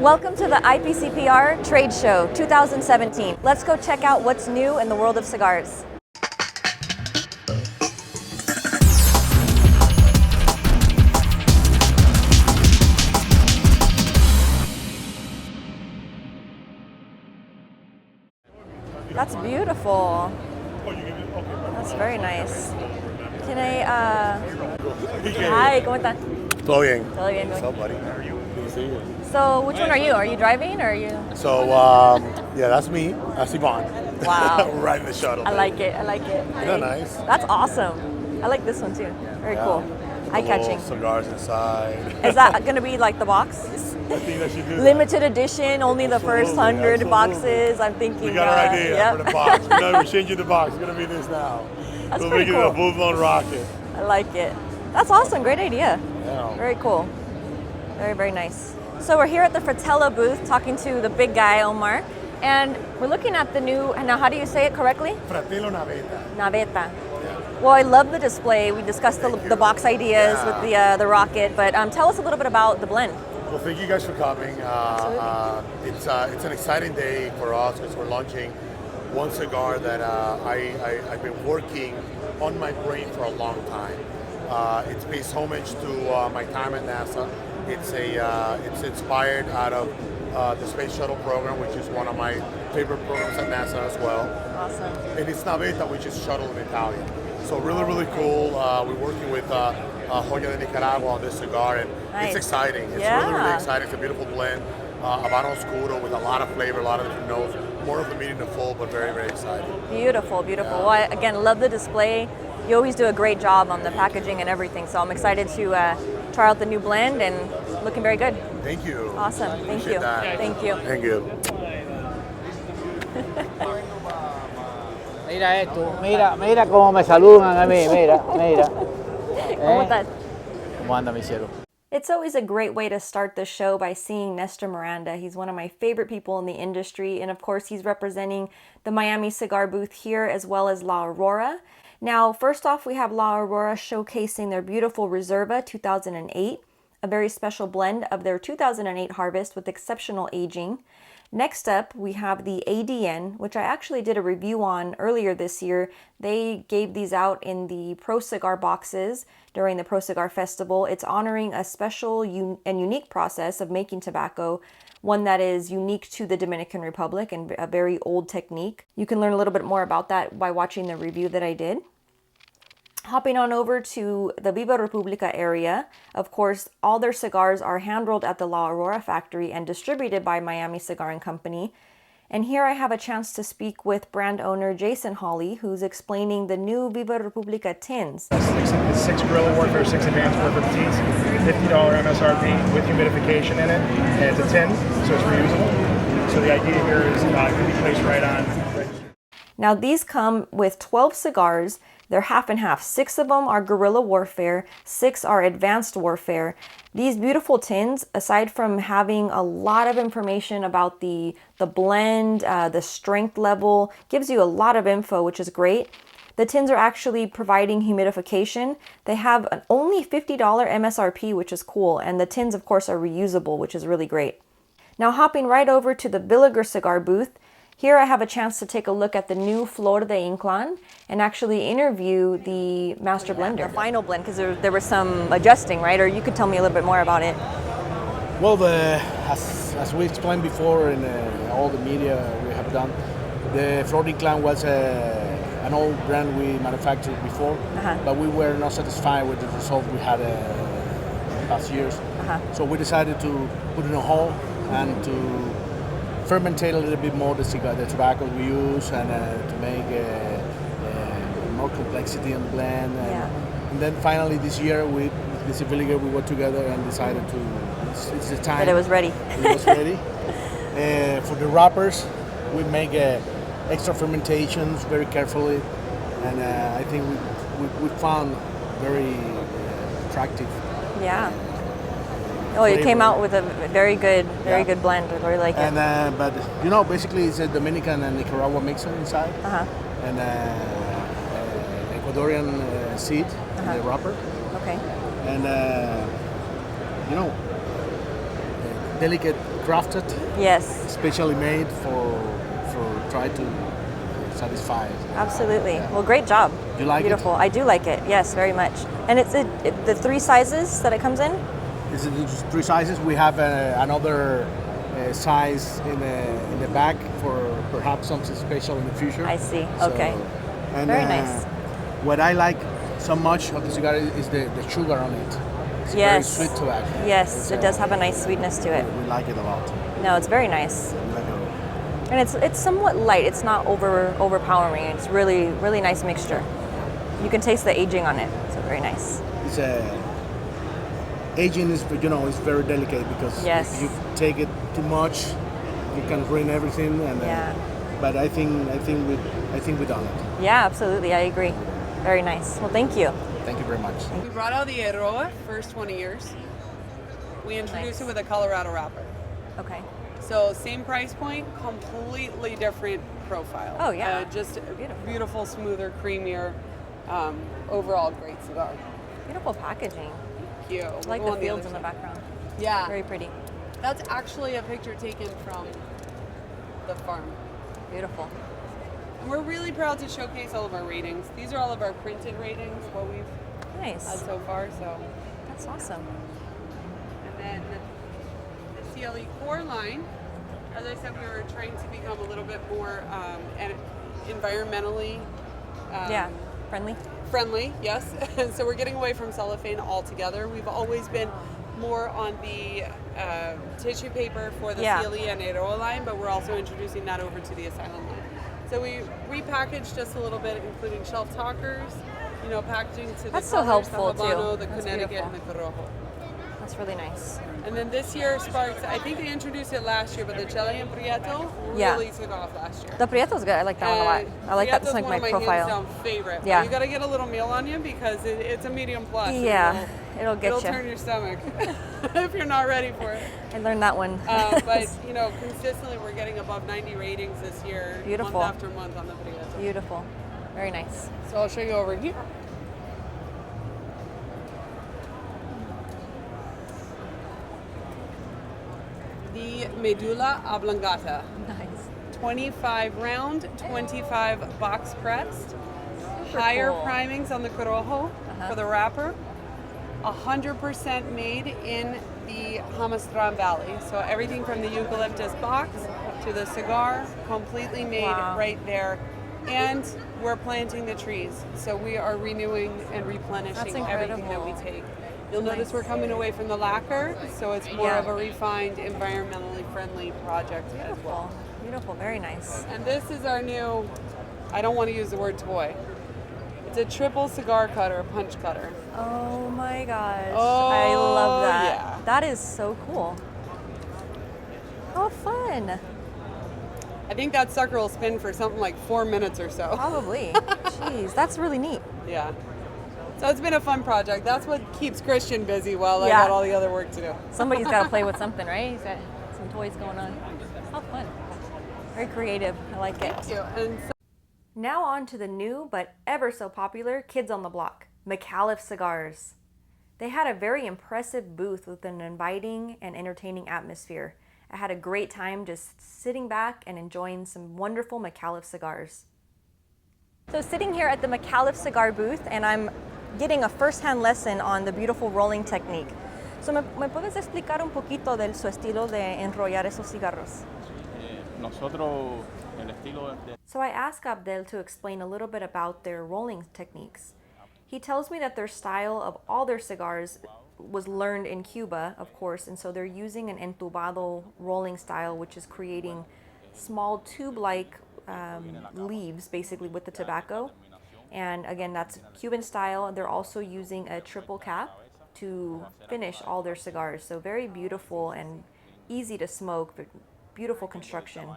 Welcome to the IPCPR Trade Show 2017. Let's go check out what's new in the world of cigars. That's beautiful. That's very nice. Can I, Hi, ¿cómo estás? Todo bien. Todo bien. What's up, buddy? Good to see you. So, which one are you? Are you driving or are you? So, yeah, that's me. That's Yvonne. Wow. We're riding the shuttle. I like it. I like it. Isn't that nice? That's awesome. I like this one too. Very cool. Eye-catching. Cigars inside. Is that going to be like the box? I think that should do Limited edition, only the first 100 absolutely. boxes. I'm thinking. We got our idea for the box. We're changing the box. It's going to be this now. That's we'll pretty make cool. it a full-blown rocket. I like it. That's awesome. Great idea. Yeah. Very cool. Very, very nice. So we're here at the Fratello booth talking to the big guy, Omar. And we're looking at the new, now how do you say it correctly? Fratello Naveta. Naveta. Yeah. Well, I love the display. We discussed the box ideas with the rocket, but tell us a little bit about the blend. Well, thank you guys for coming. It's an exciting day for us because we're launching one cigar that I've been working on my brain for a long time. It pays homage to my time at NASA. It's inspired out of the Space Shuttle program, which is one of my favorite programs at NASA as well. Awesome. And it's Naveta, which is shuttle in Italian. So really, really cool. We're working with Hoya de Nicaragua on this cigar, and it's exciting. It's really, really exciting. It's a beautiful blend. Habano Oscuro with a lot of flavor, a lot of different notes. More of the medium to full, but very, very exciting. Beautiful, beautiful. Yeah. Well, again, love the display. You always do a great job on the packaging and everything, so I'm excited to try out the new blend and looking very good. Thank you. Awesome. Thank you. Thank you. Thank you. Mira esto, mira cómo me saludan a mí, mira. ¿Cómo estás? ¿Cómo anda mi cielo? It's always a great way to start the show by seeing Nestor Miranda. He's one of my favorite people in the industry, and of course he's representing the Miami cigar booth here as well as La Aurora. Now, first off, we have La Aurora showcasing their beautiful Reserva 2008, a very special blend of their 2008 harvest with exceptional aging. Next up, we have the ADN, which I actually did a review on earlier this year. They gave these out in the Pro Cigar boxes during the Pro Cigar Festival. It's honoring a special and unique process of making tobacco, one that is unique to the Dominican Republic and a very old technique. You can learn a little bit more about that by watching the review that I did. Hopping on over to the Viva Republica area, of course, all their cigars are hand-rolled at the La Aurora factory and distributed by Miami Cigar and Company. And here I have a chance to speak with brand owner Jason Hawley, who's explaining the new Viva Republica tins. 6 guerrilla warfare, 6 advanced warfare teas, $50 MSRP with humidification in it, and it's a tin, so it's reusable. So the idea here is it can be placed right on. Now these come with 12 cigars. They're half and half. 6 of them are guerrilla warfare, 6 are advanced warfare. These beautiful tins, aside from having a lot of information about the blend, the strength level, gives you a lot of info, which is great. The tins are actually providing humidification. They have an only $50 MSRP, which is cool. And the tins, of course, are reusable, which is really great. Now hopping right over to the Villiger cigar booth, here I have a chance to take a look at the new Flor de Inclán and actually interview the master blender. The final blend, because there was some adjusting, right? Or you could tell me a little bit more about it. Well, as we explained before in all the media we have done, the Flor de Inclán was an old brand we manufactured before, but we were not satisfied with the result we had past years. So we decided to put it on hold and to fermentate a little bit more the tobacco we use and to make more complexity in the blend. And then finally this year with this Villiger we worked together and decided it's the time. That it was ready. It was ready. For the wrappers, we make extra fermentations very carefully, and I think we found very attractive. Yeah. Oh, you came out with a very good blend. I really like it. And but you know, basically it's a Dominican and Nicaragua mixer inside, and Ecuadorian seed in the wrapper. Okay. And you know, delicate crafted, Yes, specially made for try to satisfy. absolutely. Well, great job. You like it? Beautiful. I do like it. Yes, very much. And it's the 3 sizes that it comes in? This is 3 sizes. We have another size in the back for perhaps something special in the future. I see. Okay. And, Very nice. What I like so much of the cigar is the sugar on it. It's Yes. very sweet tobacco. Yes, it does have a nice sweetness to it. We like it a lot. No, it's very nice. We like it a lot. And it's somewhat light. It's not overpowering. It's really nice mixture. You can taste the aging on it. So very nice. It's aging is is very delicate because Yes. if you take it too much, you can ruin everything. And Yeah. but I think we done it. Yeah, absolutely. I agree. Very nice. Well, thank you. Thank you very much. We brought out the Aurora first 20 years. We introduced it with a Colorado wrapper. Okay. So same price point, completely different profile. Oh, yeah. Just Beautiful. beautiful, smoother, creamier, overall great cigar. Beautiful packaging. Thank you. I like the fields in the background. Yeah. Very pretty. That's actually a picture taken from the farm. Beautiful. And we're really proud to showcase all of our ratings. These are all of our printed ratings, what we've had Nice. so far. So, That's awesome. and then the CLE core line. As I said, we were trying to become a little bit more environmentally Yeah. Friendly. friendly. Yes, so we're getting away from cellophane altogether. We've always been more on the tissue paper for the Yeah. CLE and Aurora line, but we're also introducing that over to the Asylum line. So we repackaged just a little bit, including shelf talkers, packaging to That's the so colors, helpful, the Habano, too. the That's Connecticut, beautiful. and the Corojo. That's really nice. And then this year, Sparks, I think they introduced it last year, but the Chile and Prieto Yeah. really took off last year. The Prieto's good. I like that one a lot. I like that. It's Prieto's like one my of my profile. hands-down favorite. Yeah. But you got to get a little meal on you because it's a medium plus. and Yeah. It'll get It'll you. turn your stomach if you're not ready for it. I learned that one. But consistently we're getting above 90 ratings this year, Beautiful. month after month on the Prieto. Beautiful. Very nice. So I'll show you over here. The Medulla Oblongata. Nice. 25 round, 25 box pressed. Super Higher cool. primings on the Corojo for the wrapper. 100% made in the Jamastran Valley. So everything from the eucalyptus box to the cigar, completely made Wow. right there. And we're planting the trees. So we are renewing and replenishing That's everything that we incredible. take. You'll notice we're coming away from the lacquer, so it's more Yeah. of a refined, environmentally friendly project as well. Beautiful. Beautiful. Very nice. And this is our new, I don't want to use the word toy. It's a triple cigar cutter, punch cutter. Oh my gosh. Oh, I love that. yeah. That is so cool. How fun. I think that sucker will spin for something like 4 minutes or so. Probably. Jeez, that's really neat. Yeah. So it's been a fun project. That's what keeps Christian busy while I Yeah. got all the other work to do. Somebody's got to play with something, right? He's got some toys going on. How fun. Very creative. I like it. Thank you. And so Now on to the new but ever so popular Kids on the Block, Micallef Cigars. They had a very impressive booth with an inviting and entertaining atmosphere. I had a great time just sitting back and enjoying some wonderful Micallef cigars. So sitting here at the Micallef cigar booth, and I'm getting a first-hand lesson on the beautiful rolling technique. So me puedes explicar un poquito de su estilo de enrollar esos cigarros? Nosotros, el estilo de... So I asked Abdel to explain a little bit about their rolling techniques. He tells me that their style of all their cigars was learned in Cuba, of course, and so they're using an entubado rolling style, which is creating small tube-like leaves, basically, with the tobacco. And again, that's Cuban style. They're also using a triple cap to finish all their cigars. So very beautiful and easy to smoke, but beautiful construction.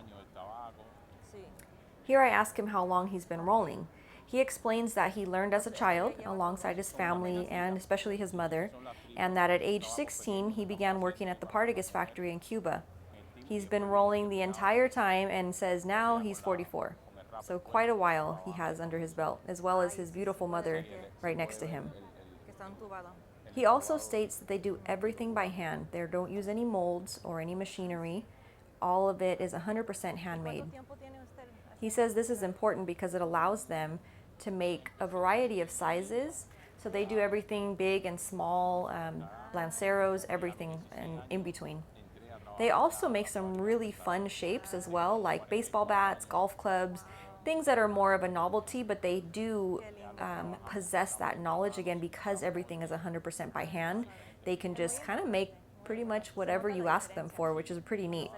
Here I ask him how long he's been rolling. He explains that he learned as a child alongside his family and especially his mother, and that at age 16 he began working at the Partagas factory in Cuba. He's been rolling the entire time and says now he's 44. So quite a while he has under his belt, as well as his beautiful mother right next to him. He also states that they do everything by hand. They don't use any molds or any machinery. All of it is 100% handmade. He says this is important because it allows them to make a variety of sizes. So they do everything big and small, lanceros, everything and in between. They also make some really fun shapes as well, like baseball bats, golf clubs, things that are more of a novelty, but they do possess that knowledge again because everything is 100% by hand. They can just kind of make pretty much whatever you ask them for, which is pretty neat.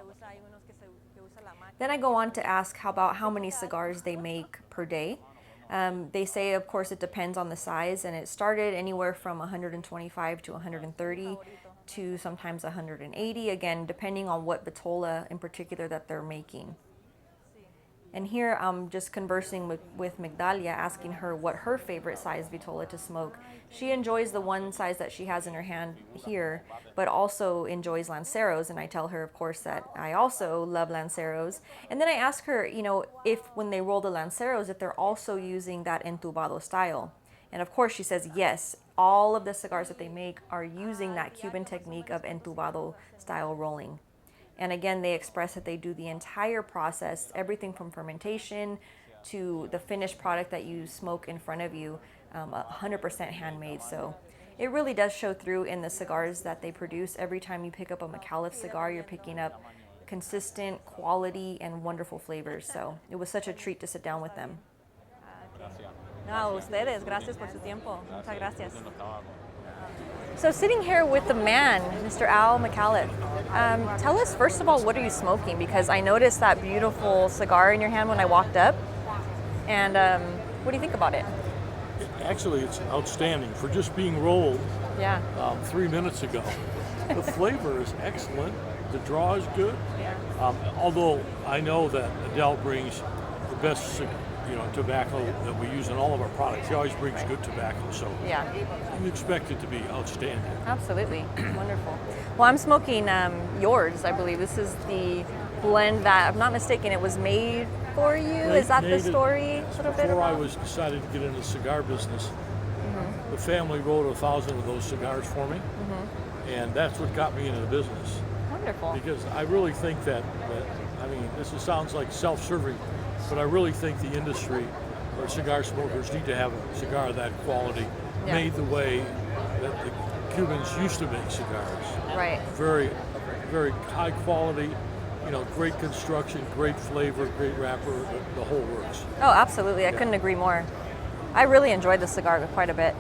Then I go on to ask about how many cigars they make per day. They say, of course, it depends on the size, and it started anywhere from 125 to 130 to sometimes 180, again, depending on what vitola in particular that they're making. And here I'm just conversing with Migdalia, asking her what her favorite size vitola to smoke. She enjoys the one size that she has in her hand here, but also enjoys lanceros. And I tell her, of course, that I also love lanceros. And then I ask her, you know, if when they roll the lanceros, if they're also using that entubado style. And of course, she says yes. All of the cigars that they make are using that Cuban technique of entubado style rolling. And again, they express that they do the entire process, everything from fermentation to the finished product that you smoke in front of you, 100% handmade. So it really does show through in the cigars that they produce. Every time you pick up a Micallef cigar, you're picking up consistent quality and wonderful flavors. So it was such a treat to sit down with them. No, ustedes, gracias por su tiempo. Muchas gracias. So sitting here with the man, Mr. Al Micallef, tell us first of all, what are you smoking? Because I noticed that beautiful cigar in your hand when I walked up. And what do you think about it? Actually, it's outstanding for just being rolled 3 minutes ago. The flavor is excellent. The draw is good. Although I know that Adele brings the best tobacco that we use in all of our products. She always brings good tobacco, so you expect it to be outstanding. Absolutely. Wonderful. Well, I'm smoking yours, I believe. This is the blend that, if I'm not mistaken, it was made for you. Is that the story a little bit Before about? I was decided to get into the cigar business, the family wrote 1,000 of those cigars for me, and that's what got me into the business. Wonderful. Because I really think that I mean, sounds like self-serving, but I really think the industry or cigar smokers need to have a cigar of that quality made the way that the Cubans used to make cigars. Right. Very, very high quality, great construction, great flavor, great wrapper, the whole works. Oh, absolutely. I couldn't agree more. I really enjoyed the cigar quite a bit.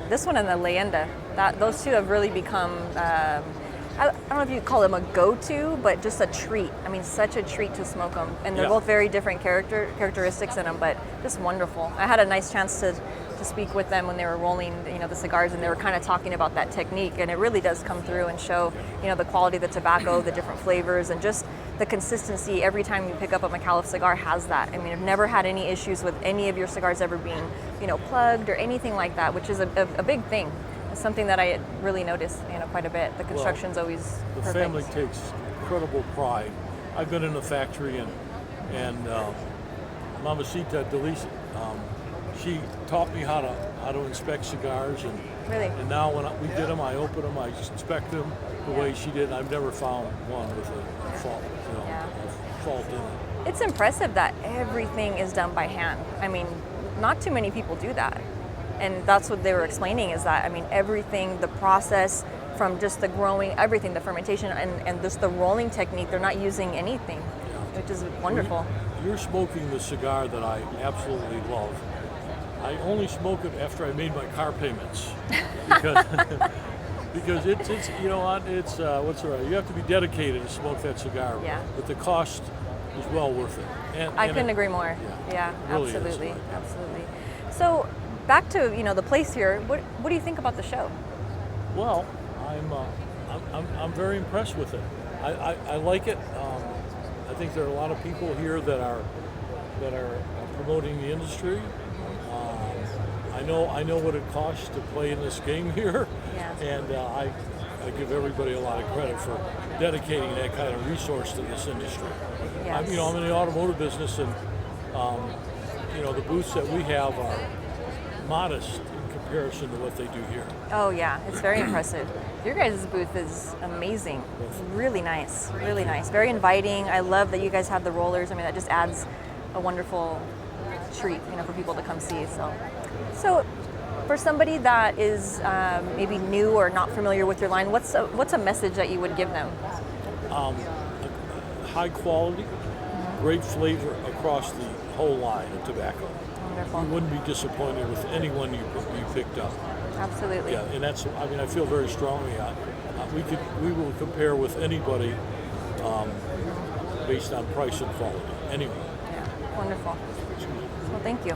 This one and the Leyenda, those two have really become, I don't know if you call them a go-to, but just a treat. I mean, such a treat to smoke them. And they're both very different characteristics in them, but just wonderful. I had a nice chance to speak with them when they were rolling, the cigars, and they were kind of talking about that technique, and it really does come through and show, the quality of the tobacco, the different flavors, and just the consistency. Every time you pick up a Micallef cigar has that. I mean, I've never had any issues with any of your cigars ever being, plugged or anything like that, which is a big thing. It's something that I really noticed, quite a bit. The construction's always perfect. The family takes incredible pride. I've been in the factory, and Mamacita Delisa, she taught me how to inspect cigars, and now when we did them, I open them, I inspect them the way she did. I've never found one with a fault, a fault in it. It's impressive that everything is done by hand. I mean, not too many people do that. And that's what they were explaining, is that, I mean, everything, the process from just the growing, everything, the fermentation and just the rolling technique, they're not using anything, which is wonderful. You're smoking the cigar that I absolutely love. I only smoke it after I made my car payments because, because it's what's the right? You have to be dedicated to smoke that cigar. But the cost is well worth it. And I couldn't agree more. Yeah, really absolutely, is. absolutely. So back to the place here. What do you think about the show? Well, I'm very impressed with it. I like it. I think there are a lot of people here that are promoting the industry. I know what it costs to play in this game here, and I give everybody a lot of credit for dedicating that kind of resource to this industry. I'm in the automotive business, and the booths that we have are modest in comparison to what they do here. Oh yeah, it's very impressive. Your guys' booth is amazing. Really nice, really nice. Very inviting. I love that you guys have the rollers. I mean, that just adds a wonderful treat, you know, for people to come see. So for somebody that is maybe new or not familiar with your line, what's a message that you would give them? High quality, great flavor across the whole line of tobacco. Wonderful. You wouldn't be disappointed with anyone you picked up. Absolutely. Yeah, and that's, I mean, I feel very strongly on. We will compare with anybody based on price and quality. Anyway. Yeah, wonderful. Well, thank you.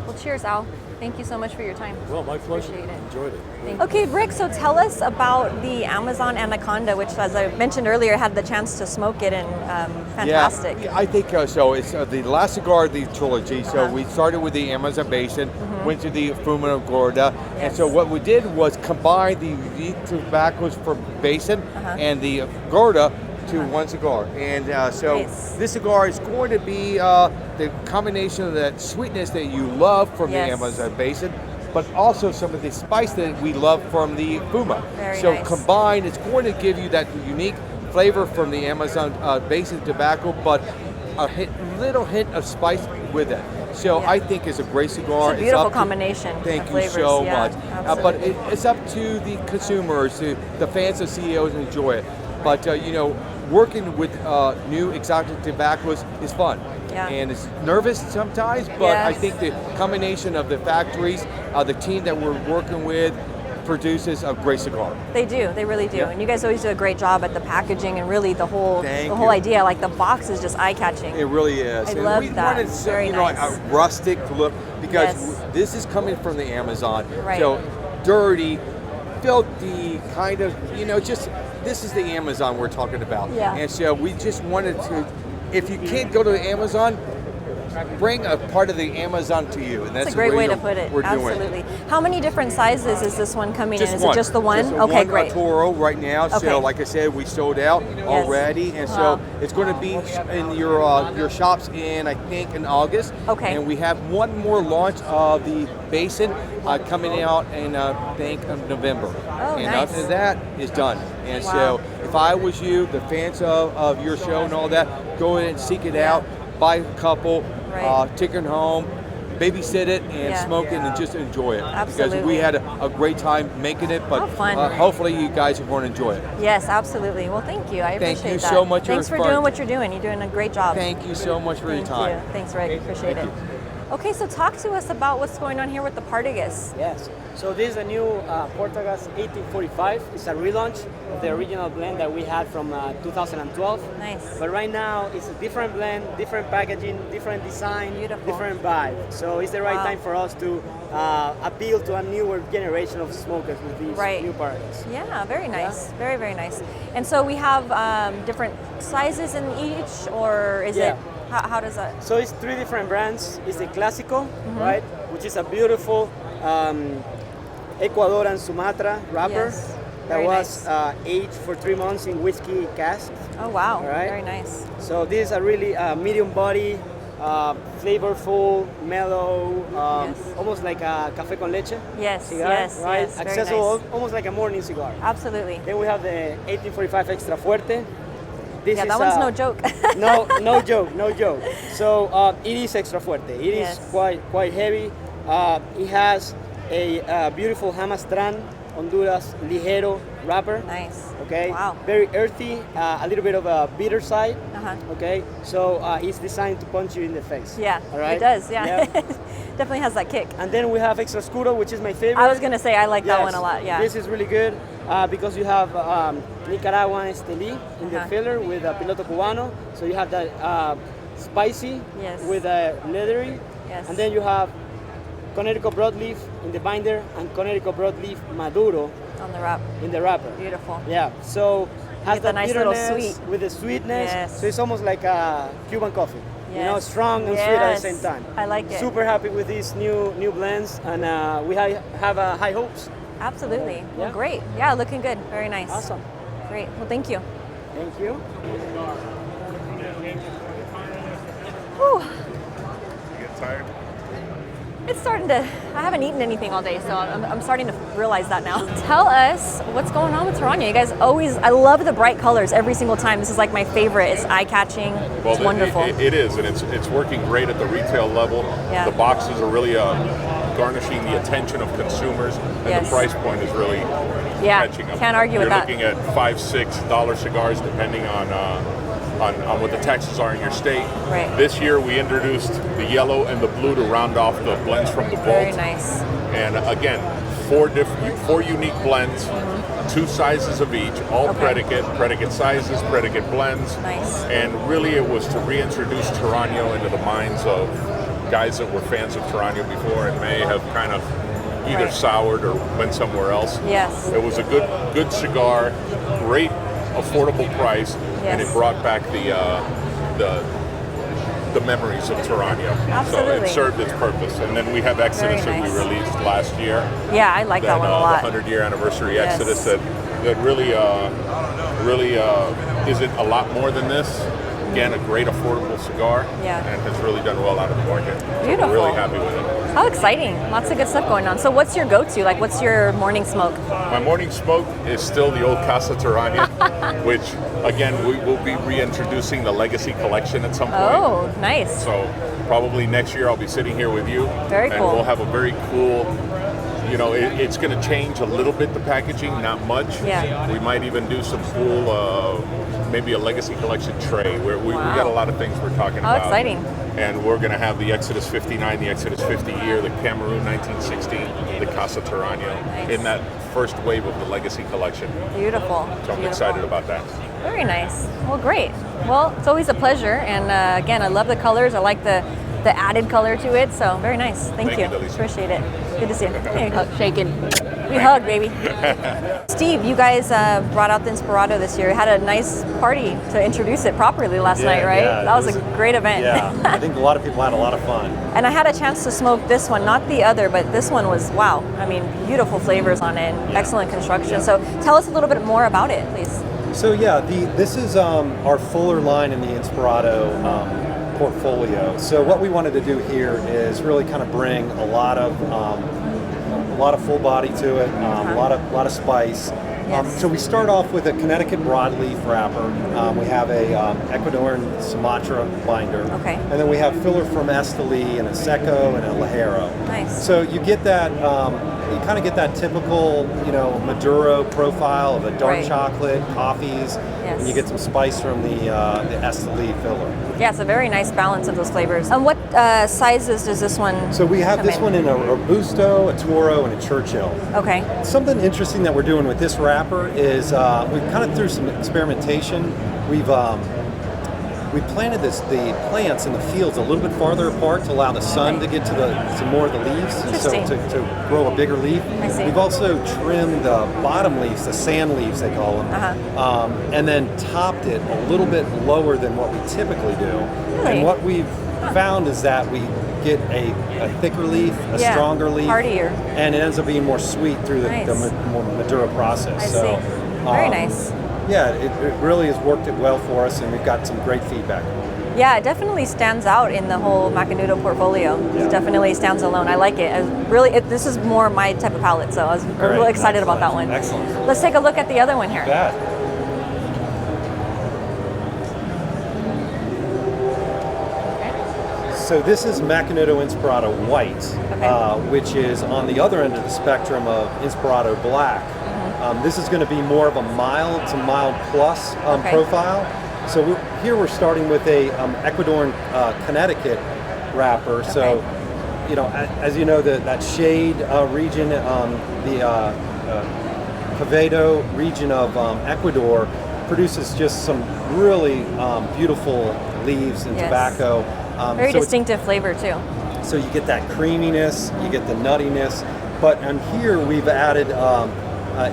Well, cheers, Al. Thank you so much for your time. Well, my pleasure. Appreciate it. Enjoyed it. Okay, Rick, so tell us about the Amazon Anaconda, which, as I mentioned earlier, had the chance to smoke it, and fantastic. Yeah, I think so. It's the last cigar of the trilogy. So we started with the Amazon Basin, went to the Fuma Gorda, and so what we did was combine the unique tobaccos for Basin and the Gorda to one cigar. And this cigar is going to be the combination of that sweetness that you love from the Amazon Basin, but also some of the spice that we love from the Fuma. Very so nice. combined, it's going to give you that unique flavor from the Amazon Basin tobacco, but a little hint of spice with it. So I think it's a great cigar. It's a beautiful combination. Thank of you flavors. so Yeah, much. But it's up to the consumers, to the fans of CEOs to enjoy it. But working with new exotic tobaccos is fun. Yeah. And it's nervous sometimes, but I think the combination of the factories, the team that we're working with, produces a great cigar. They do. They really do. Yeah. And you guys always do a great job at the packaging and really the whole idea. Like the box is just eye-catching. It really is. I love we that. wanted Very nice. a rustic look because this is coming from the Amazon. Right. So dirty, filthy, kind of, just this is the Amazon we're talking about. Yeah. And so we just wanted to, if you can't go to the Amazon, bring a part of the Amazon to you. And that's a great the way to put it. We're Absolutely. How many different sizes is this one coming in? Is one. it just the one? Just okay, one great. Toro right now. Okay. So like I said, we sold out already. And so it's going to be in your shops in August. Okay. And we have one more launch of the Basin coming out in November. Oh, and nice. after that is done. And so if I was you, the fans of your show and all that, go in and seek it out, buy a couple, take it home, babysit it, and smoke it, and just enjoy it. Absolutely. Because we had a great time making it, but hopefully you guys are going to enjoy it. Yes, absolutely. Well, thank you. I appreciate that. Thank you so much. Thanks for doing what you're doing. You're doing a great job. Thank you so much for your time. Thank you. Thanks, Rick. Appreciate it. Okay, so talk to us about what's going on here with the Partagas. Yes. So this is a new Partagas 1845. It's a relaunch of the original blend that we had from 2012. Nice. But right now it's a different blend, different packaging, different design, different vibe. So it's the right time for us to appeal to a newer generation of smokers with these new Partagas. Yeah, very nice. Very, very nice. And so we have different sizes in each, or is it? How does that? So it's 3 different brands. It's the Clásico, right, which is a beautiful Ecuador and Sumatra wrapper that was aged for 3 months in whiskey casks. Oh wow! Right? Very nice. So this is a really medium body, flavorful, mellow, almost like a café con leche. Yes, cigar, yes, right? yes. Accessible, Very nice. almost like a morning cigar. Absolutely. Then we have the 1845 Extra Fuerte. This that is, one's no joke. no joke. So it is extra fuerte. It is quite heavy. It has a beautiful Jamastran Honduras Ligero wrapper. Nice. Okay. Wow. Very earthy. A little bit of a bitter side. Okay. So it's designed to punch you in the face. Yeah. All right. It does. Yeah. Definitely has that kick. And then we have Extra Oscuro, which is my favorite. I was gonna say I like that one a lot. Yeah. This is really good because you have Nicaraguan CLE in the filler with a Piloto Cubano. So you have that spicy with a leathery. Yes. And then you have Connecticut broadleaf in the binder and Connecticut broadleaf Maduro on the wrap. In the wrapper. Beautiful. Yeah. So has that nice little bitterness sweet with the sweetness. Yes. So it's almost like a Cuban coffee. Yes. You know, strong and sweet at the same time. I like it. Super happy with these new blends, and we have high hopes. Absolutely. Well, great. Yeah, looking good. Very nice. Awesome. Great. Well, thank you. Thank you. Whew. It's starting to, I haven't eaten anything all day, so I'm starting to realize that now. Tell us what's going on with Toraño. You guys always, I love the bright colors every single time. This is like my favorite. It's eye-catching. Well, it's wonderful. It is, and it's working great at the retail level. Yeah. The boxes are really garnishing the attention of consumers, and the price point is really catching them. Can't argue with that. You're looking at $5-6 cigars, depending on what the taxes are in your state. Right. This year we introduced the yellow and the blue to round off the blends from the vault. Very nice. And again, four unique blends, 2 sizes of each, all predicate sizes, predicate blends. Nice. And really it was to reintroduce Toraño into the minds of guys that were fans of Toraño before and may have kind of either soured or went somewhere else. Yes. It was a good cigar, great affordable price, and it brought back the memories of Toraño. Absolutely. So it served its purpose. And then we have Exodus that we released last year. Yeah, I like that one a lot. The 100-year anniversary Exodus that really isn't a lot more than this. Again, a great affordable cigar, and has really done well out of the market. Beautiful. So we're really happy with it. How exciting. Lots of good stuff going on. So what's your go-to? Like, what's your morning smoke? My morning smoke is still the old Casa Toraño, which, again, we will be reintroducing the Legacy Collection at some point. Oh, nice. So probably next year I'll be sitting here with you. Very cool. And we'll have a very cool, it's going to change a little bit, the packaging, not much. Yeah. We might even do some cool, maybe a Legacy Collection tray. We got a lot of things we're talking about. How exciting. And we're going to have the Exodus 59, the Exodus 50 year, the Cameroon 1916, the Casa Toraño in that first wave of the Legacy Collection. Beautiful. So I'm excited about that. Very nice. Well, great. Well, it's always a pleasure. And again, I love the colors. I like the added color to it. So very nice. Thank you. Appreciate it. Good to see you. Hey, shaking. We hug, baby. Steve, you guys brought out the Inspirado this year. Had a nice party to introduce it properly last night, right? Yeah, that was a great event. Yeah, I think a lot of people had a lot of fun. And I had a chance to smoke this one, not the other, but this one was, wow. I mean, beautiful flavors on it, excellent construction. So tell us a little bit more about it, please. So yeah, this is our fuller line in the Inspirado portfolio. So what we wanted to do here is really kind of bring a lot of full body to it, a lot of spice. So we start off with a Connecticut broadleaf wrapper. We have a Ecuadorian Sumatra binder, and then we have filler from Esteli and a Seco and a Ligero. Nice. So you get that, you kind of get that typical, Maduro profile of a dark chocolate, coffees, and you get some spice from the Esteli filler. Yeah, it's a very nice balance of those flavors. And what sizes does this one So we have this one in a Robusto, a Toro, and a Churchill. Okay. Something interesting that we're doing with this wrapper is we've kind of through some experimentation, we've planted the plants in the fields a little bit farther apart to allow the sun to get to some more of the leaves, and so to grow a bigger leaf. We've also trimmed the bottom leaves, the sand leaves they call them, and then topped it a little bit lower than what we typically do. Really? And what we've found is that we get a thicker leaf, a stronger leaf, heartier, and it ends up being more sweet through the more Maduro process. I see. Very nice. Yeah, it really has worked it well for us, and we've got some great feedback. Yeah, it definitely stands out in the whole Macanudo portfolio. It definitely stands alone. I like it. This is more my type of palate, so I was really excited about that one. Excellent. Let's take a look at the other one here. So this is Macanudo Inspirado White, which is on the other end of the spectrum of Inspirado Black. This is going to be more of a mild to mild plus profile. So we're starting with a Ecuadorian Connecticut wrapper. So, as you know, that shade region, the Quevedo region of Ecuador produces just some really beautiful leaves and tobacco. Very distinctive flavor too. So you get that creaminess, you get the nuttiness, but on here we've added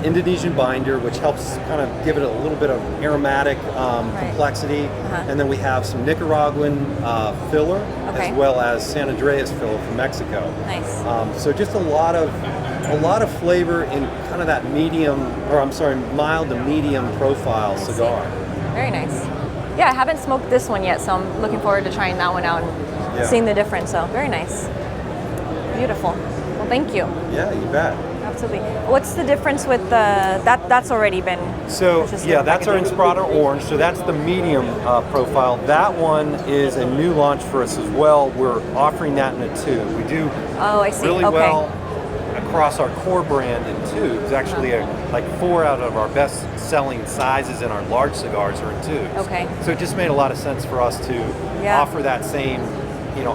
Indonesian binder, which helps kind of give it a little bit of aromatic complexity, and then we have some Nicaraguan filler, as well as San Andreas filler from Mexico. Nice. So just a lot of flavor in kind of that mild to medium profile cigar. Very nice. Yeah, I haven't smoked this one yet, so I'm looking forward to trying that one out and seeing the difference. So very nice. Beautiful. Well, thank you. Yeah, you bet. Absolutely. What's the difference with the that's already been? So it's just yeah, the that's our packaging. Inspirato Orange. So that's the medium profile. That one is a new launch for us as well. We're offering that in a tube. We do Oh, I see. really Okay. well across our core brand in tubes. Actually, like 4 out of our best selling sizes in our large cigars are in tubes. Okay. So it just made a lot of sense for us to Yeah. offer that same,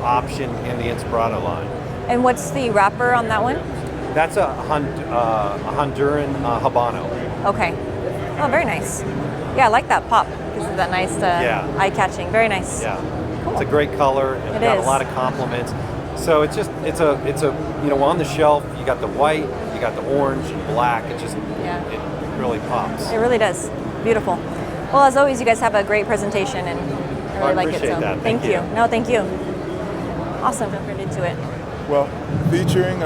option in the Inspirato line. And what's the wrapper on that one? That's a Honduran Habano. Okay. Oh, very nice. Yeah, I like that pop. This is that nice, eye-catching. Very nice. Yeah, it's a great color. And It got is. a lot of compliments. So it's a on the shelf. You got the white, you got the orange and black. It really pops. It really does. Beautiful. Well, as always, you guys have a great presentation, and I really like it. appreciate So that. thank Thank you. you. No, thank you. Awesome. Jumping into it. Well, featuring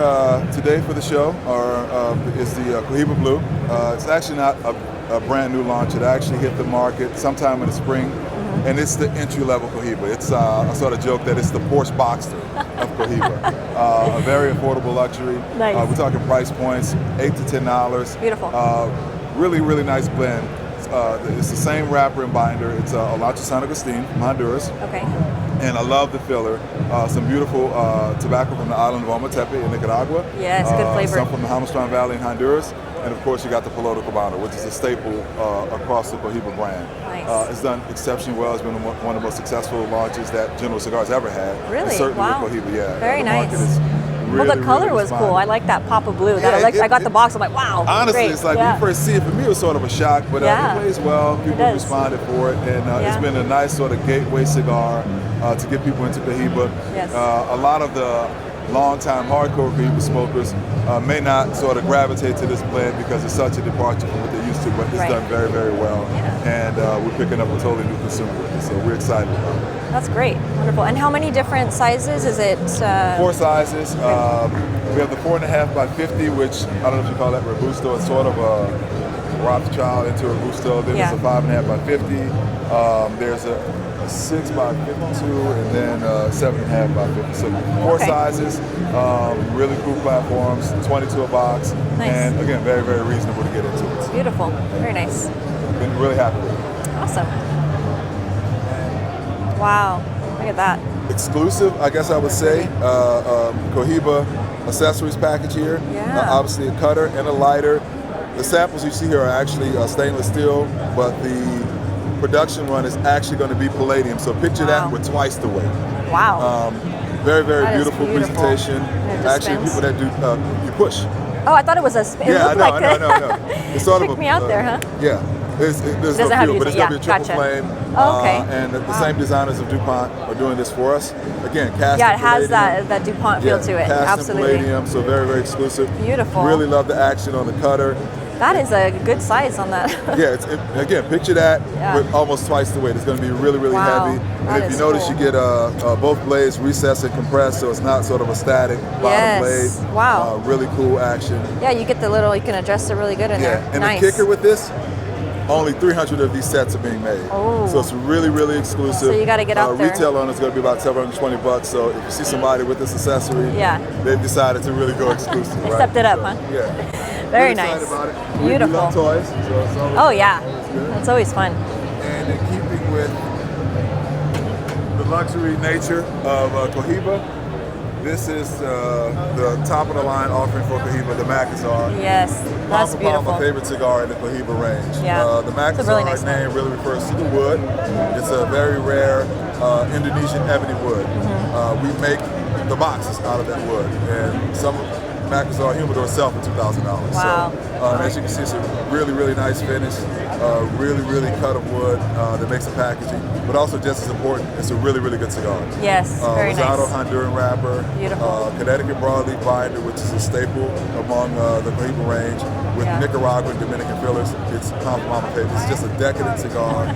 today for the show is the Cohiba Blue. It's actually not a brand new launch. It actually hit the market sometime in the spring, and it's the entry-level Cohiba. It's I sort of joke that it's the Porsche Boxster of Cohiba. A very affordable luxury. Nice. We're talking price points, $8 to $10. Beautiful. Really, really nice blend. It's the same wrapper and binder. It's Olache San Agustin from Honduras. Okay. And I love the filler. Some beautiful tobacco from the island of Ometepe in Nicaragua. Yes, good flavor. Some from the Jamastran Valley in Honduras. And of course, you got the Hoyo de Cubana, which is a staple across the Cohiba brand. Nice. It's done exceptionally well. It's been one of the most successful launches that General Cigars ever had. Really? And certainly Wow. with Cohiba, yeah. Very the market nice. is Well, really, the color really was cool. responding. I like that pop of blue. Yeah, I got the box. I'm like, wow. Honestly, great. it's like yeah. when you first see it, for me it was sort of a shock, but Yeah. it plays well. People does. responded for it, and it's Yeah. been a nice sort of gateway cigar to get people into Cohiba. Yes. A lot of the long-time hardcore Cohiba smokers may not sort of gravitate to this blend because it's such a departure from what they're used to, but it's Right. done very, very well, Yeah. and we're picking up a totally new consumer with it, so we're excited about it. That's great. Wonderful. And how many different sizes is it? 4 sizes. We have the 4.5 by 50, which I don't know if you call that Robusto. It's sort of a Rothschild into a Robusto. Then there's a 5.5 by 50. There's a 6 by 52, and then 7.5 by 50. So 4 sizes. Really cool platforms. 22 a box. Nice. And again, very, very reasonable to get into it. Beautiful. Very nice. Been really happy with it. Awesome. Wow. Look at that. Exclusive, I guess I would say. Cohiba accessories package here. Yeah. Obviously a cutter and a lighter. The samples you see here are actually stainless steel, but the production run is actually going to be palladium. So picture that with twice the weight. Wow. Very, very That is beautiful beautiful. presentation. And it Actually, dispense. people that do you push. Oh, I thought it was a spin. Yeah, I know, like I know, I know. It's sort of Tricked a, me out there, huh? Yeah. There's Doesn't no have fuel, you- but it's going to be a triple gotcha. flame. Oh, okay. And the Wow. same designers of DuPont are doing this for us. Again, cast Yeah, it in has palladium. that DuPont feel to it. Cast Absolutely. in palladium, so very, very exclusive. Beautiful. Really love the action on the cutter. That is a good size on that. Yeah, again, picture that Yeah. with almost twice the weight. It's going to be really, really Wow, heavy. that And if is you notice, cool. you get both blades recessed and compressed, so it's not sort of a static bottom Yes. blade. Wow. Really cool action. Yeah, you get the little, you can adjust it really good in there. And Nice. the kicker with this, only 300 of these sets are being made. Oh. So it's really, really exclusive. So you gotta get out there. Retail on it's going to be about $720. So if you see somebody with this accessory, Yeah. they've decided to really go exclusive. They right? stepped it up, So, huh? Yeah. Very Really nice. excited about it. Beautiful. We love toys. So it's always, Oh yeah, always good. that's always fun. And in keeping with the luxury nature of Cohiba, this is the top of the line offering for Cohiba, the Macazar. Yes, that's Pound for pound, beautiful. my favorite cigar in the Cohiba range. Yeah. The It's a Macazar really nice name really refers to the wood. It's a very rare Indonesian ebony wood. Mm-hmm. We make the boxes out of that wood, and some Macazar humidor sell for $2,000. Wow. So as you can see, it's a really, really nice finish. Really, really cut of wood that makes the packaging, but also just as important, it's a really, really good cigar. Yes, very Rosado nice. Honduran wrapper. Beautiful. Connecticut broadleaf binder, which is a staple among the Cohiba range, with Yeah. Nicaraguan and Dominican fillers. It's Pound for Mama favorite. It's just a decadent cigar.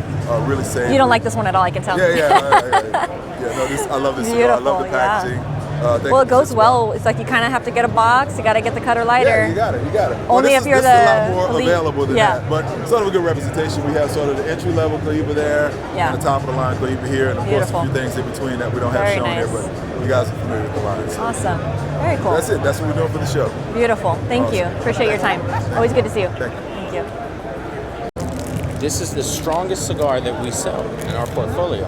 Really savory. You don't like this one at all, I can tell. Yeah, no, I love this cigar. I love the Beautiful, yeah. packaging. Well, it goes well. It's like you kind of have to get a box. You got to get the cutter lighter. Yeah, you got it. Only well, if you're this the is a lot more elite. available than that. But sort of a good representation. We have sort of the entry-level Cohiba there, and the top-of-the-line Cohiba here, and of course a few things in between that we don't have shown here, but you guys are familiar with the line. So. Awesome. Very cool. That's it. That's what we're doing for the show. Beautiful. Thank you. Appreciate your time. Always good to see you. Thank you. Thank you. This is the strongest cigar that we sell in our portfolio.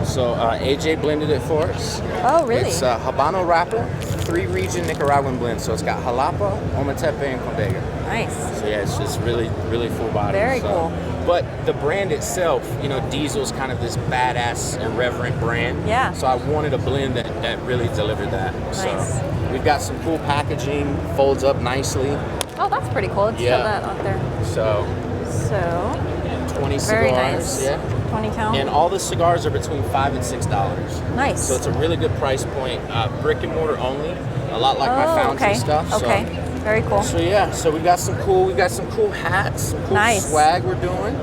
So AJ blended it for us. Oh, really? It's a Habano wrapper, 3-region Nicaraguan blend. So it's got Jalapa, Ometepe, and Condega. Nice. So yeah, it's just really, really full body. Very so. cool. But the brand itself, you know, Diesel's kind of this badass, irreverent brand. Yeah. So I wanted a blend that really delivered that. Nice. So we've got some cool packaging, folds up nicely. Oh, that's pretty cool. Let's show that out there. So 20 very cigars. nice. Yeah. 20 count. And all the cigars are between $5 and $6. Nice. So it's a really good price point. Brick and mortar only. A lot like my fountain stuff. Okay. Very cool. So yeah. So we got some cool hats, some cool swag we're doing.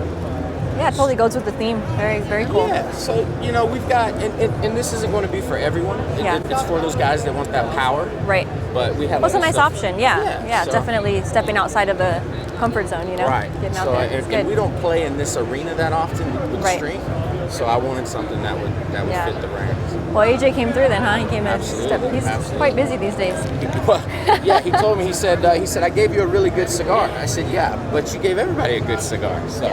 Yeah, it totally goes with the theme. Very, very cool. Yeah, so, you know, we've got, and this isn't going to be for everyone. It's for those guys that want that power. Right. But we have Well, it's a nice option. Yeah, so- definitely stepping outside of the comfort zone, you know? Right. Getting out So, there. It's and good. we don't play in this arena that often with Right. stream. So I wanted something that would fit the brand. Well, AJ came through then, huh? He came in. Absolutely, He's absolutely. quite busy these days. Yeah, he told me, he said, I gave you a really good cigar. I said, yeah, but you gave everybody a good cigar. So.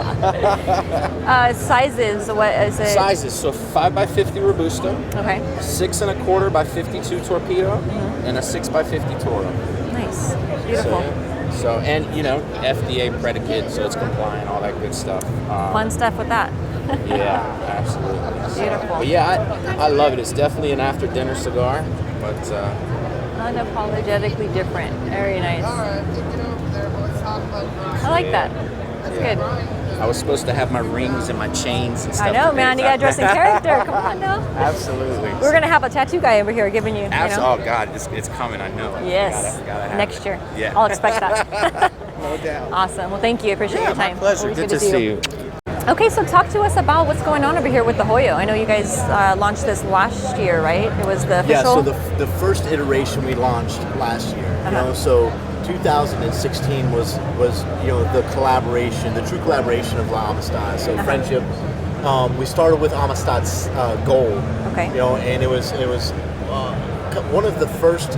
Sizes, what is it? Sizes, so 5x50 Robusto. Okay. 6¼ by 52 Torpedo, and a 6x50 Toro. Nice. Beautiful. So, and you know, FDA predicate, so it's compliant, all that good stuff. Fun stuff with that. Yeah, absolutely. Beautiful. But yeah, I love it. It's definitely an after dinner cigar, but unapologetically different. Very nice. I like that. That's good. I was supposed to have my rings and my chains and stuff. I know, man. You gotta dress in character. Come on now. Absolutely. We're gonna have a tattoo guy over here giving you. Oh God, it's coming. I know. Yes. Gotta have next it. year. Yeah. I'll expect that. No doubt. Awesome. Well, thank you. Appreciate your time. My pleasure. Always Good to see you. Okay, so talk to us about what's going on over here with the Hoyo. I know you guys launched this last year, right? It was the official. Yeah. So the first iteration we launched last year. You know, so 2016 was you know the collaboration, the true collaboration of La Amistad. So friendship. We started with Amistad's Gold. Okay. You know, and it was one of the first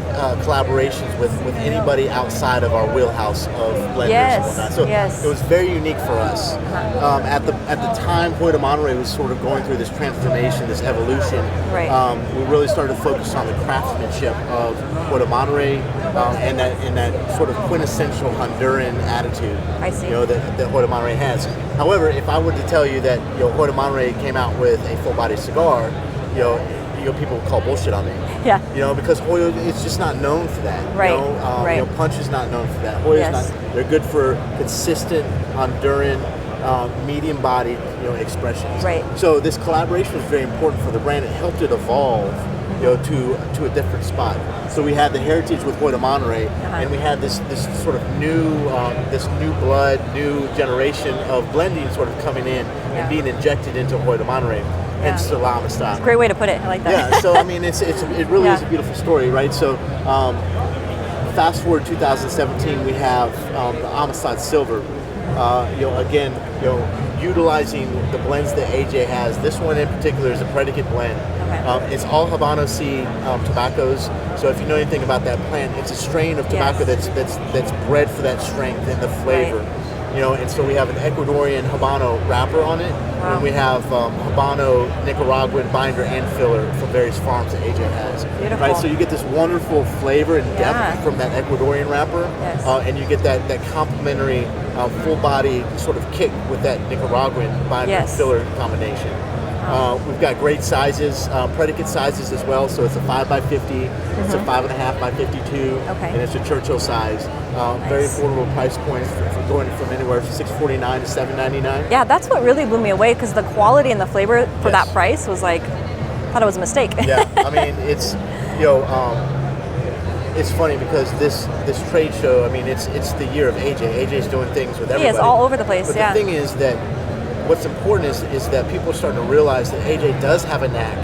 collaborations with anybody outside of our wheelhouse of blenders and whatnot. So it was very unique for us. At the time, Hoyo de Monterrey was sort of going through this transformation, this evolution. Right. We really started to focus on the craftsmanship of Hoyo de Monterrey and that sort of quintessential Honduran attitude. I see. You know that Hoyo de Monterrey has. However, if I were to tell you that Hoyo de Monterrey came out with a full-body cigar, people would call bullshit on me. Yeah. You know, because Hoyo is just not known for that. Right. You know, right. Punch is not known for that. Hoyo's not. They're good for consistent Honduran, medium-bodied, expressions. Right. So this collaboration was very important for the brand. It helped it evolve, to a different spot. So we had the heritage with Hoyo de Monterrey, and we had this sort of new blood, new generation of blending sort of coming in and being injected into Hoyo de Monterrey. And La Amistad. It's a great way to put it. I like that. Yeah, so I mean, it really is a beautiful story, right? So, fast forward 2017, we have the Amistad Silver. Utilizing the blends that AJ has. This one in particular is a predicate blend. Okay. It's all Habano seed tobaccos. So if you know anything about that plant, it's a strain of tobacco that's bred for that strength and the flavor. Right. And so we have an Ecuadorian Habano wrapper on it, and we have Habano Nicaraguan binder and filler from various farms that AJ has. Beautiful. Right, so you get this wonderful flavor and depth from that Ecuadorian wrapper, and you get that complementary full body sort of kick with that Nicaraguan binder and filler combination. We've got great sizes, predicate sizes as well. So it's a 5x50, it's a 5.5x52, and it's a Churchill size. Very affordable price points for going from anywhere from $6.49 to $7.99. Yeah, that's what really blew me away because the quality and the flavor for that price was like, I thought it was a mistake. Yeah, I mean it's it's funny because this trade show, I mean it's the year of AJ. AJ's doing things with everybody. He is all over the place. But the thing is that what's important is that people are starting to realize that AJ does have a knack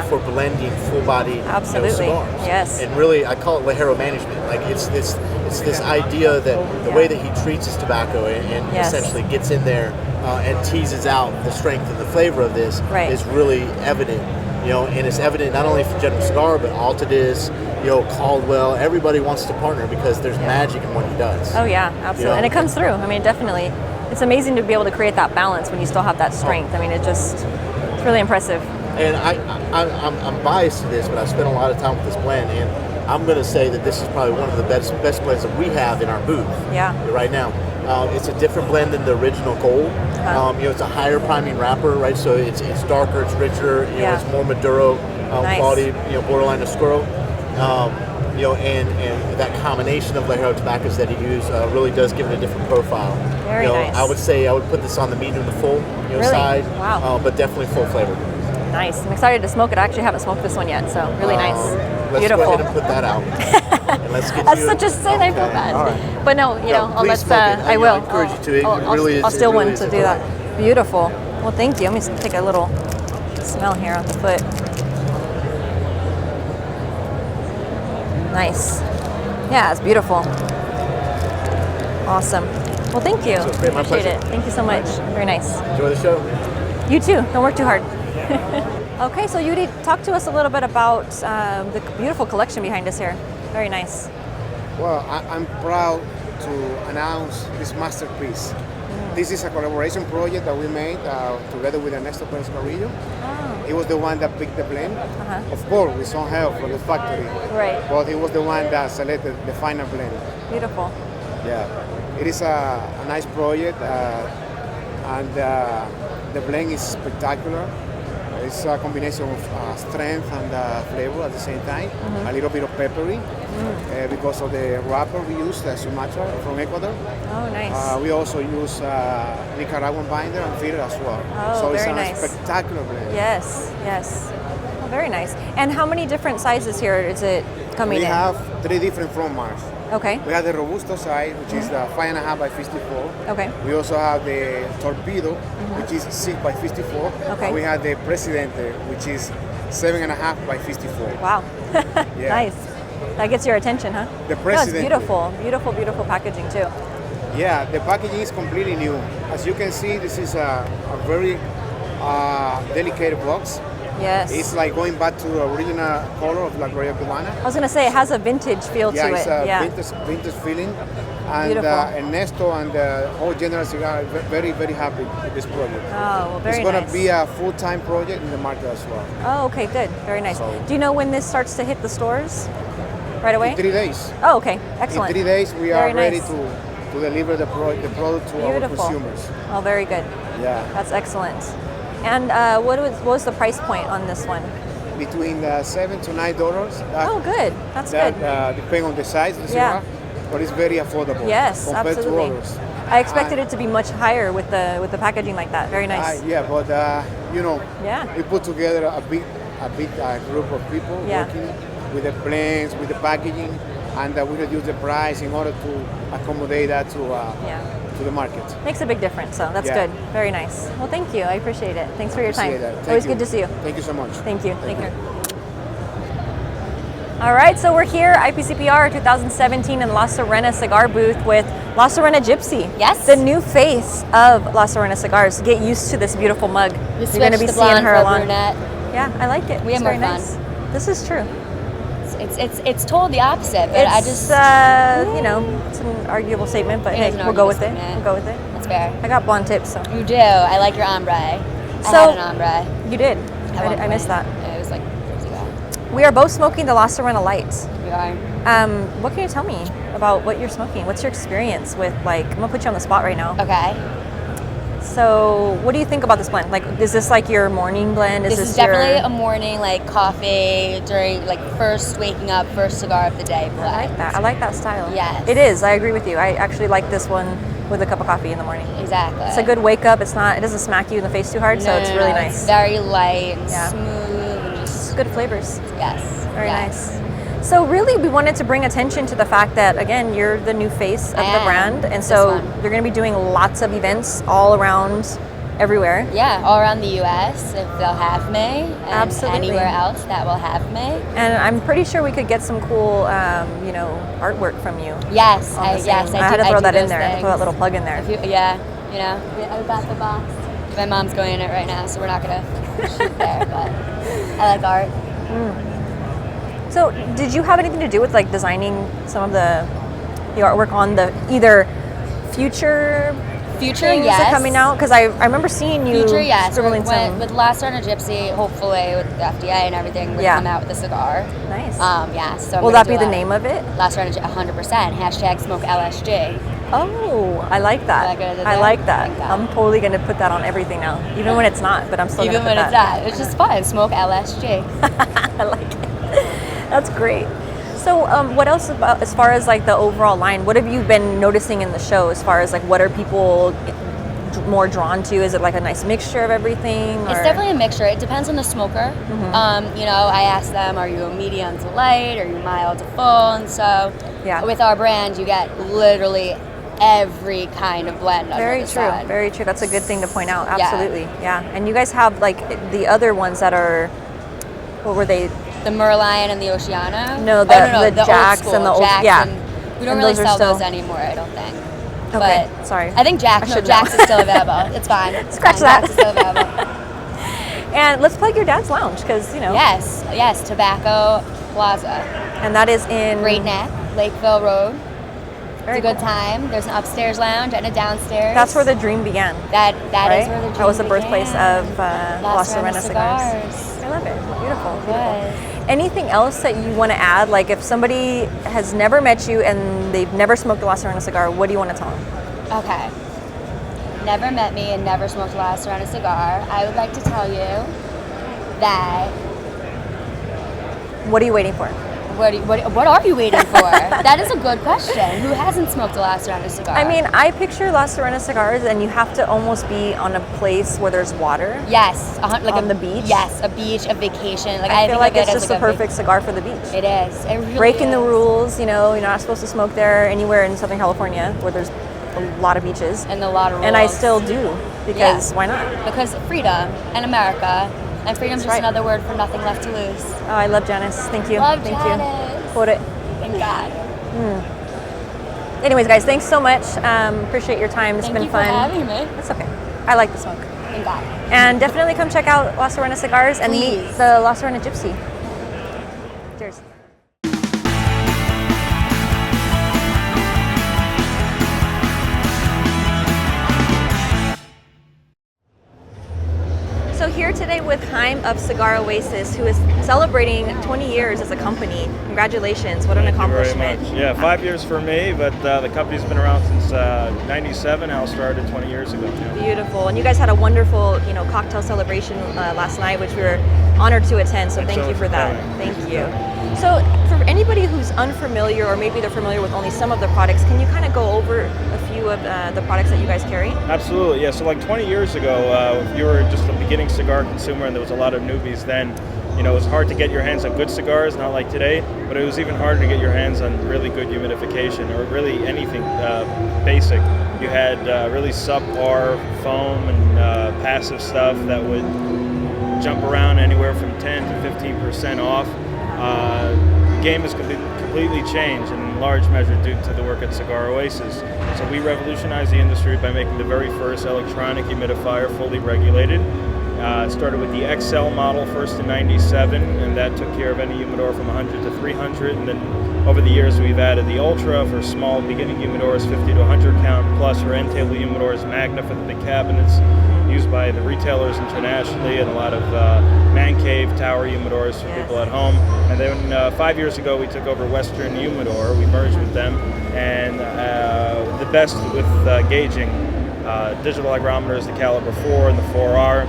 for blending full body cigars. Yes. And really, I call it Ligero management. Like it's this idea that the way that he treats his tobacco and essentially gets in there and teases out the strength and the flavor of this is really evident. And it's evident not only for General Cigar, but Altadis, Caldwell. Everybody wants to partner because there's magic in what he does. Oh yeah, absolutely, and it comes through. I mean, definitely, it's amazing to be able to create that balance when you still have that strength. I mean, it's really impressive. And I'm biased to this, but I've spent a lot of time with this blend, and I'm going to say that this is probably one of the best blends that we have in our booth. Right now. It's a different blend than the original Gold. It's a higher priming wrapper, right? So it's darker, it's richer. It's more Maduro quality. Borderline Oscuro. And that combination of Ligero tobaccos that he used really does give it a different profile. Very nice. I would say I would put this on the medium to full side. Wow. But definitely full flavor. Nice. I'm excited to smoke it. I actually haven't smoked this one yet, so really nice. Let's Beautiful. go ahead and put that out. And let's get That's such a sin. I feel bad. All right. But no, I will. I encourage you to. I'll steal one to do that. Beautiful. Well, thank you. Let me just take a little smell here on the foot. Nice. Yeah, it's beautiful. Awesome. Well, thank you. My Appreciate pleasure. it. Thank you so much. Very nice. Enjoy the show. You too. Don't work too hard. Okay, so Yuri, talk to us a little bit about the beautiful collection behind us here. Very nice. Well, I'm proud to announce this masterpiece. This is a collaboration project that we made together with Ernesto Perez Carrillo. He was the one that picked the blend. Of course, with some help from the factory. Right. But he was the one that selected the final blend. Beautiful. Yeah. It is a nice project, and the blend is spectacular. It's a combination of strength and flavor at the same time. A little bit of peppery because of the wrapper we use, the Sumatra from Ecuador. Oh, nice. We also use Nicaraguan binder and filler as well. Oh, so very it's a nice. spectacular blend. Yes, yes. Oh, very nice. And how many different sizes here is it coming in? We have 3 different front marks. Okay. We have the Robusto size, which is the 5.5 by 54. Okay. We also have the Torpedo, which is 6 by 54. Okay. And we have the Presidente, which is 7.5 by 54. Wow. Yeah. Nice. That gets your attention, huh? The No, it's Presidente. beautiful. Beautiful, beautiful packaging too. Yeah, the packaging is completely new. As you can see, this is a very delicate box. Yes. It's like going back to the original color of La Gloria Cubana. I was going to say, it has a vintage feel to It's it. a vintage feeling. And Beautiful. Ernesto and the whole General Cigar are very, very happy with this project. Oh, well, very It's going nice. to be a full-time project in the market as well. Oh, okay, good. Very nice. So- Do you know when this starts to hit the stores? Right away? In 3 days. Oh, okay. Excellent. In 3 days, we are Very ready nice. to deliver the product to our Beautiful. consumers. Oh, very good. Yeah. That's excellent. And what was the price point on this one? Between $7 to $9. Oh, good. That's that, good. Depending on the size of the Yeah. cigar, but it's very affordable. Yes, compared absolutely. to others. I expected it to be much higher with the packaging like that. Very nice. Yeah, but Yeah. we put together a big group of people Yeah. working with the blends, with the packaging, and we reduce the price in order to accommodate that to the market. Makes a big difference, so that's Yeah. good. Very nice. Well, thank you. I appreciate it. Thanks for your time. Appreciate that. Thank Always you. good to see you. Thank you so much. Thank you. Take care. All right, so we're here, IPCPR 2017 in La Sirena cigar booth with La Sirena Gypsy. Yes. The new face of La Sirena cigars. Get used to this beautiful mug. We You're going to be switched the seeing blonde her for a along. brunette. Yeah, I like it. We It's have more very fun. nice. This is true. It's told the opposite, but I It's, just it's an arguable statement, but It hey, is an we'll go with it. arguable We'll go with it. That's fair. I got blonde tips, so. You do. I like your ombre. I So- had an ombre. You did. At one I missed that. point. It was like years ago. We are both smoking the La Sirena Light. We are. What can you tell me about what you're smoking? What's your experience with, like, I'm gonna put you on the spot right now. Okay. So, what do you think about this blend? Like, is this like your morning blend? This is your... definitely a morning like coffee during like first waking up, first cigar of the day blend. I like that. I like that style. Yes. It is. I agree with you. I actually like this one with a cup of coffee in the morning. Exactly. It's a good wake up. It doesn't smack you in the face too hard, so it's really nice. It's very light and Yeah. smooth and just good flavors. Yes. Very yes. nice. So really, we wanted to bring attention to the fact that, again, you're the new face of the brand, and so you're going to be doing lots of events all around everywhere. Yeah, all around the U.S. if they'll have me, and Absolutely. anywhere else that will have me. And I'm pretty sure we could get some cool, artwork from you. Yes, I I had to throw do that in those there. I had to throw that things. little plug in there. I got the box. My mom's going in it right now, so we're not gonna shoot there. But I like art. So, did you have anything to do with like designing some of the artwork on the either future things that yes. are coming out? Because I remember seeing you Future, yes. scribbling some. With Last Turn of Gypsy, hopefully with the FDA and everything, we'll come out with a cigar. Nice. So will that be the name of it? Last Turn of Gypsy, 100%. Hashtag smoke LSG. Oh, I like that. I like that. I'm totally going to put that on everything now, even when it's not, but I'm still going to put that. Even when it's not. It's just fun. Smoke LSG. I like it. That's great. So what else about, as far as like the overall line, what have you been noticing in the show as far as like what are people more drawn to? Is it like a nice mixture of everything? It's definitely a mixture. It depends on the smoker. I ask them, are you a medium to light? Are you mild to full? And so with our brand, you get literally every kind of blend. Very under the true. sun. Very true. That's a good thing to point out. Absolutely. Yeah. And you guys have like the other ones that are, what were they? The Merlion and the Oceano? No, the Jacks old school. and the old, Jacks yeah. We don't really sell those anymore, I don't think. Okay, But sorry. I think Jacks is still available. It's fine. Scratch that. Jacks is still available. And let's plug your dad's lounge, because, Yes, Tobacco Plaza. And that is in? Great Neck, Lakeville Road. Very it's a good time. There's an upstairs lounge and a downstairs. That's where the dream began. That right? is where the dream That was the began. birthplace of La Sirena Cigars. I love it. Beautiful. Anything else that you want to add? Like if somebody has never met you and they've never smoked a La Sirena cigar, what do you want to tell them? Okay. Never met me and never smoked a La Sirena cigar. I would like to tell you that. What are you waiting for? What are you waiting for? That is a good question. Who hasn't smoked a La Sirena cigar? I mean, I picture La Sirena cigars, and you have to almost be on a place where there's water. Yes, like on the beach. Yes, a beach, a vacation. Like I feel like it's it just the perfect cigar for the beach. It is. It really Breaking is. the rules. You're not supposed to smoke there anywhere in Southern California where there's a lot of beaches. And a lot of rules. And I still do because why not? Because freedom and America. And freedom's just another word for nothing left to lose. Oh, I love Janice. Thank you. Love Thank Janice. you. Quote it. Thank God. Anyways, guys, thanks so much. Appreciate your time. It's Thank been you fun. for having me. It's okay. I like the smoke. Thank God. And definitely come check out La Sirena Cigars and meet the La Sirena Gypsy. Cheers. So here today with Chaim of Cigar Oasis, who is celebrating 20 years as a company. Congratulations, what an accomplishment. Thank you very much. Yeah, 5 years for me, but the company's been around since 97. Al started 20 years ago. Beautiful. And you guys had a wonderful, cocktail celebration last night, which we were honored to attend, so thank you for that. Thank you. So for anybody who's unfamiliar, or maybe they're familiar with only some of the products, can you kind of go over a few of the products that you guys carry? Absolutely, yeah. So like 20 years ago, if you were just a beginning cigar consumer and there was a lot of newbies then, it was hard to get your hands on good cigars, not like today, but it was even harder to get your hands on really good humidification or really anything basic. You had really subpar foam and passive stuff that would jump around anywhere from 10 to 15% off. The game has completely changed in large measure due to the work at Cigar Oasis. So we revolutionized the industry by making the very first electronic humidifier fully regulated. Started with the XL model first in 97, and that took care of any humidor from 100 to 300. And then over the years we've added the Ultra for small beginning humidors, 50 to 100 count, plus for end table humidors, Magna for the big cabinets, used by the retailers internationally, and a lot of man cave tower humidors for people at home. And then 5 years ago we took over Western Humidor. We merged with them, and the best with gauging digital hygrometers, the Caliber 4 and the 4R.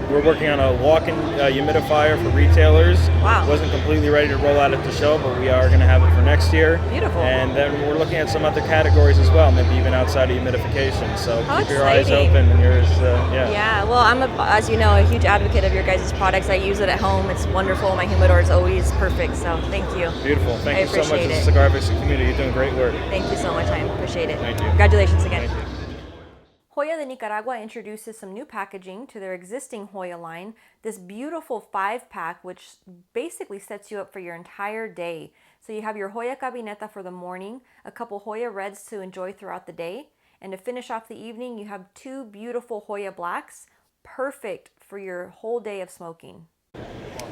We're working on a walk-in humidifier for retailers. Wow. Wasn't completely ready to roll out at the show, but we are going to have it for next year. Beautiful. And then we're looking at some other categories as well, maybe even outside of humidification. So keep your eyes open and yours, Yeah, well, I'm, as you know, a huge advocate of your guys' products. I use it at home. It's wonderful. My humidor is always perfect, so thank you. Beautiful. Thank you so much appreciate as a it. Cigar Oasis community. You're doing great work. Thank you so much. I appreciate it. Thank you. Congratulations again. Hoya de Nicaragua introduces some new packaging to their existing Hoya line, this beautiful 5-pack which basically sets you up for your entire day. So you have your Hoya Cabineta for the morning, a couple Hoya Reds to enjoy throughout the day, and to finish off the evening you have 2 beautiful Hoya Blacks, perfect for your whole day of smoking.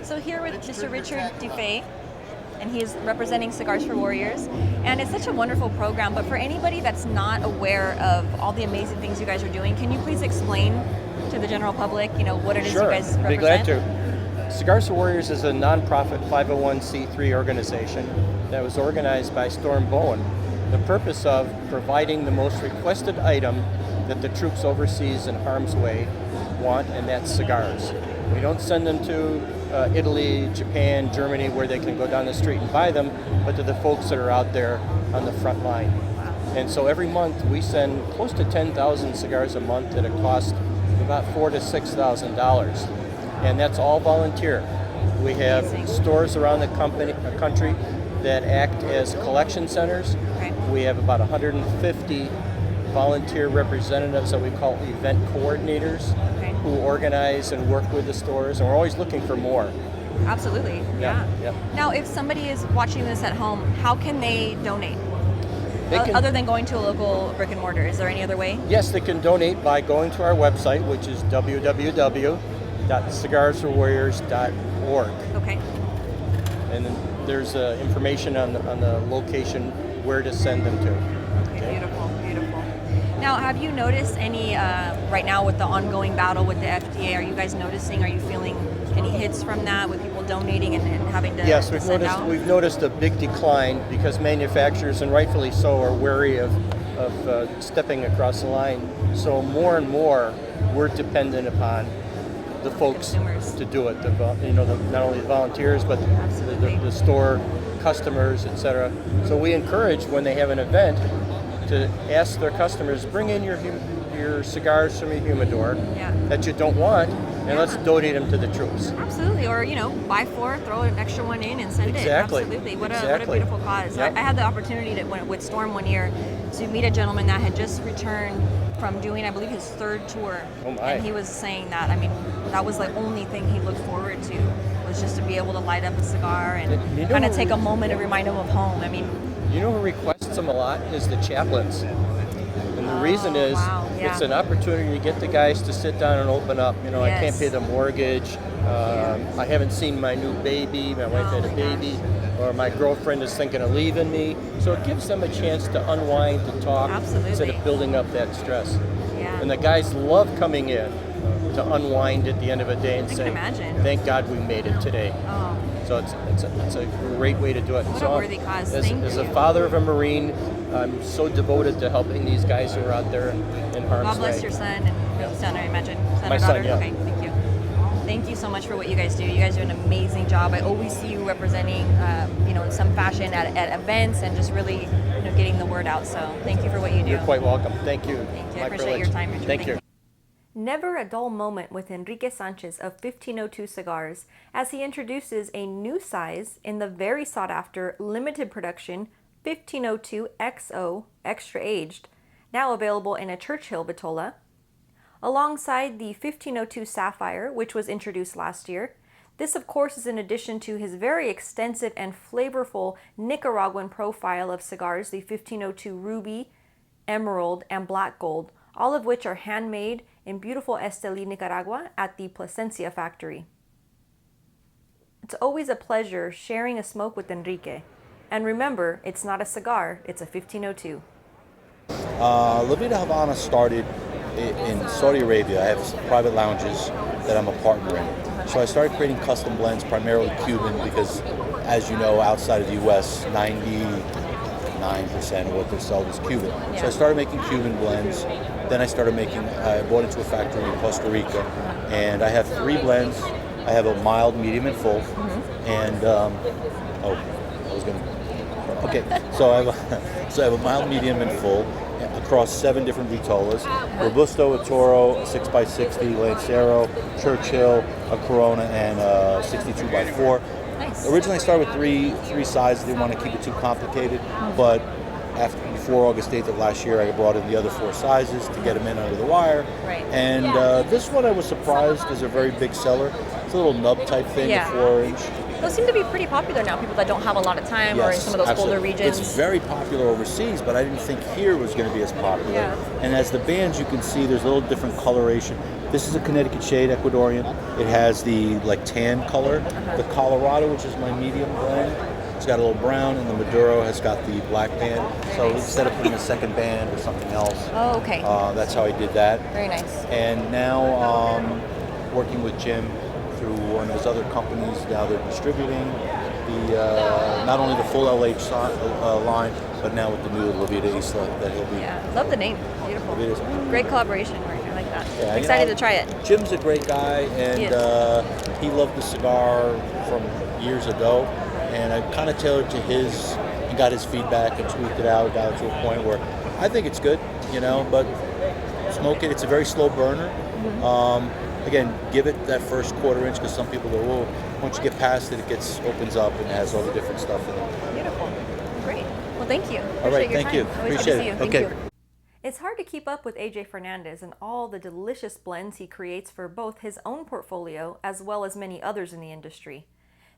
So here with Mr. Richard Dufay, and he is representing Cigars for Warriors, and it's such a wonderful program, but for anybody that's not aware of all the amazing things you guys are doing, can you please explain to the general public, what it is you guys represent? Be glad to. Cigars for Warriors is a nonprofit 501c3 organization that was organized by Storm Bowen. The purpose of providing the most requested item that the troops overseas in harm's way want, and that's cigars. We don't send them to Italy, Japan, Germany, where they can go down the street and buy them, but to the folks that are out there on the front line. And so every month we send close to 10,000 cigars a month at a cost of about $4,000 to $6,000. And that's all volunteer. We have stores around the country that act as collection centers. We have about 150 volunteer representatives that we call event coordinators who organize and work with the stores, and we're always looking for more. Absolutely, yeah. Now, if somebody is watching this at home, how can they donate? Other than going to a local brick and mortar, is there any other way? Yes, they can donate by going to our website, which is www.cigarsforwarriors.org. Okay. And then there's information on the location where to send them to. Okay, beautiful, beautiful. Now, have you noticed any, right now with the ongoing battle with the FDA, are you guys noticing, are you feeling any hits from that with people donating and having to Yes, we've noticed a big decline because manufacturers, and rightfully so, are wary of stepping across the line. So more and more, we're dependent upon the folks to do it. Not only the volunteers, but the store customers, etc. So we encourage when they have an event to ask their customers, bring in your cigars from your humidor that you don't want, and let's donate them to the troops. Absolutely, or buy 4, throw an extra one in and send it. Absolutely, what a beautiful cause. Yep. I had the opportunity with Storm one year to meet a gentleman that had just returned from doing, I believe, his 3rd tour. Oh my. And he was saying that, that was the only thing he looked forward to, was just to be able to light up a cigar and kind of take a moment to remind him of home. You know who requests them a lot is the chaplains. And the reason is it's an opportunity to get the guys to sit down and open up. I can't pay the mortgage. I haven't seen my new baby. My wife had a baby. Or my girlfriend is thinking of leaving me. So it gives them a chance to unwind, to talk, instead of building up that stress. Yeah. And the guys love coming in to unwind at the end of a day and say, thank God we made it today. Oh. So it's a great way to do it. What a worthy cause. As a father of a Marine, I'm so devoted to helping these guys who are out there in harm's way. God bless your son and son, I imagine. Son My or daughter? son, yeah. Okay, thank you. Thank you so much for what you guys do. You guys do an amazing job. I always see you representing, in some fashion at events and just really, getting the word out. So thank you for what you do. You're quite welcome. Thank you. Thank you. I appreciate your time, Richard. Thank you. Never a dull moment with Enrique Sanchez of 1502 Cigars as he introduces a new size in the very sought-after limited production 1502 XO Extra Aged, now available in a Churchill Vitola, alongside the 1502 Sapphire, which was introduced last year. This, of course, is in addition to his very extensive and flavorful Nicaraguan profile of cigars, the 1502 Ruby, Emerald, and Black Gold, all of which are handmade in beautiful Esteli, Nicaragua at the Plasencia factory. It's always a pleasure sharing a smoke with Enrique. And remember, it's not a cigar, it's a 1502. La Vida Havana started in Saudi Arabia. I have some private lounges that I'm a partner in. So I started creating custom blends, primarily Cuban, because as you know, outside of the US, 99% of what they sell is Cuban. Yeah. So I started making Cuban blends. Then I bought into a factory in Costa Rica, and I have 3 blends. I have a mild, medium, and full. And, so I have a mild, medium, and full across 7 different vitolas: Robusto, a Toro, a 6x60, Lancero, Churchill, a Corona, and a 62x4. Nice. Originally I started with three sizes. Didn't want to keep it too complicated, but before August 8th of last year, I brought in the other 4 sizes to get them in under the wire. Right. And this one I was surprised is a very big seller. It's a little nub type thing, Yeah. a 4-inch. Those seem to be pretty popular now, people that don't have a lot of time or in some of those colder regions. It's very popular overseas, but I didn't think here was going to be as popular. Yeah. And as the bands, you can see there's a little different coloration. This is a Connecticut shade, Ecuadorian. It has the tan color. The Colorado, which is my medium blend, it's got a little brown, and the Maduro has got the black band. So instead of putting a second band or something else, that's how I did that. Very nice. And now working with Jim through one of his other companies, now they're distributing the not only the full LH line, but now with the new La Vida Isla that he'll be. Yeah, love the name. Beautiful. Great collaboration. I like that. Yeah, Excited to try it. Jim's a great guy, and he loved the cigar from years ago, and I kind of tailored to his and got his feedback and tweaked it out, got it to a point where I think it's good, but smoke it. It's a very slow burner. Again, give it that first 1/4 inch because some people go, well, once you get past it, it opens up and has all the different stuff in it. Beautiful. Great. Well, thank you. All right, thank you. Always Appreciate love to see it. you. Okay. Thank you. It's hard to keep up with AJ Fernandez and all the delicious blends he creates for both his own portfolio as well as many others in the industry.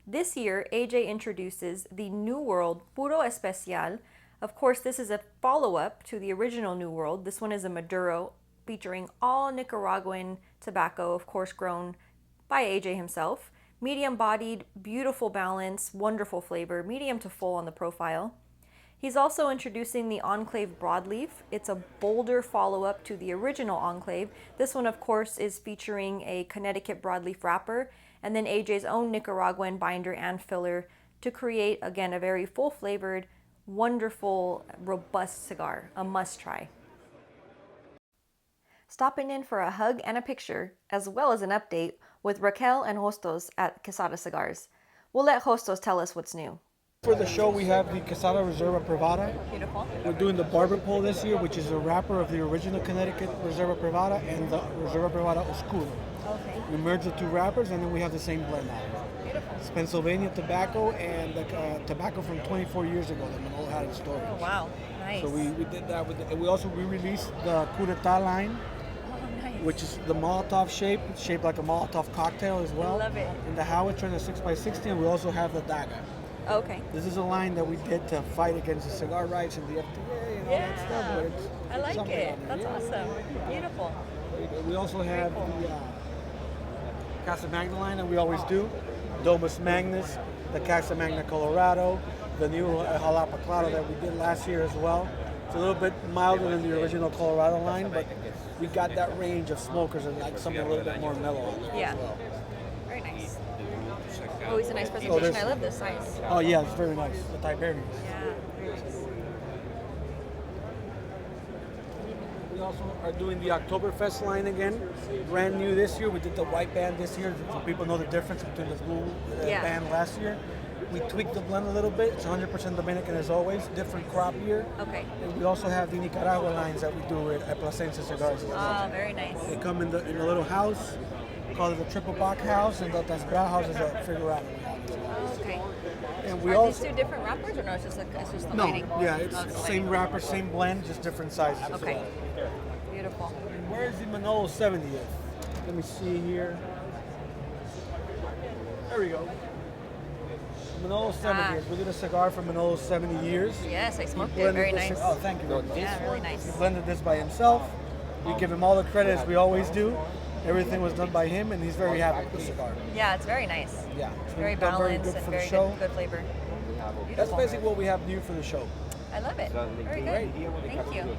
This year, AJ introduces the New World Puro Especial. Of course, this is a follow-up to the original New World. This one is a Maduro featuring all Nicaraguan tobacco, of course grown by AJ himself. Medium-bodied, beautiful balance, wonderful flavor, medium to full on the profile. He's also introducing the Enclave Broadleaf. It's a bolder follow-up to the original Enclave. This one, of course, is featuring a Connecticut broadleaf wrapper and then AJ's own Nicaraguan binder and filler to create, again, a very full-flavored, wonderful, robust cigar, a must-try. Stopping in for a hug and a picture, as well as an update with Raquel and Hostos at Quesada Cigars. We'll let Hostos tell us what's new. For the show, we have the Quesada Reserva Privada. Beautiful. We're doing the Barber Pole this year, which is a wrapper of the original Connecticut Reserva Privada and the Reserva Privada Oscuro. Okay. We merge the 2 wrappers, and then we have the same blend now. Beautiful. It's Pennsylvania tobacco and the tobacco from 24 years ago that Manolo had in storage. Oh, wow. Nice. So we did that with and we also released the Coup d'etat line, which is the Molotov shape. It's shaped like a Molotov cocktail as well. Love it. And the Howitzer in the 6x60, and we also have the Daga. Okay. This is a line that we did to fight against the cigar rights and the FDA and all that stuff. But it's I like something it. on there. That's awesome. Beautiful. We also have the Casa Magna line that we always do. Domus Magnus, the Casa Magna Colorado, the new Jalapa Claro that we did last year as well. It's a little bit milder than the original Colorado line, but we got that range of smokers and like something a little bit more mellow on it as well. Very nice. Always a nice presentation. I love this size. Oh yeah, it's very nice. The Tiberian. Yeah, very nice. We also are doing the Oktoberfest line again. Brand new this year. We did the white band this year, so people know the difference between the blue band last year. We tweaked the blend a little bit. It's 100% Dominican as always. Different crop year. Okay. And we also have the Nicaragua lines that we do at Plasencia Cigars. Oh, very nice. They come in a little house. We call it the triple box house, and that's brown house is a figurado. Okay. And we Are also these 2 different wrappers, or no? It's just the no, lighting? yeah, it's Oh, the same lighting. wrapper, same blend, just different sizes. as Okay. well. Beautiful. Where's the Manolo 70th? Let me see here. There we go. Manolo 70th. We did a cigar for Manolo's 70 years. Yes, I smoked He it. blended Very this- nice. Oh, thank you. Yeah, really nice. He blended this by himself. We give him all the credit as we always do. Everything was done by him, and he's very happy with the cigar. Yeah, it's very nice. Yeah, it's Very done balanced good and for very the show. good flavor. That's Beautiful. basically what we have new for the show. I love it. Very good. Thank you.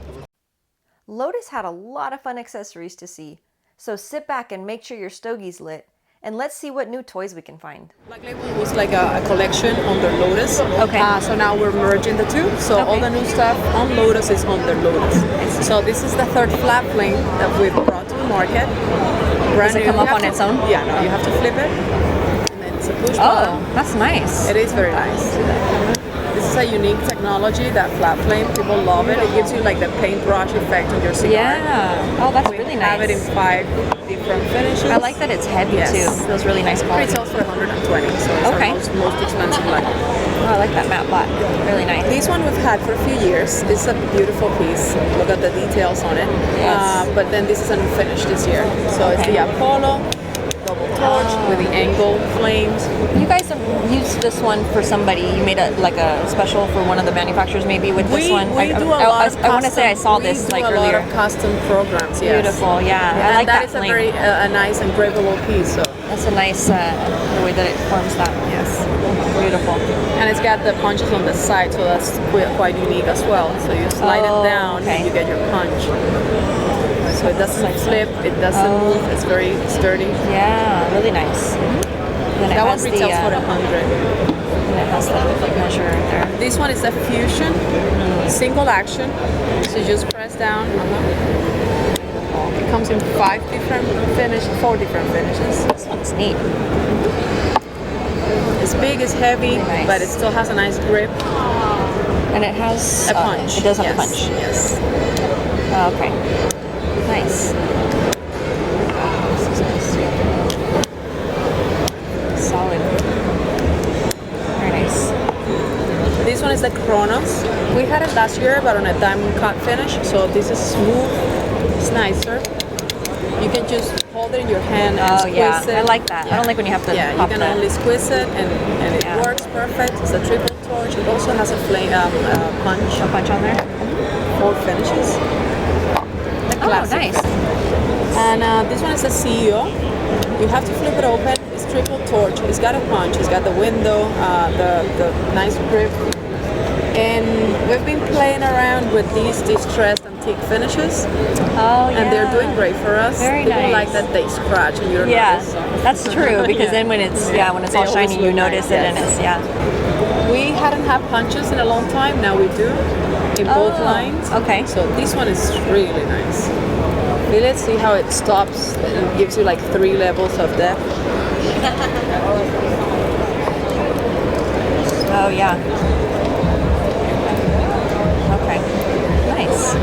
Lotus had a lot of fun accessories to see, so sit back and make sure your stogie's lit, and let's see what new toys we can find. Black Label was like a collection under Lotus. Okay. So now we're merging the 2. So all the new stuff on Lotus is under Lotus. So this is the 3rd flat flame that we've brought to the market. Does it come up on its own? Yeah, no, you have to flip it. And then it's a push button. Oh, that's nice. It is very nice. This is a unique technology, that flat flame. People love it. It gives you like the paintbrush effect on your cigar. Yeah. Oh, that's we really have nice. it in 5 different finishes. I like that it's heavy too. Feels really nice It quality. retails for 120, so it's Okay. most expensive black. Oh, I like that matte black. Really nice. This one we've had for a few years. It's a beautiful piece. Look at the details on it. Yes. But then this is unfinished this year. So it's the Apollo double torch with the angle flames. You guys have used this one for somebody. You made a special for one of the manufacturers, maybe with this one. We do a lot of I want to say I saw this like earlier. We do a lot of custom programs. Yes. Beautiful, yeah. I And like that that is a flame. very a nice engravable piece. So that's a nice the way that it forms that. Yes. Beautiful. And it's got the punches on the side, so that's quite unique as well. So you slide it down and you get your punch. So it doesn't flip, it doesn't move, it's very sturdy. Yeah, really nice. Then That one retails for 100. And it has the measure right there. This one is a fusion, single action. So you just press down. It comes in 4 different finishes. This one's neat. It's big, it's heavy, but it still has a nice grip. And it has a punch. It does have a punch. Yes. Okay. Nice. This is nice. Solid. Very nice. This one is the Kronos. We had it last year, but on a diamond cut finish. So this is smooth. It's nicer. You can just hold it in your hand and squeeze it. I like that. I don't like when you have to you pop can that. only squeeze it and it works perfect. It's a triple torch. It also has a flame punch. A punch on there? 4 finishes. Classic. Nice. And this one is a CEO. You have to flip it open. It's triple torch. It's got a punch. It's got the window, the nice grip. And we've been playing around with these distressed antique finishes. Oh, and they're doing great for us. Very People nice. like that they scratch and you don't notice. That's true because then when it's when it's all They shiny, always you look notice nice, it and it's We hadn't had punches in a long time. Now we do in both lines. Okay. So this one is really nice. Feel it. See how it stops. It gives you like 3 levels of depth. Oh yeah. Okay. Nice.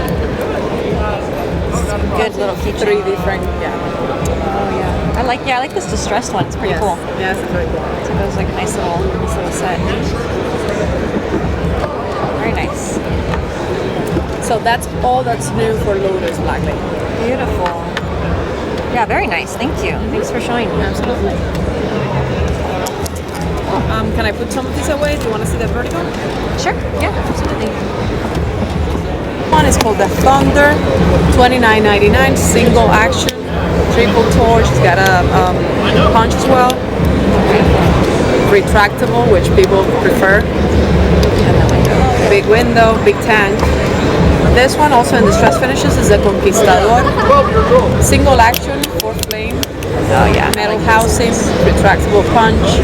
Good little keychain. 3 different. Oh yeah. I like this distressed one. It's pretty cool. Yes, it's very cool. So it was like a nice little set. Very nice. So that's all that's new for Lotus Black Lake. Beautiful. Yeah, very nice. Thank you. Thanks for showing me. Absolutely. Can I put some of these away? Do you want to see the vertical? Sure. Yeah, absolutely. One is called the Thunder, $29.99, single action, triple torch. It's got a punch as well. Retractable, which people prefer. Big window, big tank. This one also in distress finishes is a Conquistador. Single action, 4 flame. Oh yeah. Metal housing, retractable punch.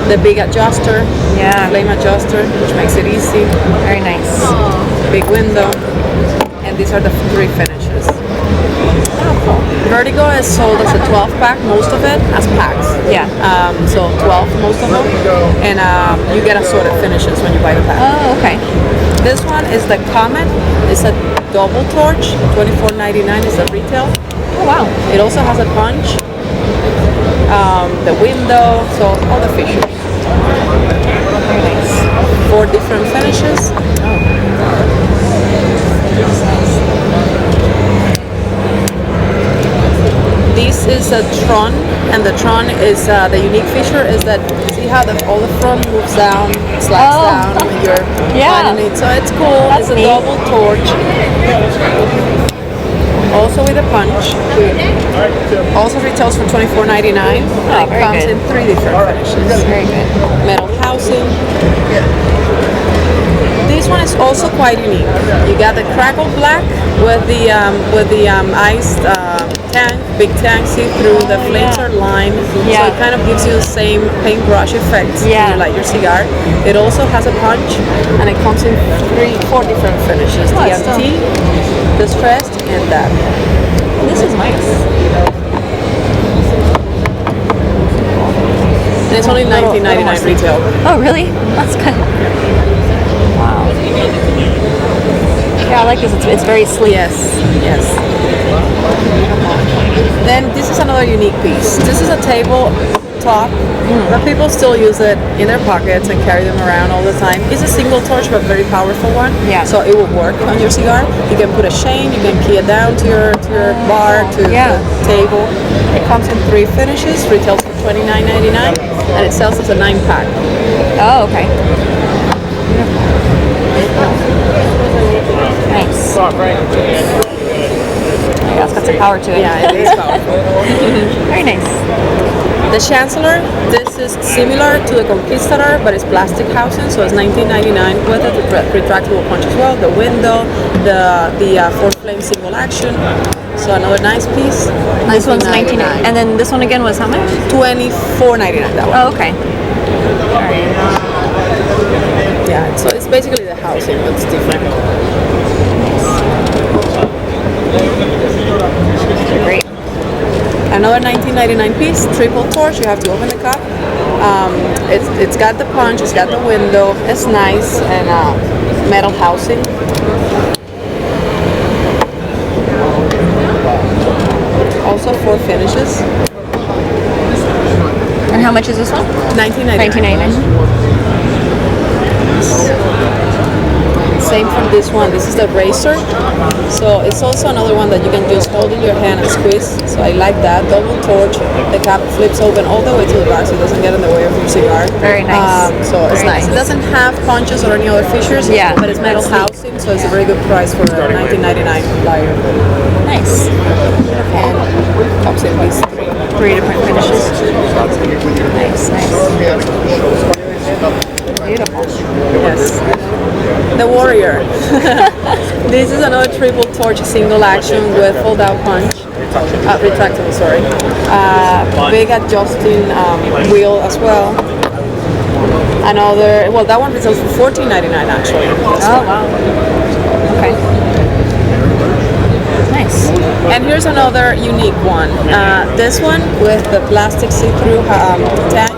The big adjuster, flame adjuster, which makes it easy. Very nice. Big window. And these are the 3 finishes. Vertigo is sold as a 12-pack, most of it as packs. Yeah. So 12, most of them. And you get assorted finishes when you buy the pack. Oh, okay. This one is the Comet. It's a double torch. $24.99 is the retail. Oh, wow. It also has a punch. The window, so all the features. Very nice. 4 different finishes. This is a Tron, and the Tron is the unique feature is that see how all the front moves down, slides down when you're finding it. So it's cool. That's it's a neat. double torch. Also with a punch. Also retails for $24.99. And it comes in 3 different finishes. Very good. Metal housing. This one is also quite unique. You got the crackle black with the iced tank, big tank, see through. The flames are lined, so it kind of gives you the same paintbrush effect when you light your cigar. It also has a punch, and it comes in 4 different finishes: DMT, distressed, and that. This is nice. And it's only $19.99 retail. Oh, really? That's good. Wow. Yeah, I like this. It's very sleek. Yes. Then this is another unique piece. This is a table top, but people still use it in their pockets and carry them around all the time. It's a single torch, but very powerful one. Yeah. So it will work on your cigar. You can put a chain, you can key it down to your bar, to the table. It comes in 3 finishes, retails for $29.99, and it sells as a 9-pack. Oh, okay. Nice. Yeah, it's got some power to it. Yeah, it is powerful. Very nice. The Chancellor, this is similar to the Conquistador, but it's plastic housing, so it's $19.99 with a retractable punch as well. The window, the 4-flame single action. So another nice piece. This one's $19.99. And then this one again was how much? $24.99. That one. Oh, okay. All right. Yeah, so it's basically the housing that's different. Great. Another $19.99 piece, triple torch. You have to open the cup. It's got the punch, it's got the window. It's nice and metal housing. Also 4 finishes. And how much is this one? $19.99. Same from this one. This is the razor. So it's also another one that you can just hold in your hand and squeeze. So I like that. Double torch. The cap flips open all the way to the back, so it doesn't get in the way of your cigar. Very nice. So it's nice. It doesn't have punches or any other features. Yeah. But it's metal housing, so it's a very good price for a $19.99 flyer. Nice. And comes in these 3 different finishes. Nice, nice. Beautiful. Yes. The Warrior. This is another triple torch single action with fold out punch. Retractable, sorry. Big adjusting wheel as well. Another, well, that one retails for $14.99 actually. Oh, wow. Okay. Nice. And here's another unique one. This one with the plastic see-through tank.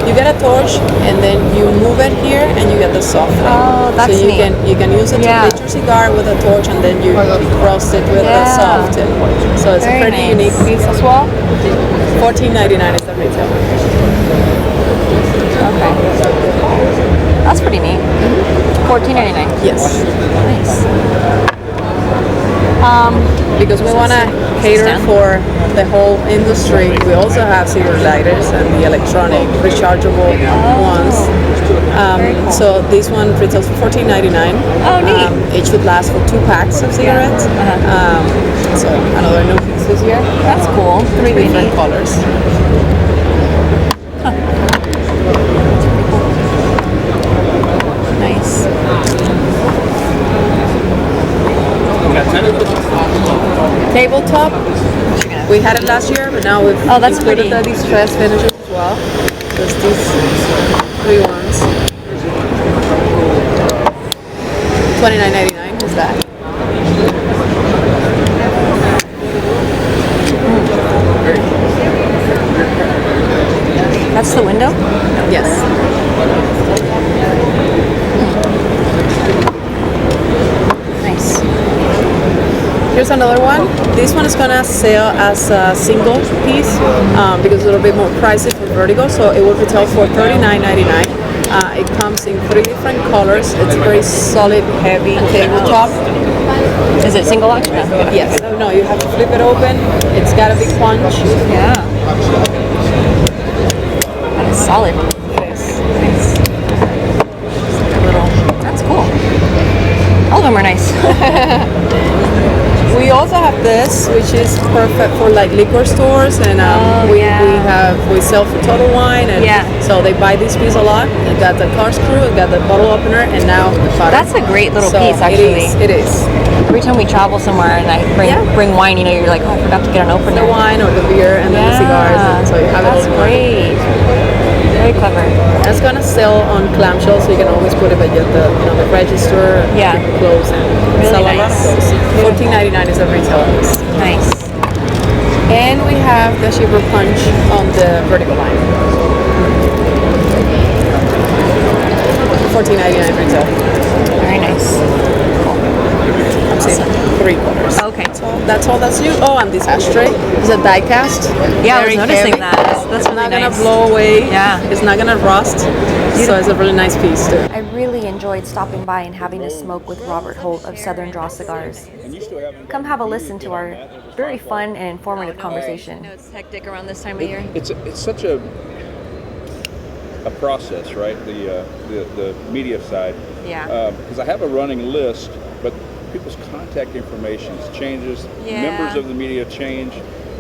You get a torch and then you move it here and you get the soft flame. Oh, that's so neat. You can use it to lit your cigar with a torch and then you roast it with the soft. And so it's a pretty unique piece as well. $14.99 is the retail. Okay. That's pretty neat. $14.99. Yes. Nice. Because we want to cater for the whole industry, we also have cigar lighters and the electronic rechargeable ones. So this one retails for $14.99. Oh, neat. It should last for 2 packs of cigarettes. So another new piece this year. That's cool. 3 different colors. Nice. Tabletop. We had it last year, but now we've included the distress finishes as well. Just these 3 ones. $29.99 is that. That's the window? Yes. Nice. Here's another one. This one is gonna sell as a single piece because it's a little bit more pricey for Vertigo, so it will retail for $39.99. It comes in 3 different colors. It's a very solid, heavy tabletop. Is it single action? Yes. No, you have to flip it open. It's got a big punch. Yeah. That is solid. It is. Nice. That's cool. All of them are nice. We also have this, which is perfect for like liquor stores, and we sell for Total Wine, and so they buy this piece a lot. It got the corkscrew, it got the bottle opener, and now the cutter. That's a great little piece, actually. It is. Every time we travel somewhere and I bring wine, you know, you're like, oh, I forgot to get an opener. The wine or the beer and then the cigars, and so you have That's it all. Great. Very clever. That's gonna sell on clamshell, so you can always put it at the register, close, and Really sell nice. a lot of those. $14.99 is the retail. Nice. And we have the Shiver Punch on the Vertigo line. $14.99 retail. Very nice. Cool. I'm saying, put 3/4. Okay. So that's all that's new. Oh, and this ashtray is a die cast. Yeah, I was Very noticing heavy. that. That's It's really not nice. gonna blow away. Yeah. It's not gonna rust. So it's a really nice piece too. I really enjoyed stopping by and having a smoke with Robert Holt of Southern Draw Cigars. Come have a listen to our very fun and informative conversation. I know it's hectic around this time of year. It's such a process, right? The media side. Yeah. Because I have a running list, but people's contact information changes. Yeah. Members of the media change,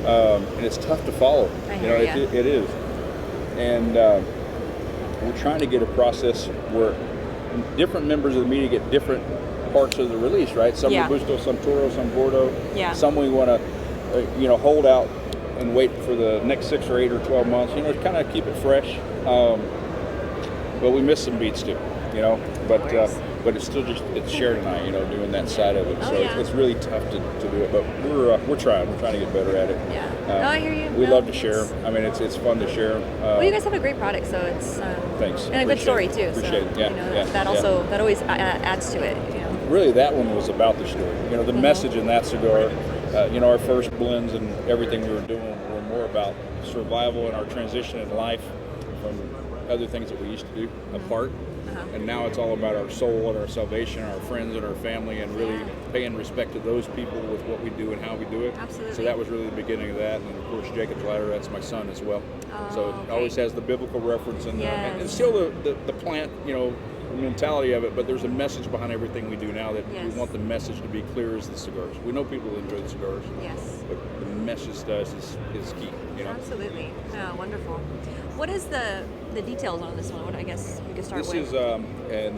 and it's tough to follow. I You hear know, ya. it is. And we're trying to get a process where different members of the media get different parts of the release, right? Some Yeah. Robusto, some Toro, some Bordeaux. Yeah. Some we want to, hold out and wait for the next 6 or 8 or 12 months. You know, to kind of keep it fresh. But we miss some beats too, but it's still it's shared tonight, doing that side of it. Oh, So yeah. it's really tough to do it, but we're trying to get better at it. Yeah. No, I hear you. We No, love to share. I mean, it's fun to share. Well, you guys have a great product, so it's Thanks. and a good story Appreciate too. it. So Appreciate it. Yeah, yeah, that yeah. also that always adds to it. Really, that one was about the story. The message in that cigar. Our first blends and everything we were doing were more about survival and our transition in life from other things that we used to do apart. And now it's all about our soul and our salvation, our friends and our family, and really paying respect to those people with what we do and how we do it. Absolutely. So that was really the beginning of that. And then, of course, Jacob's Ladder, that's my son as well. So it always has the biblical reference and, and still the plant, the mentality of it, but there's a message behind everything we do now that we want the message to be clear as the cigars. We know people enjoy the cigars. Yes. But the message to us is key. Absolutely. Oh, wonderful. What is the details on this one? What I guess we could start This with. is an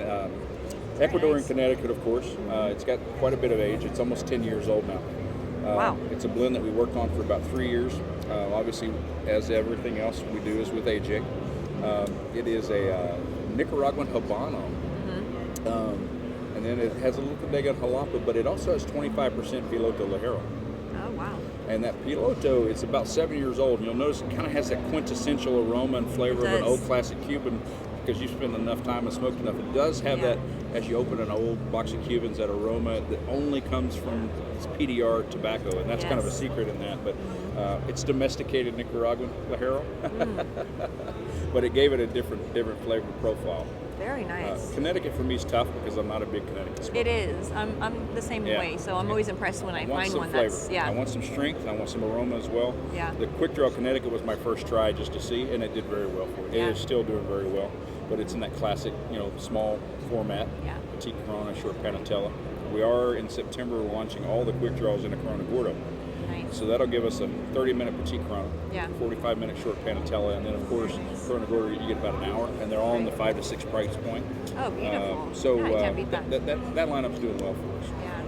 Ecuadorian Connecticut, of course. It's got quite a bit of age. It's almost 10 years old now. Wow. It's a blend that we worked on for about 3 years. Obviously, as everything else we do is with AJ. It is a Nicaraguan Habano. And then it has a little bodega jalapa, but it also has 25% Piloto Ligero. Oh, wow. And that Piloto, it's about 7 years old. You'll notice it kind of has that quintessential aroma and flavor of an old classic Cuban because you spend enough time and smoked enough. It does have that, as you open an old box of Cubans, that aroma that only comes from PDR tobacco, and that's kind of a secret in that. But it's domesticated Nicaraguan Ligero, but it gave it a different flavor profile. Very nice. Connecticut for me is tough because I'm not a big Connecticut smoker. It is. I'm the same way, so I'm always impressed when I find one flavor. that's I want some strength. I want some aroma as well. Yeah. The Quick Draw Connecticut was my first try just to see, and it did very well for it. Yeah. It is still doing very well, but it's in that classic, small format. Yeah. Petite Corona, short Panatella. We are in September launching all the Quick Draws in a Corona Gordo. Nice. So that'll give us a 30-minute Petite Corona, Yeah. 45-minute short Panatella, and then of course Corona Gordo you get about an hour, and they're all in the 5 to 6 price point. Oh, beautiful. So Yeah, you can't beat that. that lineup's doing well for us. Yeah.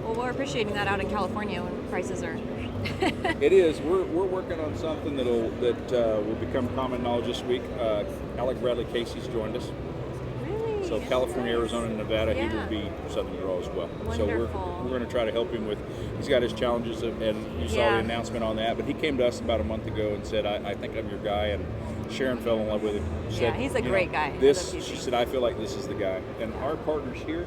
Well, we're appreciating that out in California when prices are. It is. We're working on something that will become common knowledge this week. Alec Bradley Casey's joined us. Really? So California, Arizona, and Nevada, he will be Southern Draw as well. Wonderful. So we're going to try to help him with. He's got his challenges, and you saw the announcement on that. But he came to us about a month ago and said, "I think I'm your guy." And Sharon fell in love with him. She said, he's a great guy. She said, "I feel like this is the guy." And our partners here.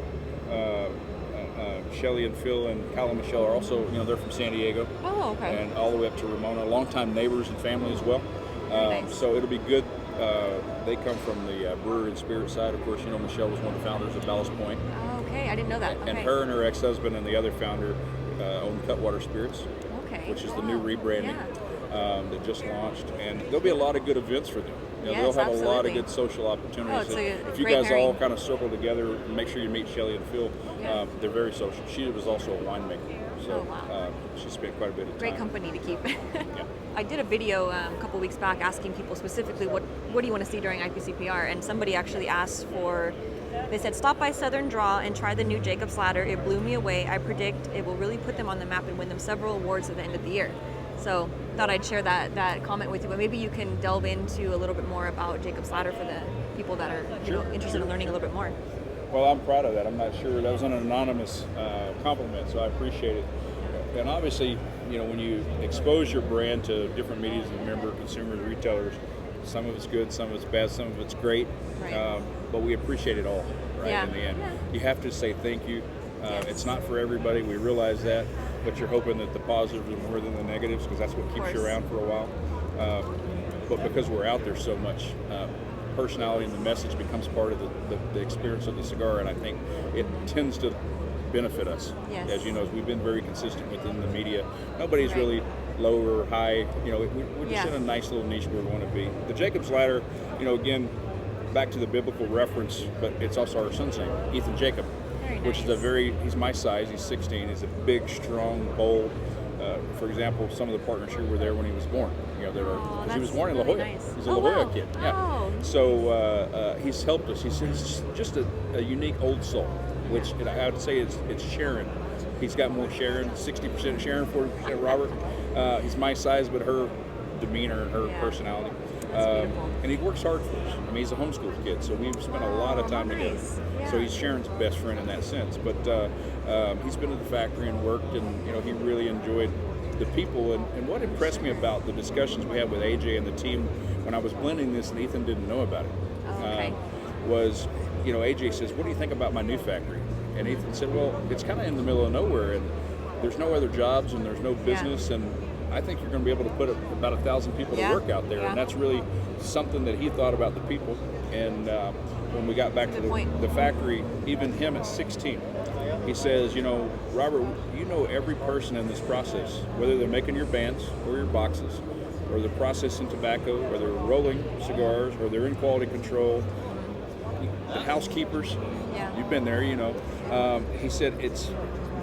Shelly and Phil and Kyle and Michelle are also, they're from San Diego. Oh, okay. And all the way up to Ramona, longtime neighbors and family as well. Nice. So it'll be good. They come from the brewery and spirit side. Of course, Michelle was one of the founders of Ballast Point. Oh, okay. I didn't know that. And her and her ex-husband and the other founder own Cutwater Spirits, which is the new rebranding that just launched. And there'll be a lot of good events for them. They'll have a lot of good social opportunities. If you guys all kind of circle together, make sure you meet Shelly and Phil. They're very social. She was also a winemaker, so she spent quite a bit of time. Great company to keep. I did a video a couple weeks back asking people specifically what do you want to see during IPCPR, and somebody actually asked for. They said, stop by Southern Draw and try the new Jacob's Ladder. It blew me away. I predict it will really put them on the map and win them several awards at the end of the year. So thought I'd share that comment with you, but maybe you can delve into a little bit more about Jacob's Ladder for the people that are interested in learning a little bit more. Well, I'm proud of that. I'm not sure. That was an anonymous compliment, so I appreciate it. And obviously, when you expose your brand to different media, remember, consumers, retailers, some of it's good, some of it's bad, some of it's great, but we appreciate it all, right, in the end. You have to say thank you It's not for everybody. We realize that, but you're hoping that the positives are more than the negatives because that's what keeps you around for a while. But because we're out there so much, personality and the message becomes part of the experience of the cigar, and I think it tends to benefit us. Yes. As you know, we've been very consistent within the media. Nobody's really low or high. We're just in a nice little niche where we want to be. The Jacob's Ladder, again, back to the biblical reference, but it's also our son's name, Ethan Jacob, which is he's my size, he's 16, he's a big, strong, bold. For example, some of the partners here were there when he was born. Because he was born in La Jolla. Nice. He's a La Jolla kid. Yeah. Oh. So he's helped us. He's just a unique old soul, which I would say it's Sharon. He's got more Sharon, 60% Sharon, 40% Robert. He's my size, but her demeanor and her personality. And he works hard for us. I mean, he's a homeschool kid, so we've spent a lot of time together. Yeah. So he's Sharon's best friend in that sense. But he's been to the factory and worked, and he really enjoyed the people. And what impressed me about the discussions we had with AJ and the team when I was blending this, and Ethan didn't know about it, was, AJ says, "What do you think about my new factory?" And Ethan said, "Well, it's kind of in the middle of nowhere, and there's no other jobs, and there's no business, and I think you're going to be able to put about 1,000 people to work out there." And that's really something that he thought about the people. And when we got back to the factory, even him at 16, he says, "Robert, you know every person in this process, whether they're making your bands or your boxes, or they're processing tobacco, or they're rolling cigars, or they're in quality control, the housekeepers, you've been there, he said, "It's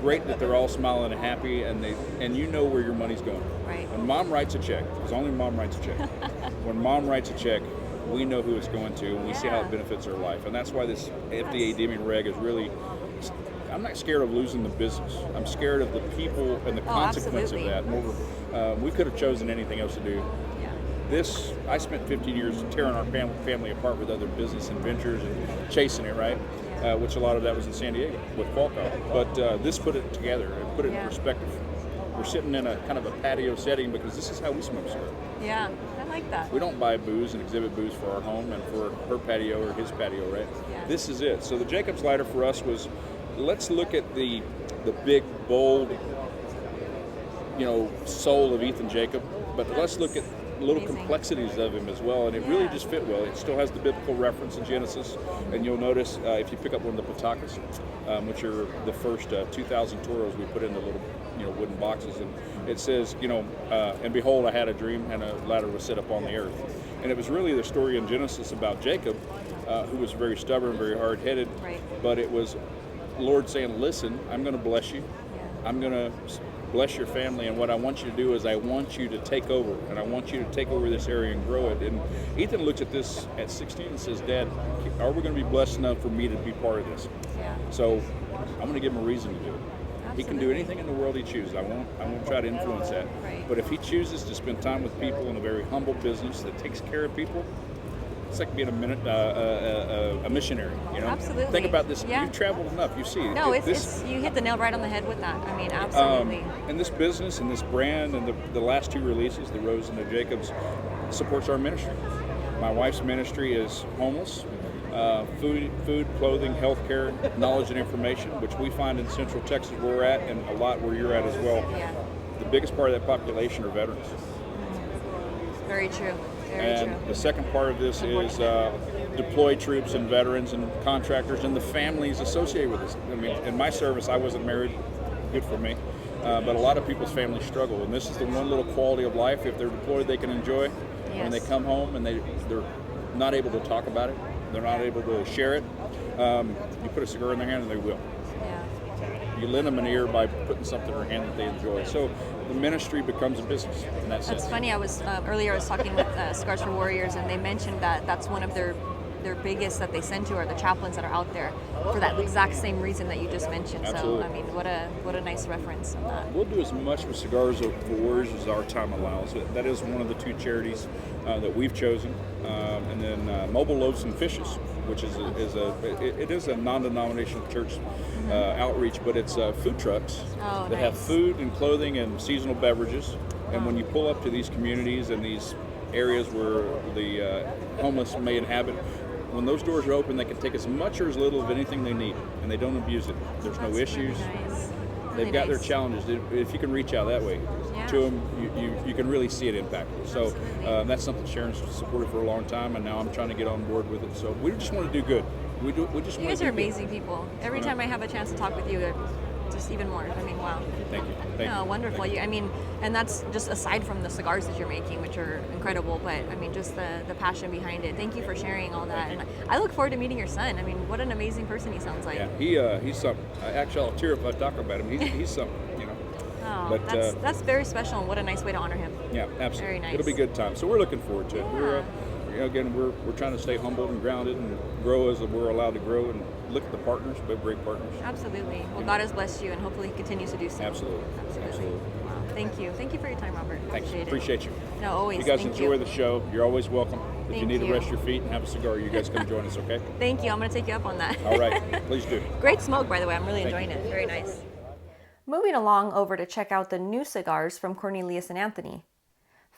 great that they're all smiling and happy, and you know where your money's going. Right. When mom writes a check, because only mom writes a check, when mom writes a check, we know who it's going to, and we see how it benefits her life. And that's why this FDA deeming reg is really, I'm not scared of losing the business. I'm scared of the people and the consequence of that. We could have chosen anything else to do. This, I spent 15 years tearing our family apart with other business and ventures and chasing it, right? Which a lot of that was in San Diego with Qualcomm. But this put it together and put it in perspective. We're sitting in a kind of a patio setting because this is how we smoke cigars. Yeah, I like that. We don't buy booze and exhibit booze for our home and for her patio or his patio, right? Yeah. This is it. So the Jacob's Ladder for us was, let's look at the big, bold, soul of Ethan Jacob, but let's look at little complexities of him as well, and it really just fit well. It still has the biblical reference in Genesis, and you'll notice if you pick up one of the Partagas, which are the first 2,000 toros we put in the little wooden boxes, and it says, and behold, I had a dream, and a ladder was set up on the earth. And it was really the story in Genesis about Jacob, who was very stubborn, very hard-headed, but it was Lord saying, listen, I'm going to bless you. I'm going to bless your family, and what I want you to do is I want you to take over, and I want you to take over this area and grow it. And Ethan looks at this at 16 and says, Dad, are we going to be blessed enough for me to be part of this? So I'm going to give him a reason to do it. He can do anything in the world he chooses. I won't try to influence that. But if he chooses to spend time with people in a very humble business that takes care of people, it's like being a missionary, Absolutely. Think about this. You've traveled enough. You see. No, you hit the nail right on the head with that. I mean, absolutely. And this business and this brand and the last two releases, the Rose and the Jacobs, supports our ministry. My wife's ministry is homeless, food, clothing, healthcare, knowledge and information, which we find in Central Texas where we're at, and a lot where you're at as well. The biggest part of that population are veterans. Very true. And the second part of this is deployed troops and veterans and contractors and the families associated with this. I mean, in my service, I wasn't married, good for me, but a lot of people's families struggle. And this is the one little quality of life, if they're deployed, they can enjoy. When they come home and they're not able to talk about it, they're not able to share it, you put a cigar in their hand and they will. You lend them an ear by putting something in their hand that they enjoy. So the ministry becomes a business in that sense. That's funny. I was earlier I was talking with Cigars for Warriors, and they mentioned that that's one of their biggest that they send to are the chaplains that are out there for that exact same reason that you just mentioned. Absolutely. So I mean, what a nice reference on that. We'll do as much with Cigars for Warriors as our time allows. That is one of the two charities that we've chosen, and then Mobile Loaves and Fishes, which is a non-denominational church outreach, but it's food trucks that have food and clothing and seasonal beverages. And when you pull up to these communities and these areas where the homeless may inhabit, when those doors are open, they can take as much or as little of anything they need, and they don't abuse it. There's no issues. They've got their challenges. If you can reach out that way to them, you can really see it impact. So that's something Sharon's supported for a long time, and now I'm trying to get on board with it. So we just want to do good. We just You want guys to are do good. amazing people. Every time I have a chance to talk with you, just even more. I mean, wow. Thank you. No, wonderful. I mean, and that's just aside from the cigars that you're making, which are incredible, but I mean, just the passion behind it. Thank you for sharing all that. And I look forward to meeting your son. I mean, what an amazing person he sounds like. Yeah, he's something. Actually, I'll tear if I talk about him. He's something, you know. Oh, But that's very special, and what a nice way to honor him. yeah, absolutely. Very nice. It'll be a good time. So we're looking forward to it. We're again, we're trying to stay humble and grounded and grow as we're allowed to grow, and look at the partners. We have great partners. Absolutely. Well, God has blessed you, and hopefully He continues to do so. Absolutely. Wow. Thank you. Thank you for your time, Robert. Thanks. Appreciate it. Appreciate you. No, always. You guys Thank enjoy you. the show. You're always welcome. If you Thank need you. to rest your feet and have a cigar, you guys come join us, okay? Thank you. I'm going to take you up on that. All right. Please do. Great smoke, by the way. I'm really Thank enjoying it. Very nice. Moving along over to check out the new cigars from Cornelius and Anthony.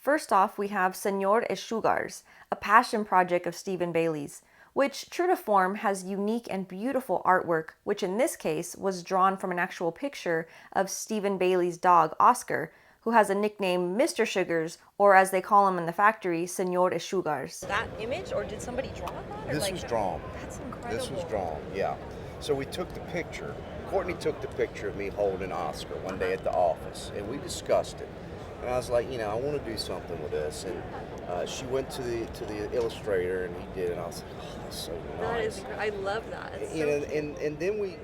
First off, we have Señor y Cigars, a passion project of Stephen Bailey's, which, true to form, has unique and beautiful artwork, which in this case was drawn from an actual picture of Stephen Bailey's dog, Oscar, who has a nickname Mr. Sugars, or as they call him in the factory, Señor y Cigars. That image, or did somebody draw that? Or This was drawn. That's incredible. This was drawn, yeah. So we took the picture. Courtney took the picture of me holding Oscar one day at the office, and we discussed it. And I was like, I want to do something with this. And she went to the illustrator, and he did, and I was like, oh, that's so That nice. is, I love that. It's You so know, and then we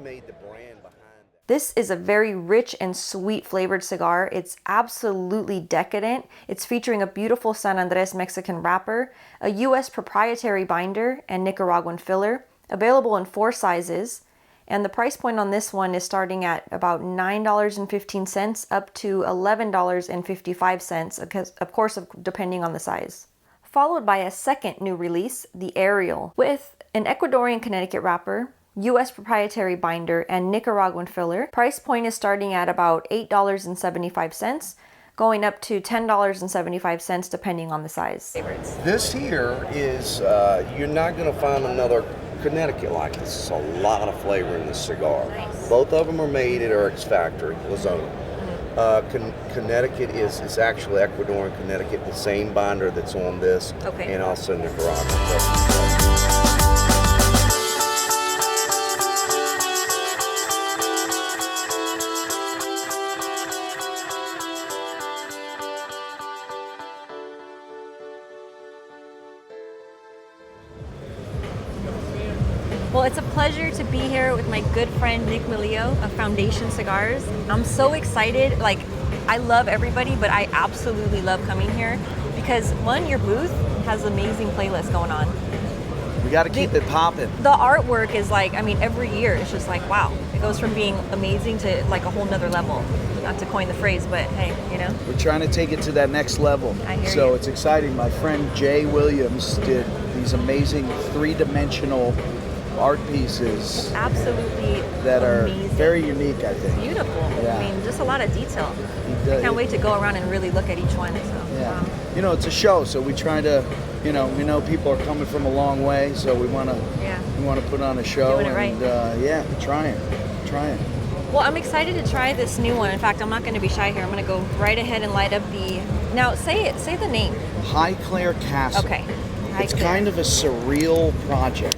made the brand behind. This is a very rich and sweet flavored cigar. It's absolutely decadent. It's featuring a beautiful San Andres Mexican wrapper, a U.S. proprietary binder, and Nicaraguan filler, available in 4 sizes. And the price point on this one is starting at about $9.15 up to $11.55, of course, depending on the size. Followed by a second new release, the Ariel, with an Ecuadorian Connecticut wrapper, U.S. proprietary binder, and Nicaraguan filler. Price point is starting at about $8.75, going up to $10.75 depending on the size. This here is, you're not going to find another Connecticut like this. It's a lot of flavor in this cigar. Nice. Both of them are made at Eric's factory, Lazona. Connecticut is actually Ecuadorian Connecticut, the same binder that's on this, and also Nicaragua. Well, it's a pleasure to be here with my good friend Nick Milio of Foundation Cigars. I'm so excited. Like, I love everybody, but I absolutely love coming here because, one, your booth has an amazing playlist going on. We got to keep it popping. The artwork is like, I mean, every year it's just like, wow. It goes from being amazing to like a whole nother level. Not to coin the phrase, but hey, We're trying to take it to that next level. I hear so you. It's exciting. My friend Jay Williams did these amazing 3-dimensional art pieces. Absolutely that are amazing. very unique, I think. Beautiful. Yeah. I mean, just a lot of detail. does- I can't wait to go around and really look at each one. So. Yeah. It's a show, so we try to, we know people are coming from a long way, so we want to put on a show. Doing it right. And trying. Well, I'm excited to try this new one. In fact, I'm not going to be shy here. I'm going to go right ahead and light up the. Now, say the name. High Claire Castle. Okay. It's kind of a surreal project.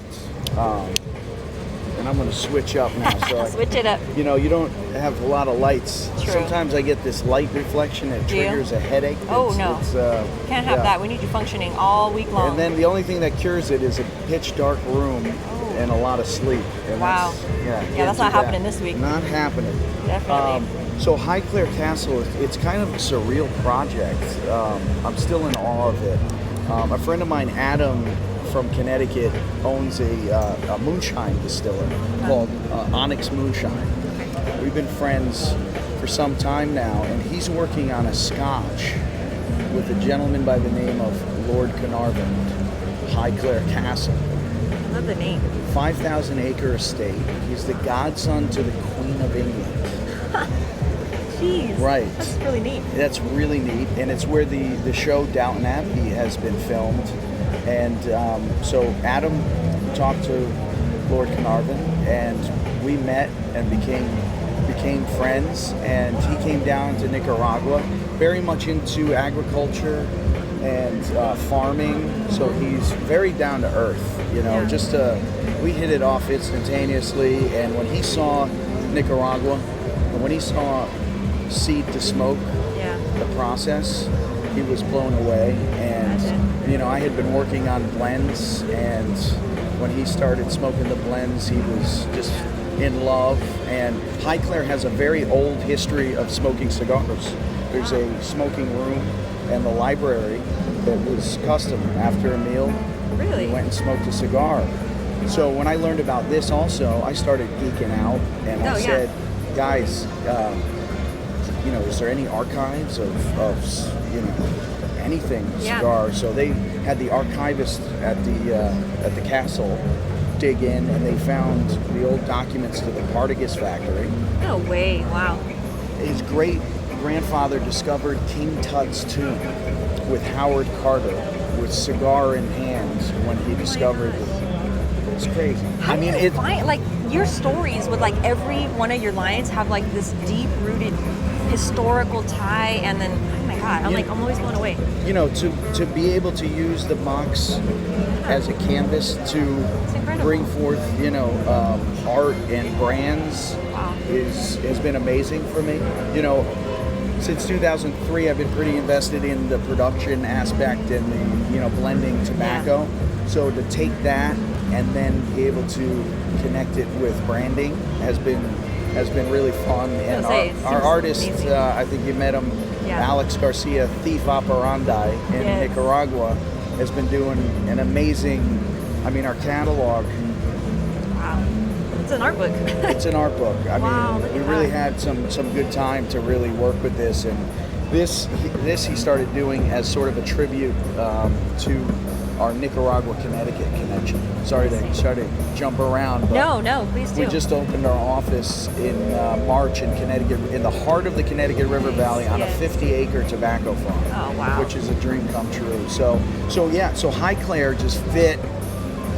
And I'm going to switch up now. So Switch it up. You don't have a lot of lights. True. Sometimes I get this light reflection that Do you? triggers a headache. Oh, no. Can't have yeah. that. We need you functioning all week long. And then the only thing that cures it is a pitch dark room and a lot of sleep. And Wow. That's not happening this week. Not happening. Definitely. So High Claire Castle, it's kind of a surreal project. I'm still in awe of it. A friend of mine, Adam, from Connecticut, owns a moonshine distiller called Onyx Moonshine. We've been friends for some time now, and he's working on a scotch with a gentleman by the name of Lord Carnarvon, High Claire Castle. Love the name. 5,000-acre estate. He's the godson to the Queen of England. Jeez. Right. That's really neat. That's really neat, and it's where the show Downton Abbey has been filmed. And so Adam talked to Lord Carnarvon, and we met and became friends. And he came down to Nicaragua, very much into agriculture and farming. So he's very down to earth, you know. We hit it off instantaneously. And when he saw Nicaragua, and when he saw seed to smoke, the process, he was blown away. And you know, I had been working on blends, and when he started smoking the blends, he was just in love. And Highclere has a very old history of smoking cigars. There's a smoking room and the library that was custom. After a meal, we went and smoked a cigar. So when I learned about this also, I started geeking out, and I said, guys, you know, is there any archives of you know, anything cigar? So they had the archivist at the castle dig in, and they found the old documents to the Partagas factory. No way! Wow. His great grandfather discovered King Tut's tomb with Howard Carter, with cigar in hand when he discovered it. It's crazy. How do you find, like, your stories with, like, every one of your lines have, like, this deep-rooted historical tie, and then, oh my God, I'm always blown away. You know, to be able to use the box as a canvas to bring forth, you know, art and brands has been amazing for me. You know, since 2003, I've been pretty invested in the production aspect and the, you know, blending tobacco. So to take that and then be able to connect it with branding has been really fun. And our artist, I think you met him, Alex Garcia, Thief Operandi in Nicaragua, has been doing an amazing, I mean, our catalog. Wow. It's an art book. It's an art book. I mean, we really had some good time to really work with this. And this he started doing as sort of a tribute to our Nicaragua, Connecticut connection. Sorry to jump around. But no, please do. We just opened our office in March in Connecticut, in the heart of the Connecticut River Valley, on a 50-acre tobacco farm. Oh, wow. Which is a dream come true. So Highclere just fit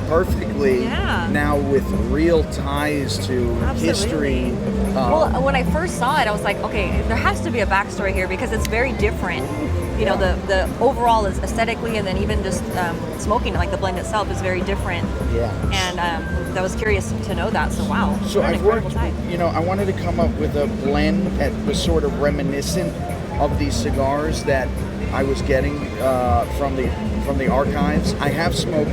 perfectly now with real ties to history. Well, when I first saw it, I was like, okay, there has to be a backstory here because it's very different. You know, the overall is aesthetically, and then even just smoking, like the blend itself, is very different. Yeah. And I was curious to know that. So wow. So I've worked. You know, I wanted to come up with a blend that was sort of reminiscent of these cigars that I was getting from the archives. I have smoked.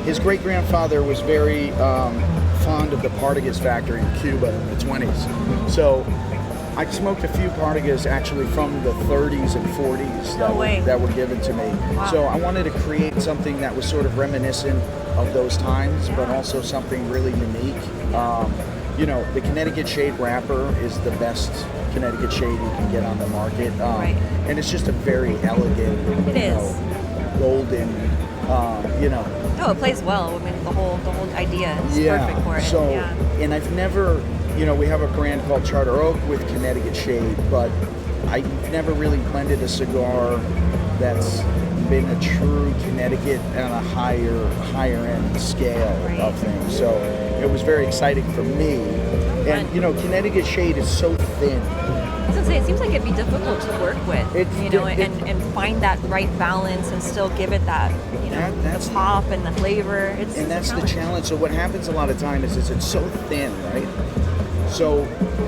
His great grandfather was very fond of the Partagas factory in Cuba in the 20s. So I smoked a few Partagas actually from the 30s and 40s that were given to me. Wow. So I wanted to create something that was sort of reminiscent of those times, but also something really unique. You know, the Connecticut Shade wrapper is the best Connecticut Shade you can get on the market. And it's just a very elegant, golden, you know. No, it plays well. I mean, the whole idea is perfect for it. So, and I've never, you know, we have a brand called Charter Oak with Connecticut Shade, but I've never really blended a cigar that's been a true Connecticut on a higher end scale of things. So it was very exciting for me. And you know, Connecticut Shade is so thin. I was gonna say, it seems like it'd be difficult to work with, and find that right balance and still give it that, you know, the pop and the flavor. That's the challenge. So what happens a lot of times is it's so thin, right? So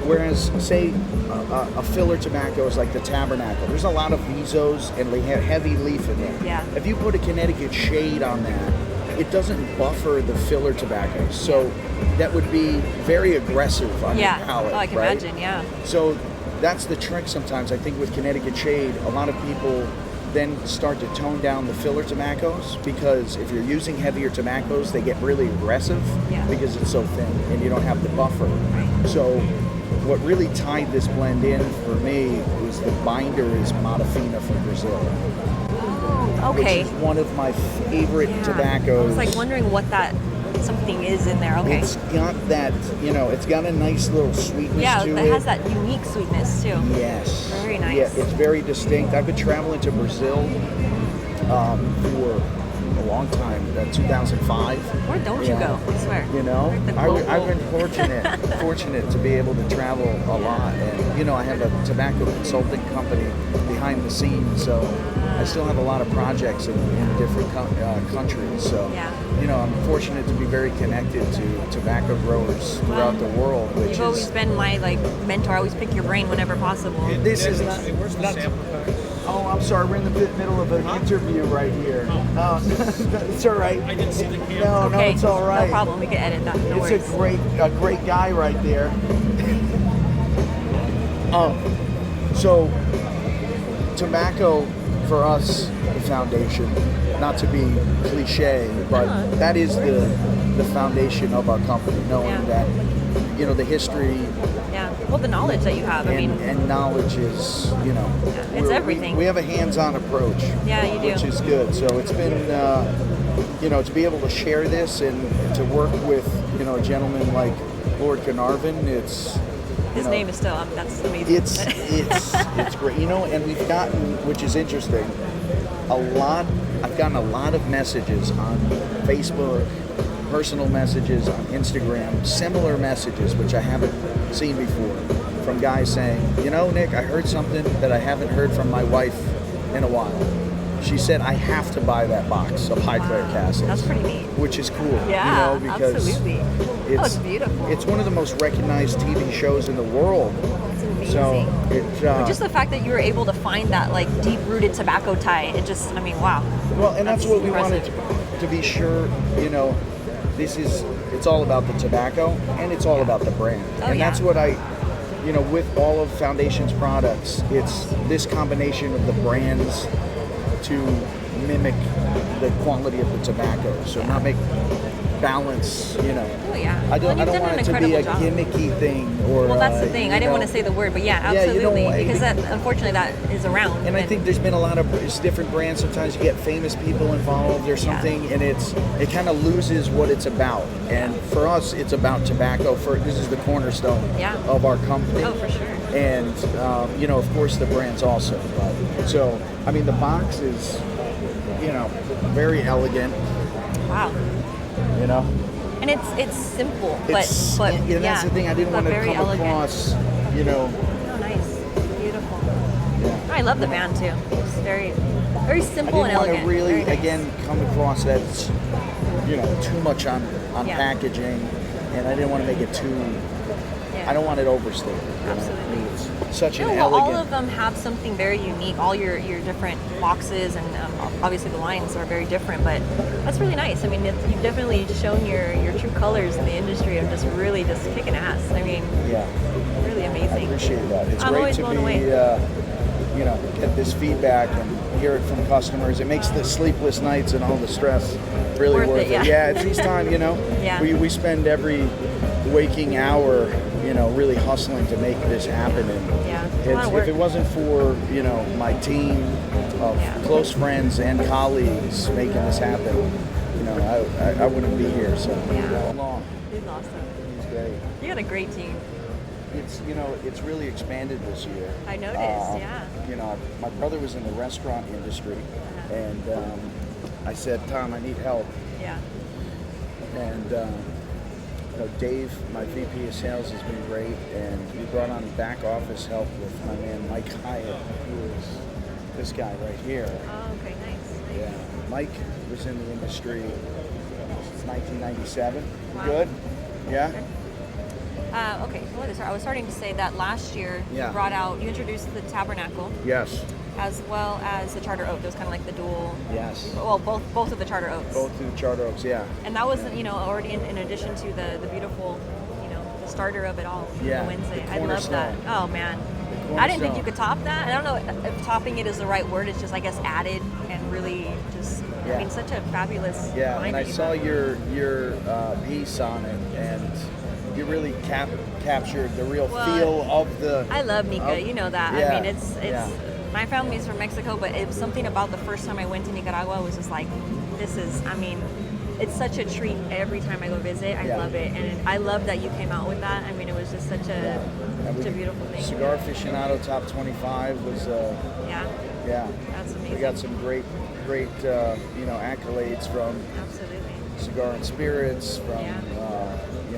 whereas, say, a filler tobacco is like the Tabernacle, there's a lot of Vizos and they have heavy leaf in there. Yeah. If you put a Connecticut Shade on that, it doesn't buffer the filler tobaccos. So that would be very aggressive on your palate. Oh, I can imagine, yeah. So that's the trick sometimes. I think with Connecticut Shade, a lot of people then start to tone down the filler tobaccos, because if you're using heavier tobaccos, they get really aggressive because it's so thin and you don't have the buffer. So what really tied this blend in for me was the binder is Matafina from Brazil. Okay. Which is one of my favorite tobaccos. I was like wondering what that something is in there. Okay. It's got that, you know, it's got a nice little sweetness to it. Yeah, it has that unique sweetness too. Yes. Very nice. Yeah, it's very distinct. I've been traveling to Brazil for a long time, 2005. Where don't you go? I swear. You know, Like the I've been global- fortunate to be able to travel a lot, and I have a tobacco consulting company behind the scenes, so I still have a lot of projects in different countries. So I'm fortunate to be very connected to tobacco growers throughout the world. Which You've always been my mentor. I always pick your brain whenever possible. This is not. Oh, I'm sorry. We're in the middle of an interview right here. It's all right. I didn't see the camera. No, it's all right. No problem. We can edit that. No It's worries. a great guy right there. So tobacco for us, the foundation. Not to be cliche, but that is the foundation of our company. Knowing that the history. Yeah. Well, the knowledge that you have. And knowledge is, it's everything. We have a hands-on approach. Yeah, you do. Which is good. So it's been, to be able to share this and to work with, a gentleman like Lord Carnarvon, it's. His name is still. That's amazing. It's great. And we've gotten, which is interesting, I've gotten a lot of messages on Facebook, personal messages on Instagram, similar messages, which I haven't seen before, from guys saying, Nick, I heard something that I haven't heard from my wife in a while. She said, I have to buy that box of high claric acids. That's pretty neat. Which is cool. Yeah, because absolutely. It's beautiful. It's one of the most recognized TV shows in the world. It's amazing. So it's just the fact that you were able to find that deep-rooted tobacco tie, it just, wow. Well, and that's what impressive. we wanted to be sure, it's all about the tobacco and it's all about the brand. That's what with all of Foundation's products, it's this combination of the brands to mimic the quality of the tobacco. So not make balance, Oh, yeah. I don't want it to be a gimmicky thing or. Well, that's the thing. I didn't want to say the word, but absolutely, because unfortunately that is around. And I think there's been a lot of different brands. Sometimes you get famous people involved or something, and it kind of loses what it's about. And for us, it's about tobacco. This is the cornerstone of our company. Oh, for sure. And of course, the brands also. So, the box is, very elegant. Wow. And it's simple, but that's the thing. I didn't want to come across, Oh, nice, beautiful. Yeah. I love the band too. It's very, very simple and elegant. I didn't want to really, nice. come across that, too much on packaging, and I didn't want to make it too. I don't want it overstated. Absolutely. It's such an elegant. All of them have something very unique. All your different boxes and obviously the lines are very different, but that's really nice. You've definitely shown your true colors in the industry of just really just kicking ass. Really amazing. I appreciate that. It's I'm great always to blown be, away. get this feedback and hear it from customers. It makes the sleepless nights and all the stress really worth it. Yeah, it's each time, Yeah. we spend every waking hour, really hustling to make this happen. And if it wasn't for, my team of close friends and colleagues making this happen, I wouldn't be here. So long. He's awesome. He's great. You got a great team. It's really expanded this year. I noticed, My brother was in the restaurant industry, and I said, Tom, I need help. Yeah. And Dave, my VP of sales, has been great, and we brought on back office help with my man Mike Hyatt, who is this guy right here. Oh, okay, nice. Yeah, Mike was in the industry since 1997. Wow. Good? Yeah? Okay, I was starting to say that last year you introduced the Tabernacle. Yes. As well as the Charter Oak. It was kind of like the dual. Yes. Well, both of the Charter Oaks. Both of the Charter Oaks, yeah. And that was, already in addition to the beautiful, the starter of it all. Yeah. The Wednesday. The I love that. Oh man. I didn't think you could top that. I don't know if topping it is the right word. It's just, I guess, added and really just. Yeah. Such a fabulous. Yeah, and I saw your piece on it, and you really captured the real feel of the. I love Nica. You know that. Yeah. It's. My family's from Mexico, but it was something about the first time I went to Nicaragua was just like, this is. It's such a treat every time I go visit. I love it, and I love that you came out with that. It was just such a beautiful thing. Cigar Aficionado Top 25 was. Yeah. Yeah. That's amazing. We got some great great accolades from Cigar and Spirits, from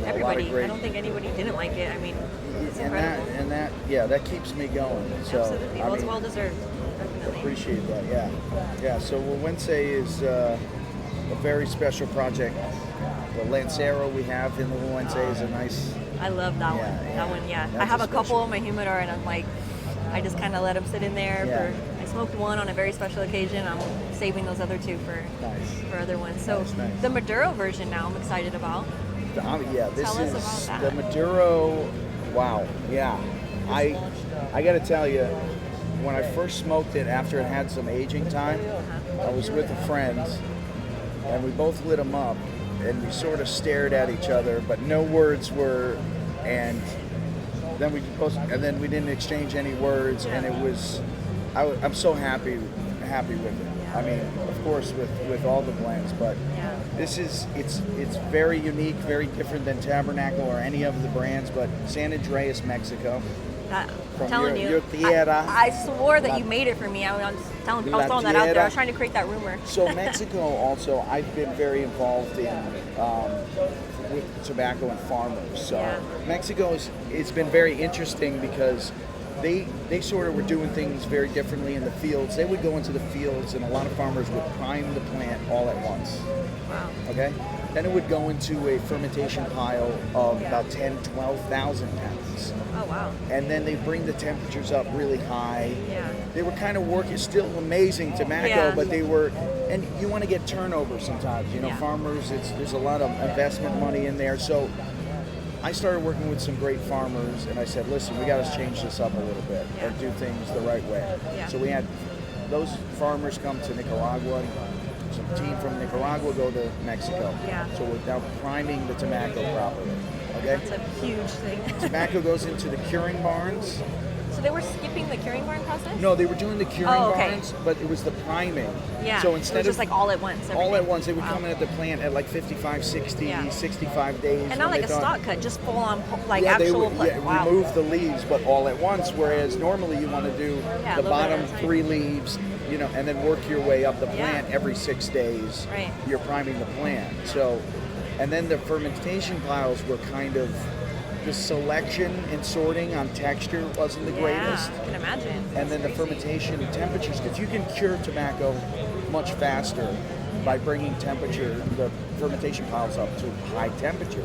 Everybody. a lot of great. I don't think anybody didn't like it. I mean, it's and incredible. that keeps me going. So Absolutely. Well, it's well deserved. Definitely. Appreciate that. Yeah. So Wawense is a very special project. The Lancero we have in the Wawense is a nice. I love that one. That one, yeah. I have a couple in my humidor, and I'm like, I just kind of let them sit in there for. I smoked one on a very special occasion. I'm saving those other two for other ones. So Nice. the Maduro version now, I'm excited about. This Tell is us about the that. Maduro. Wow. Yeah. I got to tell you, when I first smoked it after it had some aging time, I was with a friend, and we both lit them up, and we sort of stared at each other, but no words were, and then we didn't exchange any words, and it was. I'm so happy with it. I mean, of course, with all the blends, but it's very unique, very different than Tabernacle or any of the brands, but San Andreas, Mexico. I'm From telling your you, tierra. I swore that you made it for me. I was throwing that out there. I was trying to create that rumor. So Mexico also, I've been very involved in with tobacco and farmers. So Mexico it's been very interesting because they sort of were doing things very differently in the fields. They would go into the fields, and a lot of farmers would prime the plant all at once. Wow. Okay? Then it would go into a fermentation pile of about 10, 12,000 pounds. Oh, wow. And then they bring the temperatures up really high. Yeah. They were kind of working, still amazing tobacco, but they were, and you want to get turnover sometimes. Farmers, there's a lot of investment money in there. So I started working with some great farmers, and I said, listen, we got to change this up a little bit and do things the right way. Yeah. So we had those farmers come to Nicaragua. Some team from Nicaragua go to Mexico. Yeah. So we're now priming the tobacco properly. Okay? That's a huge thing. Tobacco goes into the curing barns. So they were skipping the curing barn process? No, they were doing the curing okay. barns, but it was the priming. Yeah. So instead it was just of like all at once. all at once, they would Wow. come in at the plant at like 55, 60, 65 days. And not when like they a thought- stock cut, just full on, like yeah, they actual. would wow. remove the leaves, but all at once. Whereas normally you want to do Yeah, a the little bit bottom at a time. 3 leaves, and then work your way up the plant every 6 days. Right. You're priming the plant. So, and then the fermentation piles were kind of the selection and sorting on texture wasn't the greatest. I can imagine. And then the fermentation temperatures, because you can cure tobacco much faster by bringing the fermentation piles up to high temperatures.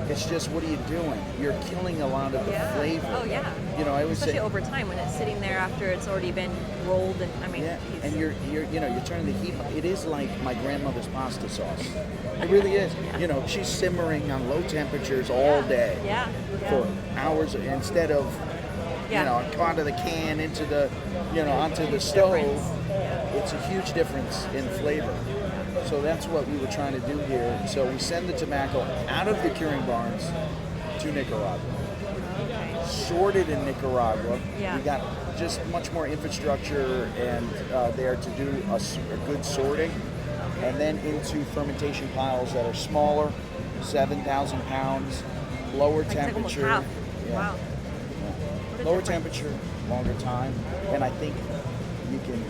It's just, what are you doing? You're killing a lot of the flavor. Oh yeah. I would Especially say over time when it's sitting there after it's already been rolled and and you're turning the heat. It is like my grandmother's pasta sauce. It really is. She's simmering on low temperatures all day for hours instead of out of the can into the onto the stove. It's a huge difference in flavor. So that's what we were trying to do here. So we send the tobacco out of the curing barns to Nicaragua. Sorted in Nicaragua. Yeah. We got just much more infrastructure and there to do a good sorting. And then into fermentation piles that are smaller, 7,000 pounds, lower Like almost temperature. half. Yeah. Wow. Lower temperature, longer time, and I think you can.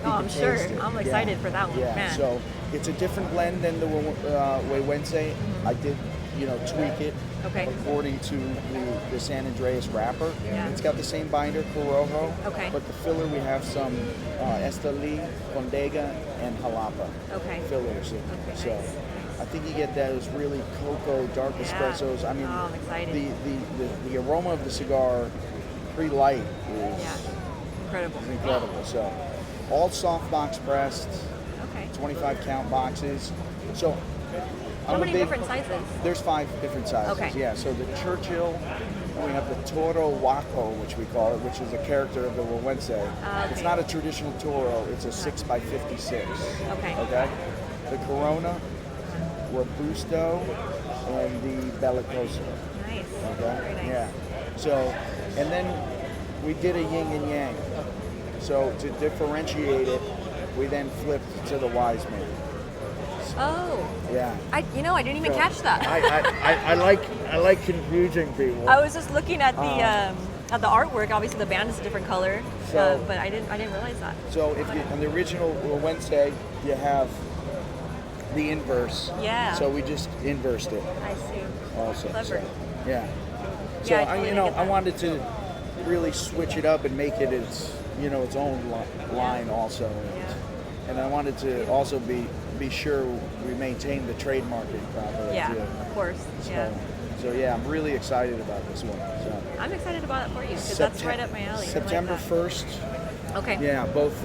Oh, I'm sure. I'm excited for that one. Yeah. Man. So it's a different blend than the Wawense. I did, tweak it according to the San Andreas wrapper. Yeah. It's got the same binder, Corojo. Okay. But the filler we have some Esteli, Condega, and Jalapa fillers in. So I think you get those really cocoa dark espressos. I mean, I'm excited. the aroma of the cigar pre-light is incredible. So all soft box pressed, 25 count boxes. So How many different sizes? There's 5 different sizes. Okay. Yeah. So the Churchill, and we have the Toro Waco, which we call it, which is a character of the Wawense. It's not a traditional Toro. It's a 6x56. Okay. Okay. The Corona, Robusto, and the Bellicoso. Nice. Okay. Very nice. Yeah. So, and then we did a yin and yang. So to differentiate it, we then flipped to the wise man. Oh. Yeah. I didn't even catch that. I like confusing people. I was just looking at the The artwork, obviously, the band is a different color, So- but I didn't realize that. So if you, on the original Wednesday, you have the inverse. Yeah. So we just inversed it. I see. Also. Clever. So, yeah. So Yeah, I I, totally you know, get I that. wanted to really switch it up and make it its, you know, its own line also. And I wanted to also be sure we maintain the trademarking properly Yeah, too. of course. Yeah. So yeah, I'm really excited about this one. So. I'm excited about it for you because that's right up my alley. I like September that. 1st. Okay. Yeah, both.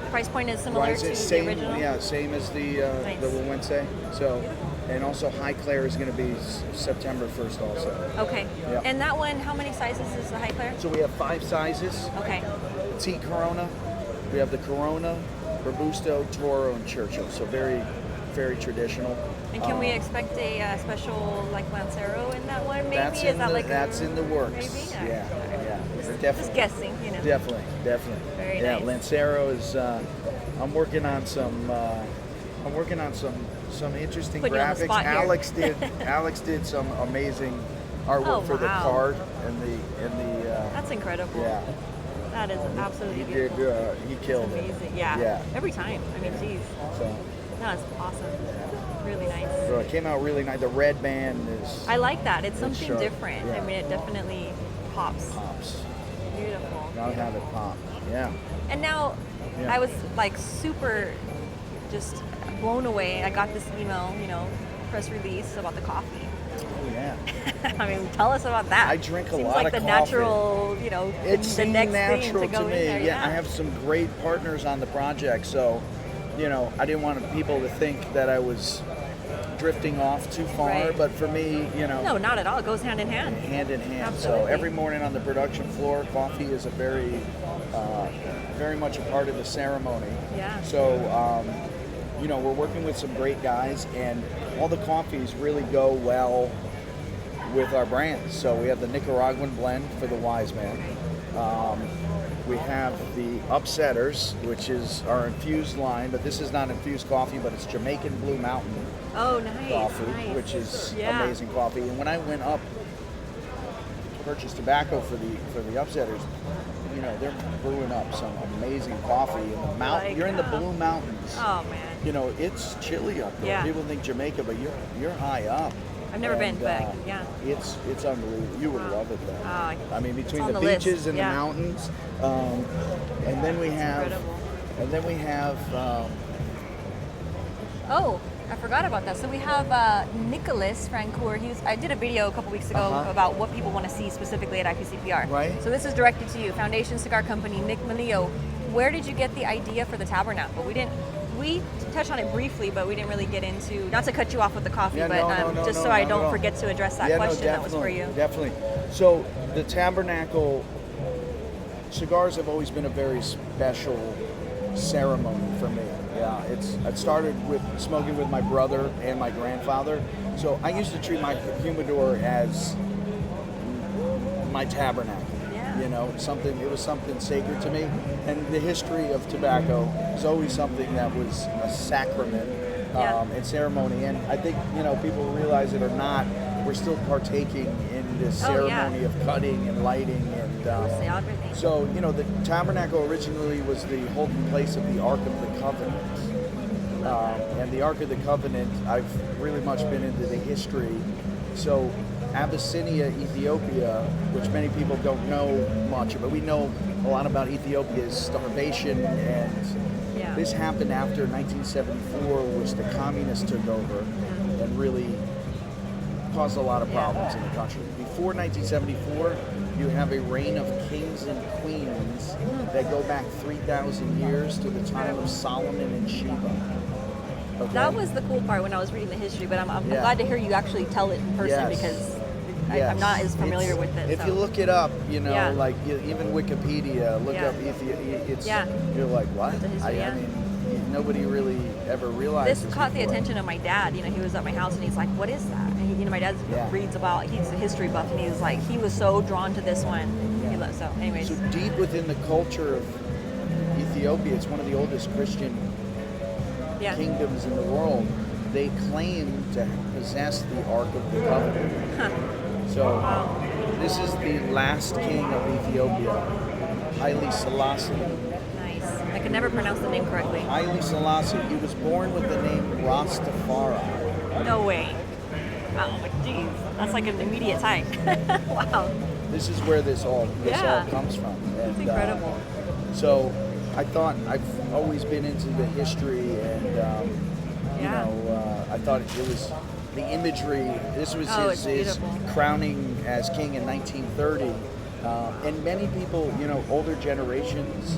Price point is similar to same, the original? Yeah, same as the Nice. Wednesday. So, and also High Claire is going to be September 1st also. Okay. Yeah. And that one, how many sizes is the High Claire? So we have 5 sizes. Okay. Petite Corona. We have the Corona, Robusto, Toro, and Churchill. So very, very traditional. And can we expect a special like Lancero in that one? Maybe That's is in that the, like that's in the works. Maybe? Yeah, yeah. Just guessing, you know. Definitely. Very yeah, nice. Lancero is. I'm working on some. Some interesting Putting you on the graphics. spot here. Alex did some amazing artwork for the wow. card and the. That's incredible. Yeah. That is absolutely He beautiful. did. He killed it. Amazing. Yeah. Yeah. Every time. I mean, geez. So. No, it's awesome. Really nice. So it came out really nice. The red band is. I like that. It's something sharp. different. Yeah. I mean, it definitely pops. Beautiful. Gotta have it pop. Yeah. And now, Yeah. I was like super just blown away. I got this email, you know, press release about the coffee. Oh yeah. I mean, tell us about that. I drink a Seems lot like of the coffee. natural, you know, It the seemed next thing natural to go me. in there. Yeah, I have some great partners on the project, so you know, I didn't want people to think that I was drifting off too far. Right. But for me, you know, No, not at all. It goes hand in hand. hand in hand. Absolutely. So every morning on the production floor, coffee is a very much a part of the ceremony. Yeah. So, you know, we're working with some great guys, and all the coffees really go well with our brands. So we have the Nicaraguan blend for the Wise Man. We have the Upsetters, which is our infused line, but this is not infused coffee, but it's Jamaican Blue Mountain Oh, nice. coffee, Nice. which is Yeah. amazing coffee. And when I went up to purchase tobacco for the Upsetters, you know, they're brewing up some amazing coffee in the mountain. Like, You're in the Blue Mountains. Oh man. You know, it's chilly up there. Yeah. People think Jamaica, but you're high up. I've never been, And, but yeah. It's unbelievable. You would love it though. Oh, I mean, between on the the list, beaches and yeah. the mountains, and then we have, incredible. and then we have. Oh, I forgot about that. So we have Nicholas Francoeur. I did a video a couple weeks ago Uh-huh. about what people want to see specifically at IPCPR. Right. So this is directed to you, Foundation Cigar Company, Nick Malillo. Where did you get the idea for the tabernacle? We touched on it briefly, but we didn't really get into, not to cut you off with the coffee, Yeah, but no, just no, so I not at don't all. forget to address that Yeah, no, question that was for you. Definitely. So the tabernacle cigars have always been a very special ceremony for me. Yeah, it started with smoking with my brother and my grandfather. So I used to treat my humidor as my tabernacle. You know, it was something sacred to me. And the history of tobacco is always something that was a sacrament and ceremony. And I think, you know, people realize it or not, we're still partaking in this ceremony of cutting and lighting. And so, you know, the tabernacle originally was the holding place of the Ark of the Covenant. And the Ark of the Covenant, I've really much been into the history. So Abyssinia, Ethiopia, which many people don't know much, but we know a lot about Ethiopia's starvation, and this happened after 1974, which the communists took over and really caused a lot of problems in the country. Before 1974, you have a reign of kings and queens that go back 3,000 years to the time of Solomon and Sheba. Okay? That was the cool part when I was reading the history, but I'm glad to hear you actually tell it in person because I'm not as familiar with it. If so. you look it up, you know, Yeah. like even Wikipedia, look up Ethiopia, you're like, what? I mean, nobody really ever realized This caught the attention of my dad. You know, he was at my house and he's like, "What is that?" And you know, my dad reads about. He's a history buff, and he's like, he was so drawn to this one. So, anyways, So deep within the culture of Ethiopia, it's one of the oldest Christian kingdoms in the world. They claim to possess the Ark of the Covenant. So This is the last king of Ethiopia, Haile Selassie. Nice. I could never pronounce the name correctly. Haile Selassie. He was born with the name Rastafari. No way. Oh, geez. That's like an immediate tie. Wow. This is where this all comes from. That's incredible. So I thought I've always been into the history, and you know, I thought it was the imagery. This was his crowning as king in 1930, and many people, you know, older generations,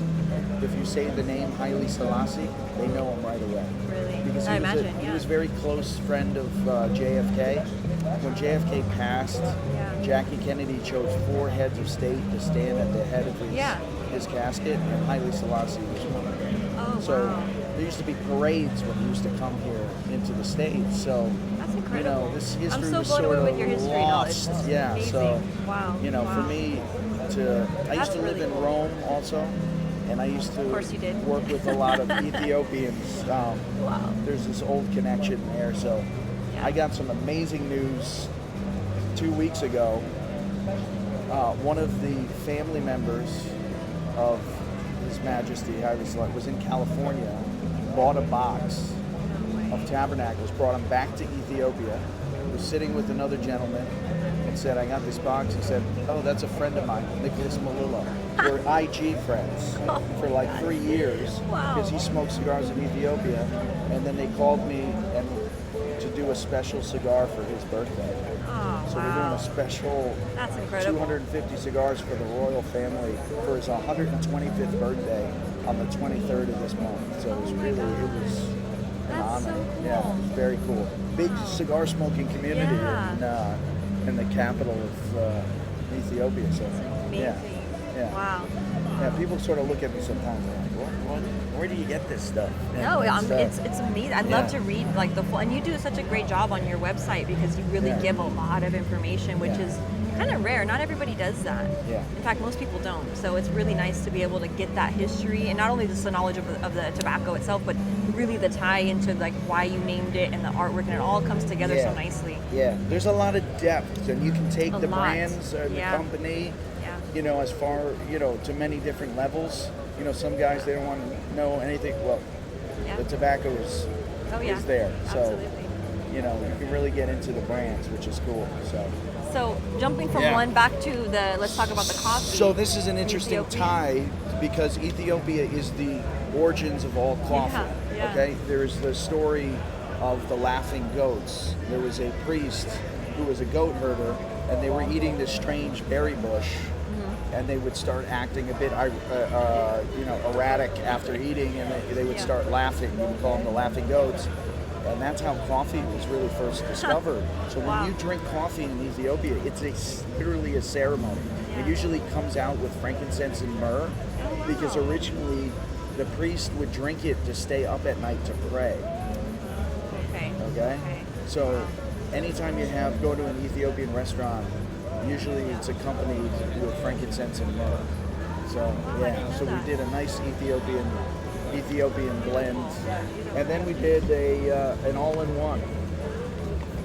if you say the name Haile Selassie, they know him right away. Really? Because I imagine, he was a very close friend of JFK. When JFK passed, Jackie Kennedy chose 4 heads of state to stand at the head of his casket, and Haile Selassie was one of them. Oh, so wow. there used to be parades when he used to come here into the States. So that's incredible. You know, this history I'm so was blown sort away of with your history lost. knowledge. Yeah. Amazing. So Wow. you know, Wow. for me, I used to live in Rome also. And I used to work with a lot of Ethiopians. There's this old connection there. So I got some amazing news 2 weeks ago. One of the family members of His Majesty Haile Selassie was in California, bought a box of tabernacles, brought them back to Ethiopia, was sitting with another gentleman, and said, I got this box. He said, oh, that's a friend of mine, Nicholas Medulla. We're IG friends for like 3 years because he smoked cigars in Ethiopia, and then they called me and to do a special cigar for his birthday. So we're doing a special 250 cigars for the royal family for his 125th birthday on the 23rd of this month. So it was really, it was an honor. So cool. Yeah, it was very cool. Big cigar smoking community in the capital of Ethiopia. So yeah. Wow. Yeah, people sort of look at me sometimes and they're like, where do you get this stuff? No, it's amazing. I'd love to read like the full, and you do such a great job on your website because you really give a lot of information, which is kind of rare. Not everybody does that. Yeah. In fact, most people don't. So it's really nice to be able to get that history, and not only just the knowledge of the tobacco itself, but really the tie into like why you named it and the artwork, and it all comes together so nicely. Yeah, there's a lot of depth, and you can take the brands and the company, you know, as far, you know, to many different levels. You know, some guys, they don't want to know anything. Well, the tobacco is there. So, you know, you can really get into the brands, which is cool. So jumping from one back to let's talk about the coffee. So this is an interesting tie because Ethiopia is the origins of all coffee. Okay, there's the story of the laughing goats. There was a priest who was a goat herder, and they were eating this strange berry bush, and they would start acting a bit, erratic after eating, and they would start laughing. You would call them the laughing goats. And that's how coffee was really first discovered. So when you drink coffee in Ethiopia, it's literally a ceremony. It usually comes out with frankincense and myrrh because originally the priest would drink it to stay up at night to pray. Okay? So anytime you go to an Ethiopian restaurant, usually it's accompanied with frankincense and myrrh. So so we did a nice Ethiopian blend, and then we did an all-in-one,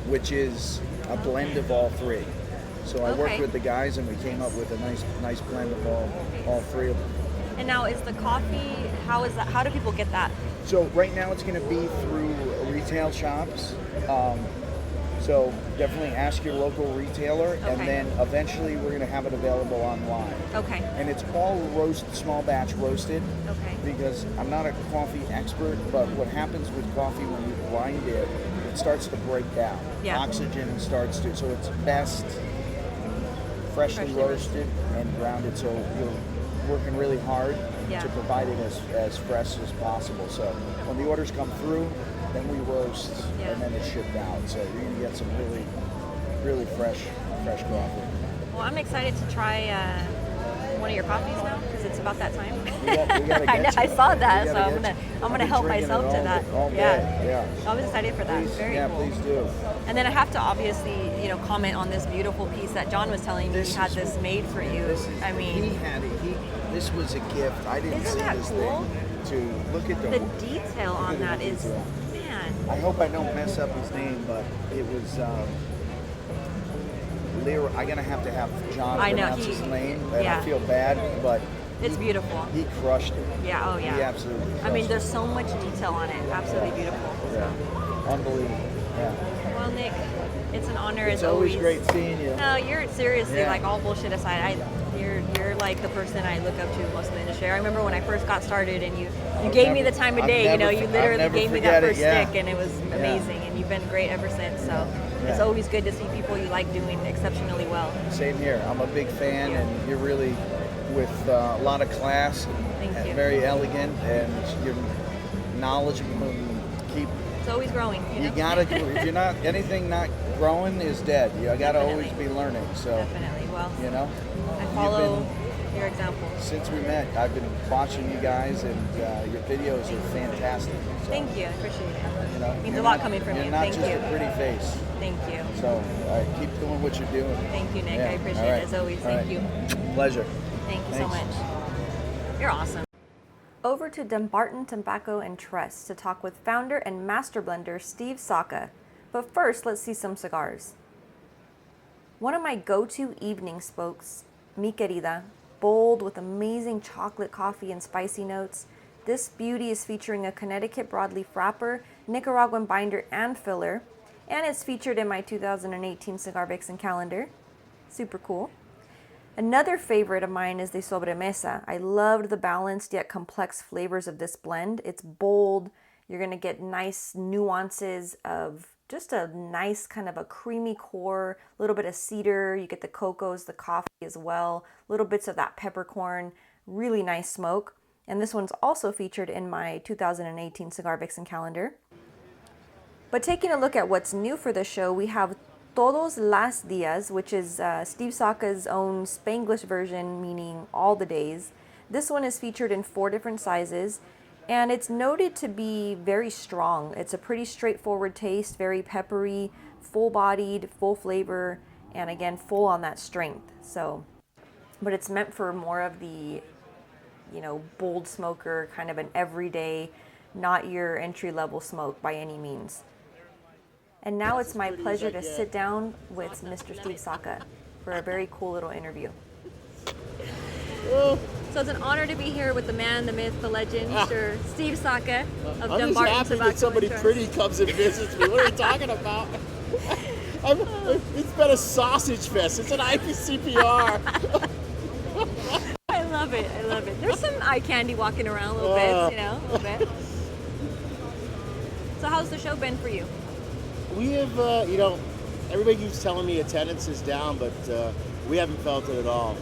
which is a blend of all three. So I worked with the guys, and we came up with a nice blend of all three of them. And now, is the coffee? How is that? How do people get that? So right now, it's going to be through retail shops. So definitely ask your local retailer, and then eventually we're going to have it available online. Okay. And it's all small batch roasted. Okay. Because I'm not a coffee expert, but what happens with coffee when you grind it, it starts to break down. Oxygen starts to, so it's best freshly roasted and grounded. So you're working really hard to provide it as fresh as possible. So when the orders come through, then we roast, and then it's shipped out. So you're going to get some really, really fresh coffee. Well, I'm excited to try one of your coffees now because it's about that time. We gotta get I saw that, so I'm gonna help myself to that. All day. I was excited for that. Very cool. Please do. And then I have to obviously, comment on this beautiful piece that John was telling me he had this made for you. He had it. This was a gift. I didn't see this thing. To look at the detail on that is. I hope I don't mess up his name, but it was I'm gonna have to have John I know, pronounce his name, and yeah. I feel bad, but It's beautiful. he crushed it. Yeah, oh yeah. He absolutely crushed I mean, it. there's so much detail on it. Absolutely beautiful. Yeah, unbelievable. Yeah. Well, Nick, it's an honor It's as always. always great seeing you. No, you're seriously, Yeah. like, all bullshit aside, you're like the person I look up to most in the industry. I remember when I first got started and you gave me the time of day, you literally gave me that first stick and it was amazing, and you've been great ever since. So it's always good to see people you like doing exceptionally well. Same here. I'm a big fan, and you're really with a lot of class and very elegant, and you're knowledgeable and keep. It's always growing. You gotta. If you're not anything not growing is dead. You gotta always be learning. So definitely. Well, you know, I follow your example. Since we met, I've been watching you guys, and your videos are fantastic. So, Thank you. I appreciate it. You know, It means you're a lot not- coming from you're you. not Thank just you. a pretty face. Thank you. So keep doing what you're doing. Thank you, Nick. Yeah. I appreciate All right. it as always. All Thank right. you. Pleasure. Thank you so Thanks. much. You're awesome. Over to Dunbarton Tobacco and Trust to talk with founder and master blender Steve Saka. But first, let's see some cigars. One of my go-to evening smokes, Mi Querida, bold with amazing chocolate, coffee, and spicy notes. This beauty is featuring a Connecticut broadleaf wrapper, Nicaraguan binder and filler, and it's featured in my 2018 Cigar Vixen calendar. Super cool. Another favorite of mine is the Sobremesa. I loved the balanced yet complex flavors of this blend. It's bold. You're going to get nice nuances of just a nice kind of a creamy core, a little bit of cedar. You get the cocos, the coffee as well, little bits of that peppercorn. Really nice smoke. And this one's also featured in my 2018 Cigar Vixen calendar. But taking a look at what's new for the show, we have Todos las Días, which is Steve Saka's own Spanglish version, meaning all the days. This one is featured in 4 different sizes, and it's noted to be very strong. It's a pretty straightforward taste, very peppery, full-bodied, full flavor, and again, full on that strength. So, but it's meant for more of the, bold smoker, kind of an everyday, not your entry-level smoke by any means. And now it's my pleasure to sit down with Mr. Steve Saka for a very cool little interview. So it's an honor to be here with the man, the myth, the legend, Mr. Steve Saka of I'm just Dunbarton happy Tobacco that somebody and Trust. pretty comes and visits me. What are you talking about? It's been a sausage fest. It's an IPCPR. I love it. I love it. There's some eye candy walking around a little bit, a little bit. So how's the show been for you? We have, everybody keeps telling me attendance is down, but we haven't felt it at all.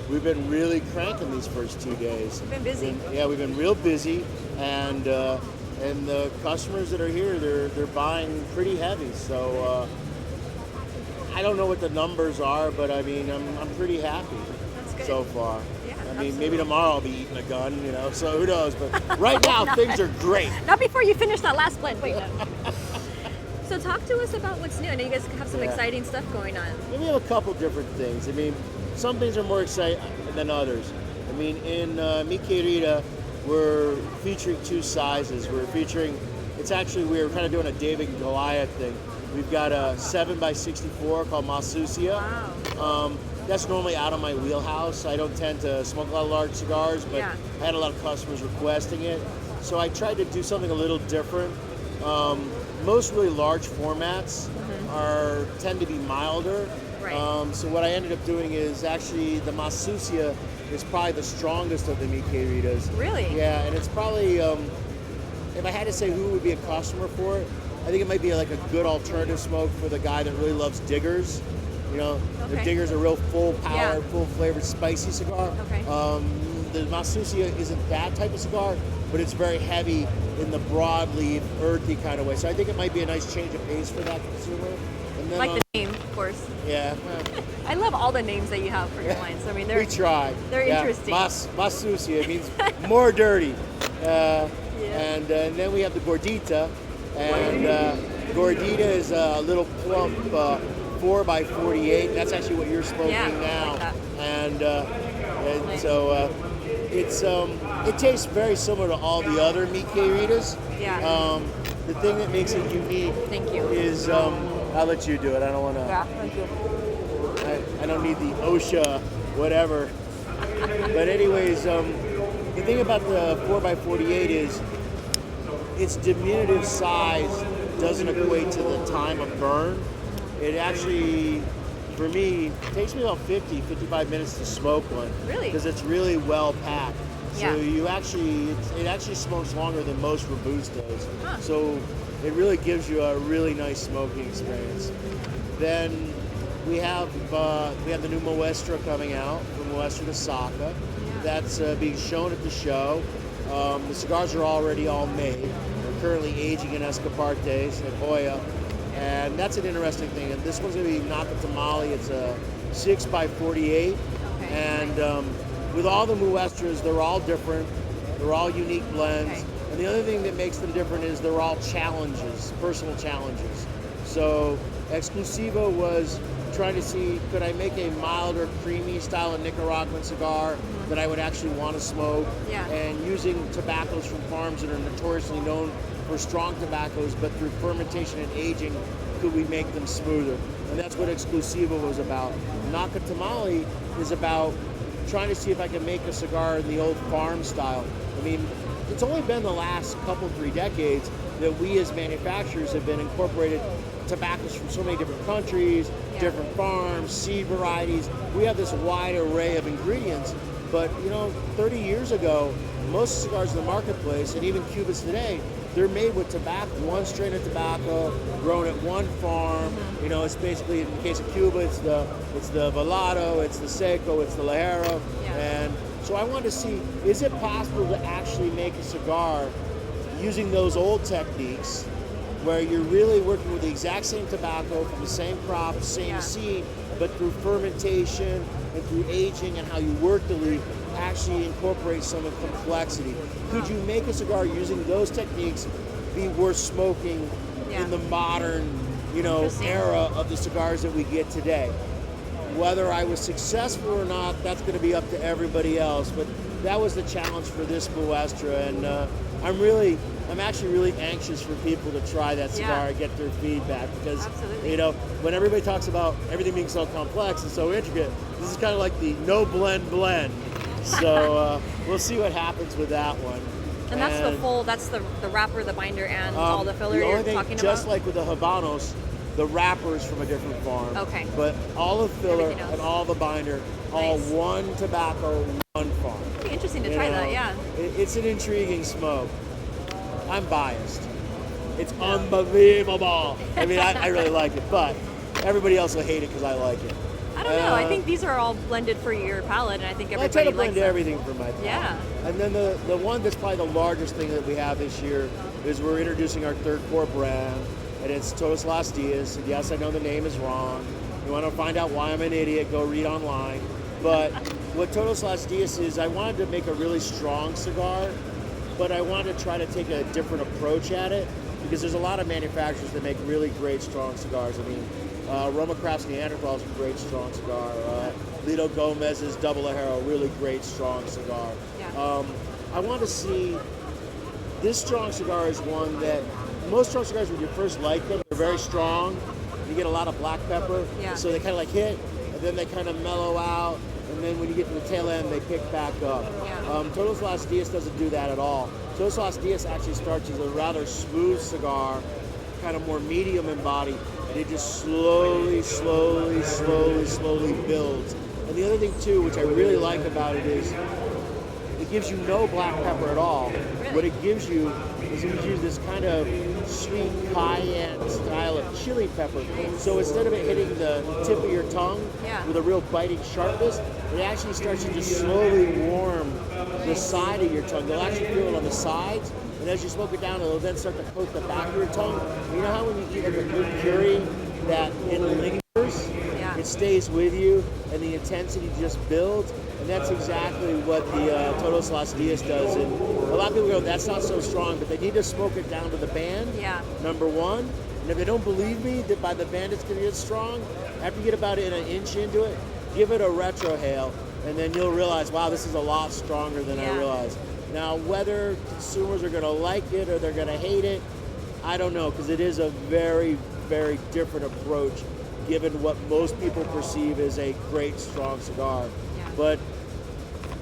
We've been really cranking these first 2 days. We've been busy. We've been real busy, and the customers that are here, they're buying pretty heavy. So I don't know what the numbers are, but I mean, I'm pretty happy so far. Yeah, I mean, maybe tomorrow I'll be eating a gun, so who knows? But right now, things are great. Not before you finish that last blend. Wait, no. So talk to us about what's new. I know you guys have some exciting stuff going on. We have a couple different things. I mean, some things are more exciting than others. I mean, in Mi Querida, we're featuring 2 sizes. We're kind of doing a David and Goliath thing. We've got a 7x64 called Masucia. Wow. That's normally out of my wheelhouse. I don't tend to smoke a lot of large cigars, but I had a lot of customers requesting it. So I tried to do something a little different. Most really large formats tend to be milder. Right. So what I ended up doing is actually the Masucia is probably the strongest of the Mi Queridas. Really? Yeah, and it's probably, if I had to say who would be a customer for it, I think it might be like a good alternative smoke for the guy that really loves Diggers. The Diggers are real full-powered, full-flavored, spicy cigar. Okay. The Masucia isn't that type of cigar, but it's very heavy in the broadleaf, earthy kind of way. So I think it might be a nice change of pace for that consumer. And then, Like the name, of course. Yeah. I love all the names that you have for your wines. I mean, We tried. They're interesting. Masucia means more dirty. And then we have the Gordita. And Gordita is a little plump 4x48. That's actually what you're smoking now. Like And so it tastes very similar to all the other Mi Queridas. Yeah. The thing that makes it unique Thank you. is I'll let you do it. I don't want to. Yeah, thank you. I don't need the OSHA, whatever. But anyways, the thing about the 4x48 is its diminutive size doesn't equate to the time of burn. It actually, for me, takes me about 55 minutes to smoke one. Really? Because it's really well packed. Yeah. So it actually smokes longer than most Robustos. Huh. So it really gives you a really nice smoking experience. Then we have the new Muestra coming out, from Muestra to Saka. That's being shown at the show. The cigars are already all made. They're currently aging in Escapartes at Hoya, and that's an interesting thing. And this one's going to be Naka Tamale. It's a 6x48, and with all the Muestras, they're all different. They're all unique blends. And the other thing that makes them different is they're all challenges, personal challenges. So Exclusivo was trying to see, could I make a milder, creamy style of Nicaraguan cigar that I would actually want to smoke? Yeah. And using tobaccos from farms that are notoriously known for strong tobaccos, but through fermentation and aging, could we make them smoother? And that's what Exclusivo was about. Naka Tamale is about trying to see if I can make a cigar in the old farm style. I mean, it's only been the last couple, 3 decades that we as manufacturers have been incorporated tobaccos from so many different countries, different farms, seed varieties. We have this wide array of ingredients, but 30 years ago, most cigars in the marketplace, and even Cubas today, they're made with tobacco, one strain of tobacco, grown at one farm. It's basically, in the case of Cuba, it's the Velado, it's the Seco, it's the Ligero, and so I wanted to see, is it possible to actually make a cigar using those old techniques where you're really working with the exact same tobacco from the same crop, same seed, but through fermentation and through aging and how you work the leaf, actually incorporate some of the complexity. Could you make a cigar using those techniques be worth smoking in the modern, era of the cigars that we get today? Whether I was successful or not, that's going to be up to everybody else. But that was the challenge for this Muestra, and I'm actually really anxious for people to try that cigar and get their feedback, because when everybody talks about everything being so complex and so intricate, this is kind of like the no blend. So we'll see what happens with that one. And that's the wrapper, the binder, and all the filler the you're only thing, talking just about? like with the Habanos, the wrapper is from a different farm. Okay. But all the filler and all the binder, all one tobacco, one farm. It'd be interesting to try that, yeah. It's an intriguing smoke. I'm biased. It's unbelievable. I mean, I really like it, but everybody else will hate it because I like it. I don't know. I think these are all blended for your palate, and I think everybody I try to likes blend them. everything for my palate. Yeah. And then the one that's probably the largest thing that we have this year is we're introducing our third core brand, and it's Todos Los Dias. And yes, I know the name is wrong. You want to find out why I'm an idiot, go read online. But what Todos Los Dias is, I wanted to make a really strong cigar, but I wanted to try to take a different approach at it, because there's a lot of manufacturers that make really great strong cigars. I mean, Roma Craft's Neanderthal is a great strong cigar. Lido Gomez's Double Ajero, really great strong cigar. Yeah. I want to see, this strong cigar is one that, most strong cigars, when you first light them, they're very strong. You get a lot of black pepper, so they kind of hit, and then they kind of mellow out, and then when you get to the tail end, they pick back up. Todos Los Dias doesn't do that at all. Todos Los Dias actually starts as a rather smooth cigar, kind of more medium in body, and it just slowly builds. And the other thing too, which I really like about it, is it gives you no black pepper at all. What it gives you is it gives you this kind of sweet cayenne style of chili pepper. So instead of it hitting the tip of your tongue with a real biting sharpness, it actually starts to just slowly warm the side of your tongue. You'll actually feel it on the sides, and as you smoke it down, it'll then start to coat the back of your tongue. You know how when you eat like a good curry, that it lingers, it stays with you, and the intensity just builds? And that's exactly what the Todos Los Dias does. And a lot of people go, that's not so strong, but they need to smoke it down to the band, number one. And if they don't believe me that by the band it's going to get strong, after you get about an inch into it, give it a retrohale, and then you'll realize, wow, this is a lot stronger than I realized. Now, whether consumers are going to like it or they're going to hate it, I don't know, because it is a very, very different approach given what most people perceive as a great, strong cigar. Yeah. But,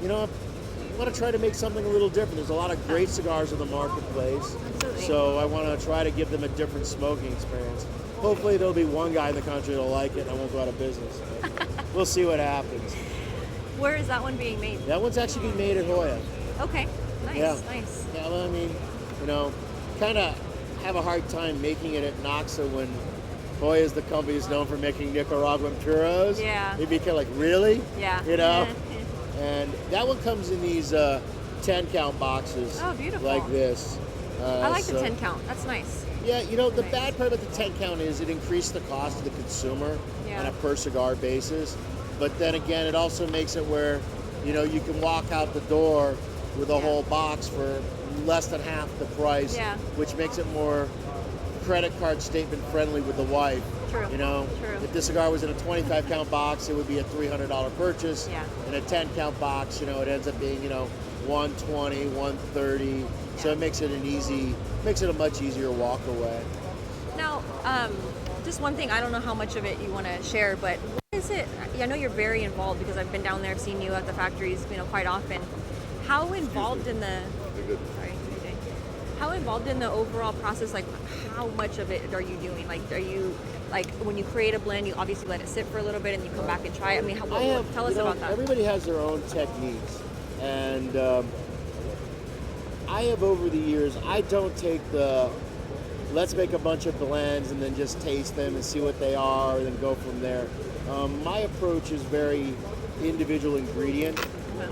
you know, I want to try to make something a little different. There's a lot of great cigars in the marketplace. Absolutely. So I want to try to give them a different smoking experience. Hopefully there'll be one guy in the country that'll like it and I won't go out of business. We'll see what happens. Where is that one being made? That one's actually being made at Hoya. Okay, nice, Yeah. nice. Yeah, well, I mean, you know, kind of have a hard time making it at Noxa when Hoya is the company is known for making Nicaraguan puros. Yeah. It'd be kind of like, really? Yeah. You know? And that one comes in these 10 count boxes. Oh, beautiful. Like this. I like the 10 count. That's nice. Yeah, you know, the bad part about the 10 count is it increased the cost to the consumer on a per cigar basis. But then again, it also makes it where, you know, you can walk out the door with a whole box for less than half the price, which makes it more credit card statement friendly with the wife. True. You know, if this cigar was in a 25 count box, it would be a $300 purchase. Yeah. In a 10 count box, you know, it ends up being, you know, 120, 130. So it makes it a much easier walk away. Now, just one thing, I don't know how much of it you want to share, but what is it? I know you're very involved because I've been down there, I've seen you at the factories, you know, quite often. How involved in the how involved in the overall process? Like, how much of it are you doing? Like, are you when you create a blend, you obviously let it sit for a little bit and you come back and try it? I mean, tell us about that. Everybody has their own techniques, and I have over the years. I don't take the let's make a bunch of blends and then just taste them and see what they are and then go from there. My approach is very individual ingredient.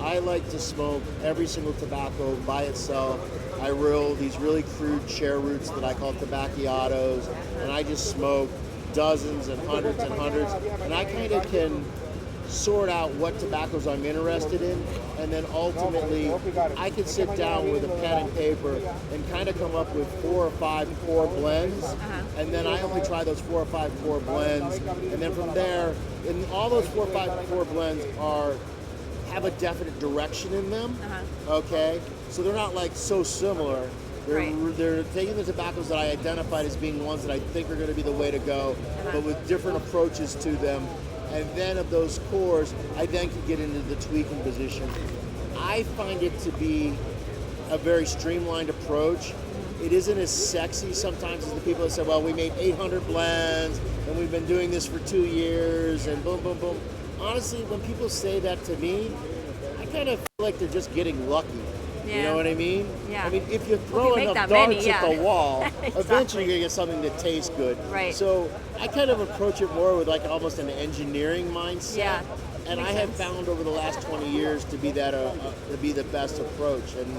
I like to smoke every single tobacco by itself. I roll these really crude chair roots that I call tobacciatos, and I just smoke dozens and hundreds, and I kind of can sort out what tobaccos I'm interested in, and then ultimately I can sit down with a pen and paper and kind of come up with 4 or 5 core blends, and then I only try those 4 or 5 core blends, and then from there, and all those 4 or 5 core blends have a definite direction in them. Okay, so they're not like so similar. They're taking the tobaccos that I identified as being ones that I think are going to be the way to go, but with different approaches to them. And then of those cores, I then can get into the tweaking position. I find it to be a very streamlined approach. It isn't as sexy sometimes as the people that say, well, we made 800 blends and we've been doing this for 2 years and boom, boom, boom. Honestly, when people say that to me, I kind of feel like they're just getting lucky. Yeah. You know what I mean? Yeah. I mean, if you throw enough darts at the wall, Exactly. eventually you're going to get something that tastes good. Right. So I kind of approach it more with like almost an engineering mindset. Yeah. And I have found over the last 20 years to be that to be the best approach. And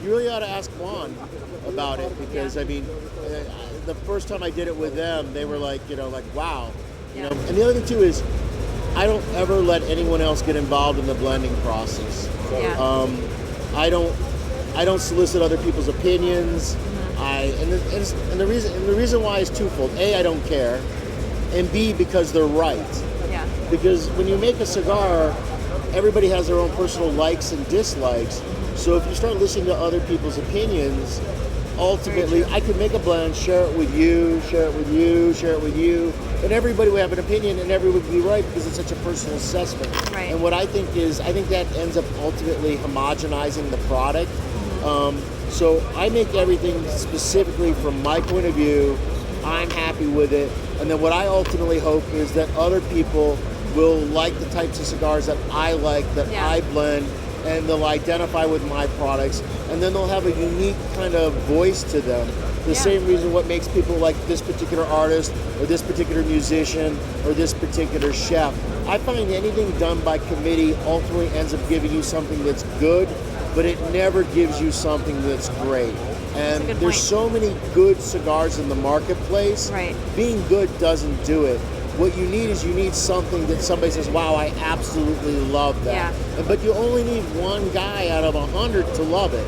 you really ought to ask Juan about it because I mean, the first time I did it with them, they were like, wow. You know. And the other thing too is, I don't ever let anyone else get involved in the blending process. Yeah. I don't solicit other people's opinions. The reason why is twofold. A, I don't care, and B, because they're right. Yeah. Because when you make a cigar, everybody has their own personal likes and dislikes. So if you start listening to other people's opinions, ultimately I could make a blend, share it with you, share it with you, share it with you, and everybody would have an opinion and everybody would be right because it's such a personal assessment. Right. And what I think that ends up ultimately homogenizing the product. So I make everything specifically from my point of view. I'm happy with it. And then what I ultimately hope is that other people will like the types of cigars that I like, that I blend, and they'll identify with my products, and then they'll have a unique kind of voice to them. The same reason what makes people like this particular artist, or this particular musician, or this particular chef. I find anything done by committee ultimately ends up giving you something that's good, but it never gives you something that's great. And there's so many good cigars in the marketplace. Right. Being good doesn't do it. What you need something that somebody says, wow, I absolutely love that. Yeah. But you only need one guy out of 100 to love it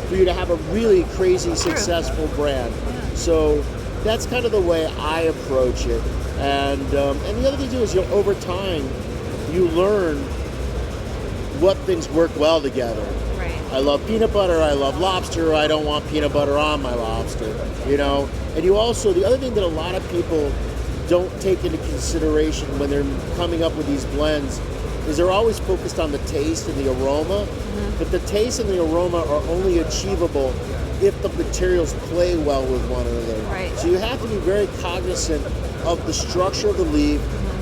for Yeah. you to have a really crazy, successful brand. So that's kind of the way I approach it. And the other thing too is, over time, you learn what things work well together. Right. I love peanut butter, I love lobster, I don't want peanut butter on my lobster, And you also, the other thing that a lot of people don't take into consideration when they're coming up with these blends is they're always focused on the taste and the aroma, but the taste and the aroma are only achievable if the materials play well with one another. Right. So you have to be very cognizant of the structure of the leaf,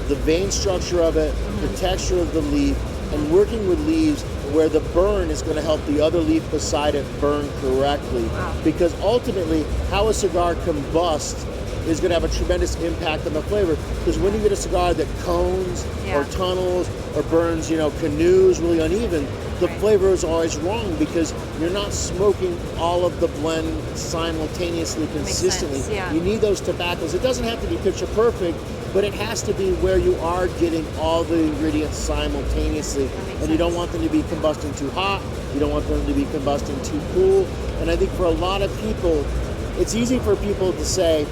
the vein structure of it, the texture of the leaf, and working with leaves where the burn is going to help the other leaf beside it burn correctly. Wow. Because ultimately, how a cigar combusts is going to have a tremendous impact on the flavor. Because when you get a cigar that cones or tunnels or burns, canoes really uneven, the flavor is always wrong because you're not smoking all of the blend simultaneously, consistently. Makes sense, yeah. You need those tobaccos. It doesn't have to be picture perfect, but it has to be where you are getting all the ingredients simultaneously. And you don't want them to be combusting too hot. You don't want them to be combusting too cool. And I think for a lot of people, it's easy for people to say,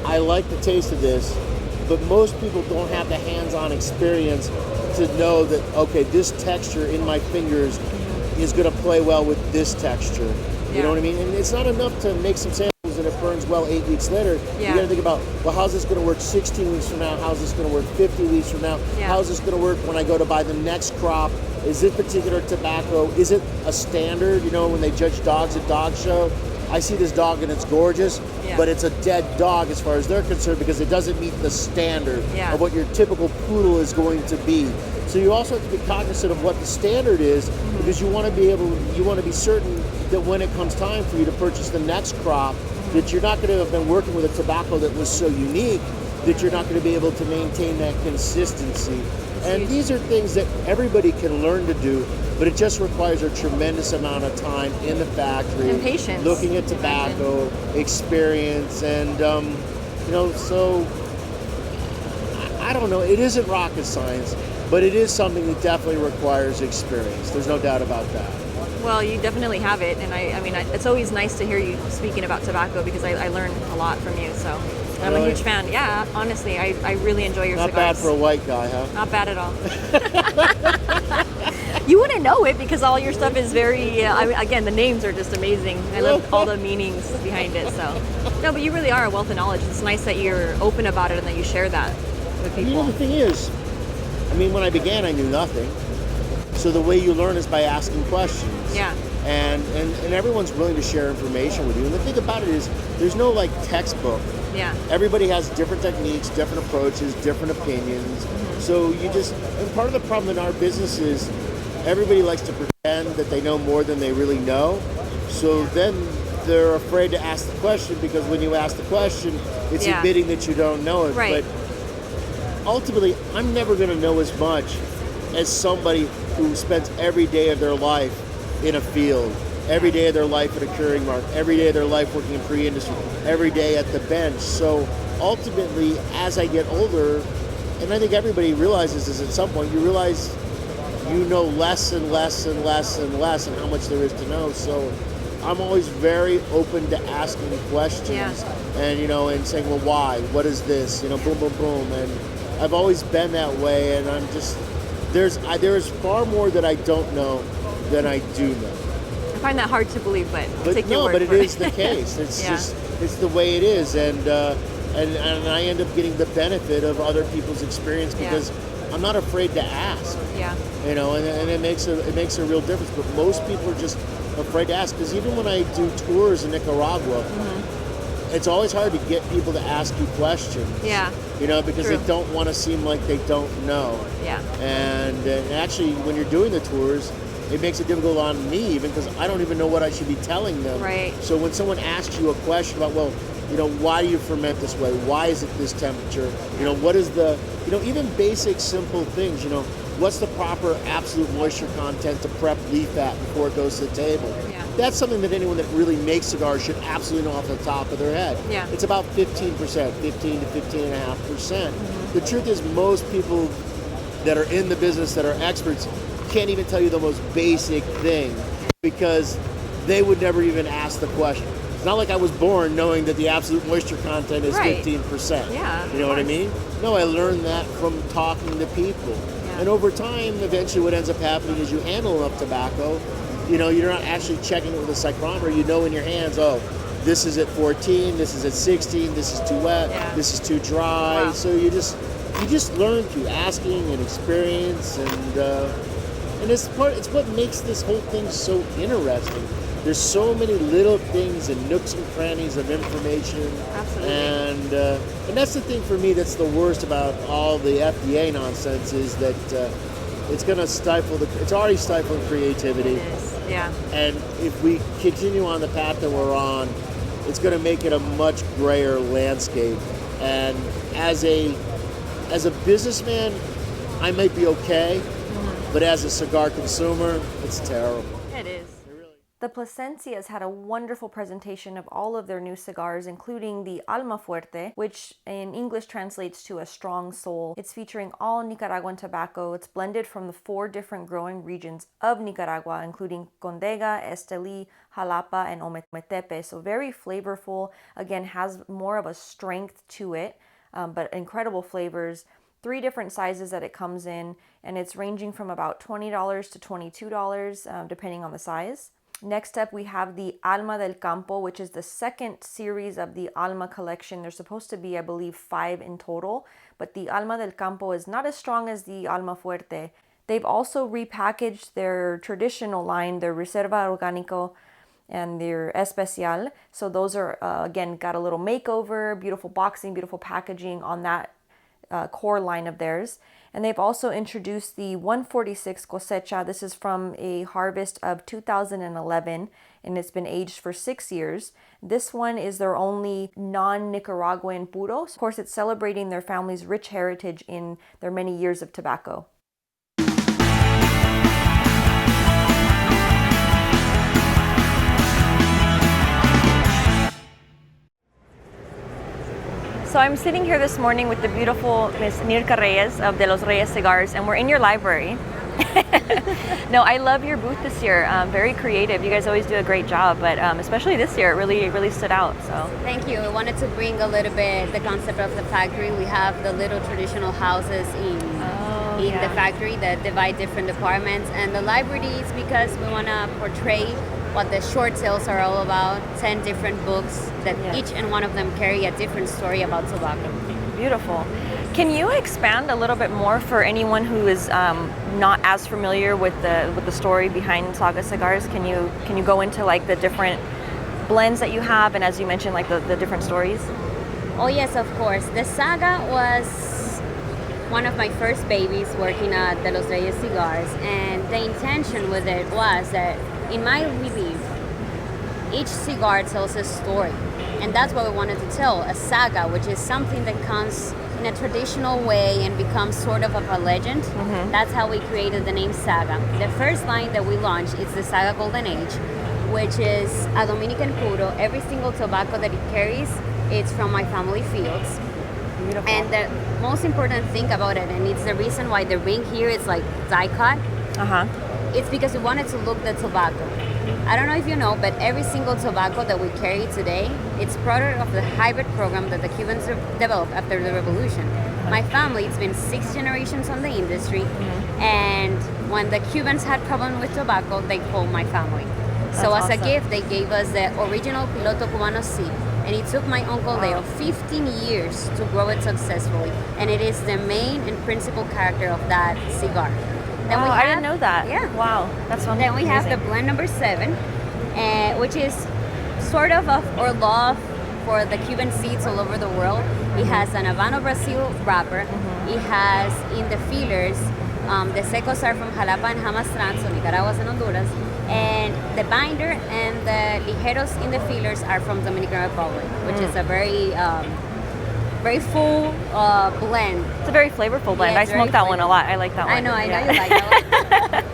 I like the taste of this, but most people don't have the hands-on experience to know that, okay, this texture in my fingers is going to play well with this texture. You know what I mean? And it's not enough to make some samples and it burns well 8 weeks later. You got to think about, well, how's this going to work 16 weeks from now? How's this going to work 50 weeks from now? How's this going to work when I go to buy the next crop? Is this particular tobacco, is it a standard? When they judge dogs at dog show, I see this dog and it's gorgeous, but it's a dead dog as far as they're concerned because it doesn't meet the standard of what your typical poodle is going to be. So you also have to be cognizant of what the standard is because you want to be certain that when it comes time for you to purchase the next crop, that you're not going to have been working with a tobacco that was so unique that you're not going to be able to maintain that consistency. And these are things that everybody can learn to do, but it just requires a tremendous amount of time in the factory. And patience. Looking at tobacco, experience, and, so I don't know. It isn't rocket science, but it is something that definitely requires experience. There's no doubt about that. Well, you definitely have it, and I mean, it's always nice to hear you speaking about tobacco because I learn a lot from you, so I'm a huge fan. Yeah, honestly, I really enjoy your Not cigars. bad for a white guy, huh? Not bad at all. You wouldn't know it because all your stuff is very, again, the names are just amazing. I love all the meanings behind it, so. No, but you really are a wealth of knowledge. It's nice that you're open about it and that you share that with people. The thing is, when I began, I knew nothing. So the way you learn is by asking questions. Yeah. And everyone's willing to share information with you. And the thing about it is, there's no textbook. Yeah. Everybody has different techniques, different approaches, different opinions. So and part of the problem in our business is everybody likes to pretend that they know more than they really know. So then they're afraid to ask the question because when you ask the question, it's admitting that you don't know it. Right. But ultimately, I'm never going to know as much as somebody who spends every day of their life in a field, every day of their life at a curing mark, every day of their life working in pre-industry, every day at the bench. So ultimately, as I get older, and I think everybody realizes this at some point, you realize you know less and less and less and less and how much there is to know. So I'm always very open to asking questions and, and saying, well, why? What is this? Boom, boom, boom. And I've always been that way, and I'm just, there's far more that I don't know than I do know. I find that hard to believe, but take your word but it for is the case. It's just, it's the way it is, and I end up getting the benefit of other people's experience because I'm not afraid to ask. Yeah. And it makes a real difference. But most people are just afraid to ask because even when I do tours in Nicaragua, it's always hard to get people to ask you questions. Yeah. Because they don't want to seem like they don't know. Yeah. And actually, when you're doing the tours, it makes it difficult on me even because I don't even know what I should be telling them. Right. So when someone asks you a question about, well, why do you ferment this way? Why is it this temperature? What is the, even basic simple things, what's the proper absolute moisture content to prep leaf fat before it goes to the table? Yeah. That's something that anyone that really makes cigars should absolutely know off the top of their head. Yeah. It's about 15%, 15 to 15.5%. The truth is most people that are in the business that are experts can't even tell you the most basic thing because they would never even ask the question. It's not like I was born knowing that the absolute moisture content is 15%. Yeah. You know what I mean? No, I learned that from talking to people. Yeah. And over time, eventually what ends up happening is you handle enough tobacco, you're not actually checking it with a psychrometer. You know in your hands, this is at 14, this is at 16, this is too wet, this is too dry. So you just learn through asking and experience, and it's what makes this whole thing so interesting. There's so many little things and nooks and crannies of information. Absolutely. And that's the thing for me that's the worst about all the FDA nonsense is that it's going to stifle it's already stifling creativity. It is, yeah. And if we continue on the path that we're on, it's going to make it a much grayer landscape. And as a businessman, I might be okay, but as a cigar consumer, it's terrible. It is. The Plasencia has had a wonderful presentation of all of their new cigars, including the Alma Fuerte, which in English translates to a strong soul. It's featuring all Nicaraguan tobacco. It's blended from the 4 different growing regions of Nicaragua, including Condega, Esteli, Jalapa, and Ometepe. So very flavorful. Again, has more of a strength to it, but incredible flavors. 3 different sizes that it comes in, and it's ranging from about $20 to $22, depending on the size. Next up, we have the Alma del Campo, which is the second series of the Alma collection. There's supposed to be, I believe, 5 in total, but the Alma del Campo is not as strong as the Alma Fuerte. They've also repackaged their traditional line, their Reserva Orgánico and their Especial. So those are, again, got a little makeover, beautiful boxing, beautiful packaging on that core line of theirs. And they've also introduced the 146 Cosecha. This is from a harvest of 2011, and it's been aged for 6 years. This one is their only non-Nicaraguan puro. Of course, it's celebrating their family's rich heritage in their many years of tobacco. So I'm sitting here this morning with the beautiful Miss Nirka Reyes of De Los Reyes Cigars, and we're in your library. No, I love your booth this year. Very creative. You guys always do a great job, but especially this year, it really stood out. So thank you. We wanted to bring a little bit the concept of the factory. We have the little traditional houses in the factory that divide different departments, and the library is because we want to portray what the short sales are all about. 10 different books that each and one of them carry a different story about tobacco. Beautiful. Can you expand a little bit more for anyone who is not as familiar with the story behind Saga Cigars? Can you go into like the different blends that you have, and as you mentioned, like the different stories? Oh yes, of course. The Saga was one of my first babies working at De Los Reyes Cigars, and the intention with it was that, in my belief, each cigar tells a story, and that's what we wanted to tell, a saga, which is something that comes in a traditional way and becomes sort of a legend. That's how we created the name Saga. The first line that we launched is the Saga Golden Age, which is a Dominican puro. Every single tobacco that it carries, it's from my family fields. Beautiful. And the most important thing about it, and it's the reason why the ring here is like die cut, it's because we wanted to look the tobacco. I don't know if you know, but every single tobacco that we carry today, it's product of the hybrid program that the Cubans developed after the revolution. My family, it's been 6 generations on the industry, and when the Cubans had problem with tobacco, they called my family. So as a gift, they gave us the original Piloto Cubano seed, and it took my uncle Leo 15 years to grow it successfully, and it is the main and principal character of that cigar. Then I didn't know that. Yeah. Wow, that's wonderful. Then we have the blend number 7, which is sort of our love for the Cuban seeds all over the world. It has an Habano Brazil wrapper. It has in the fillers, the secos are from Jalapa and Jamastran, so Nicaragua and Honduras. And the binder and the ligeros in the fillers are from Dominican Republic, which is a very full blend. It's a very flavorful blend. Yeah, I smoked that one a lot. I like that one. I know you like that one.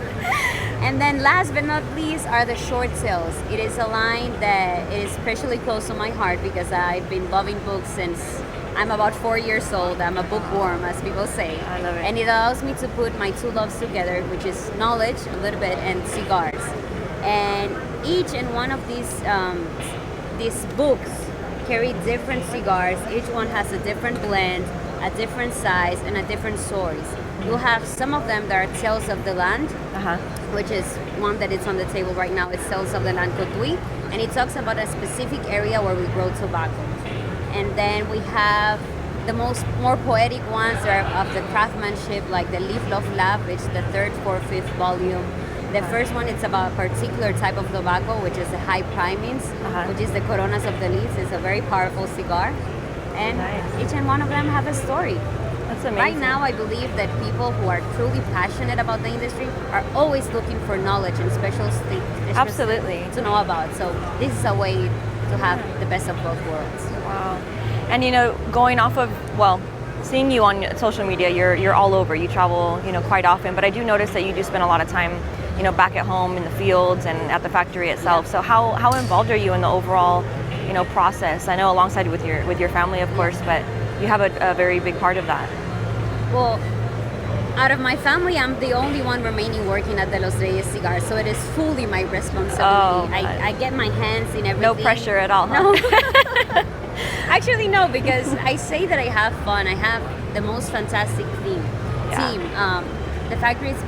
And then last but not least are the short sales. It is a line that is especially close to my heart because I've been loving books since I'm about 4 years old. I'm a bookworm, as people say. I love it. And it allows me to put my 2 loves together, which is knowledge, a little bit, and cigars. And each and one of these books carry different cigars. Each one has a different blend, a different size, and a different stories. You'll have some of them that are Tales of the Land, which is one that is on the table right now. It's Tales of the Land Cotuí, and it talks about a specific area where we grow tobacco. And then we have the more poetic ones that are of the craftsmanship, like the Leaf Love Lab, which is the 3rd, 4th, 5th volume. The first one, it's about a particular type of tobacco, which is the high primings, which is the coronas of the leaves. It's a very powerful cigar. And each and one of them have a story. That's amazing. Right now, I believe that people who are truly passionate about the industry are always looking for knowledge and special Absolutely. to know about. So this is a way to have the best of both worlds. Wow. And you know, going off of, well, seeing you on social media, you're all over. You travel, you know, quite often. But I do notice that you do spend a lot of time, you know, back at home in the fields and at the factory itself. So how involved are you in the overall, you know, process? I know alongside with your family, of course, but you have a very big part of that. Well, out of my family, I'm the only one remaining working at the Los Reyes Cigars, so it is fully my responsibility. I get my hands in everything. No pressure at all, huh? No. Actually, no, because I say that I have fun. I have the most fantastic team. The factory's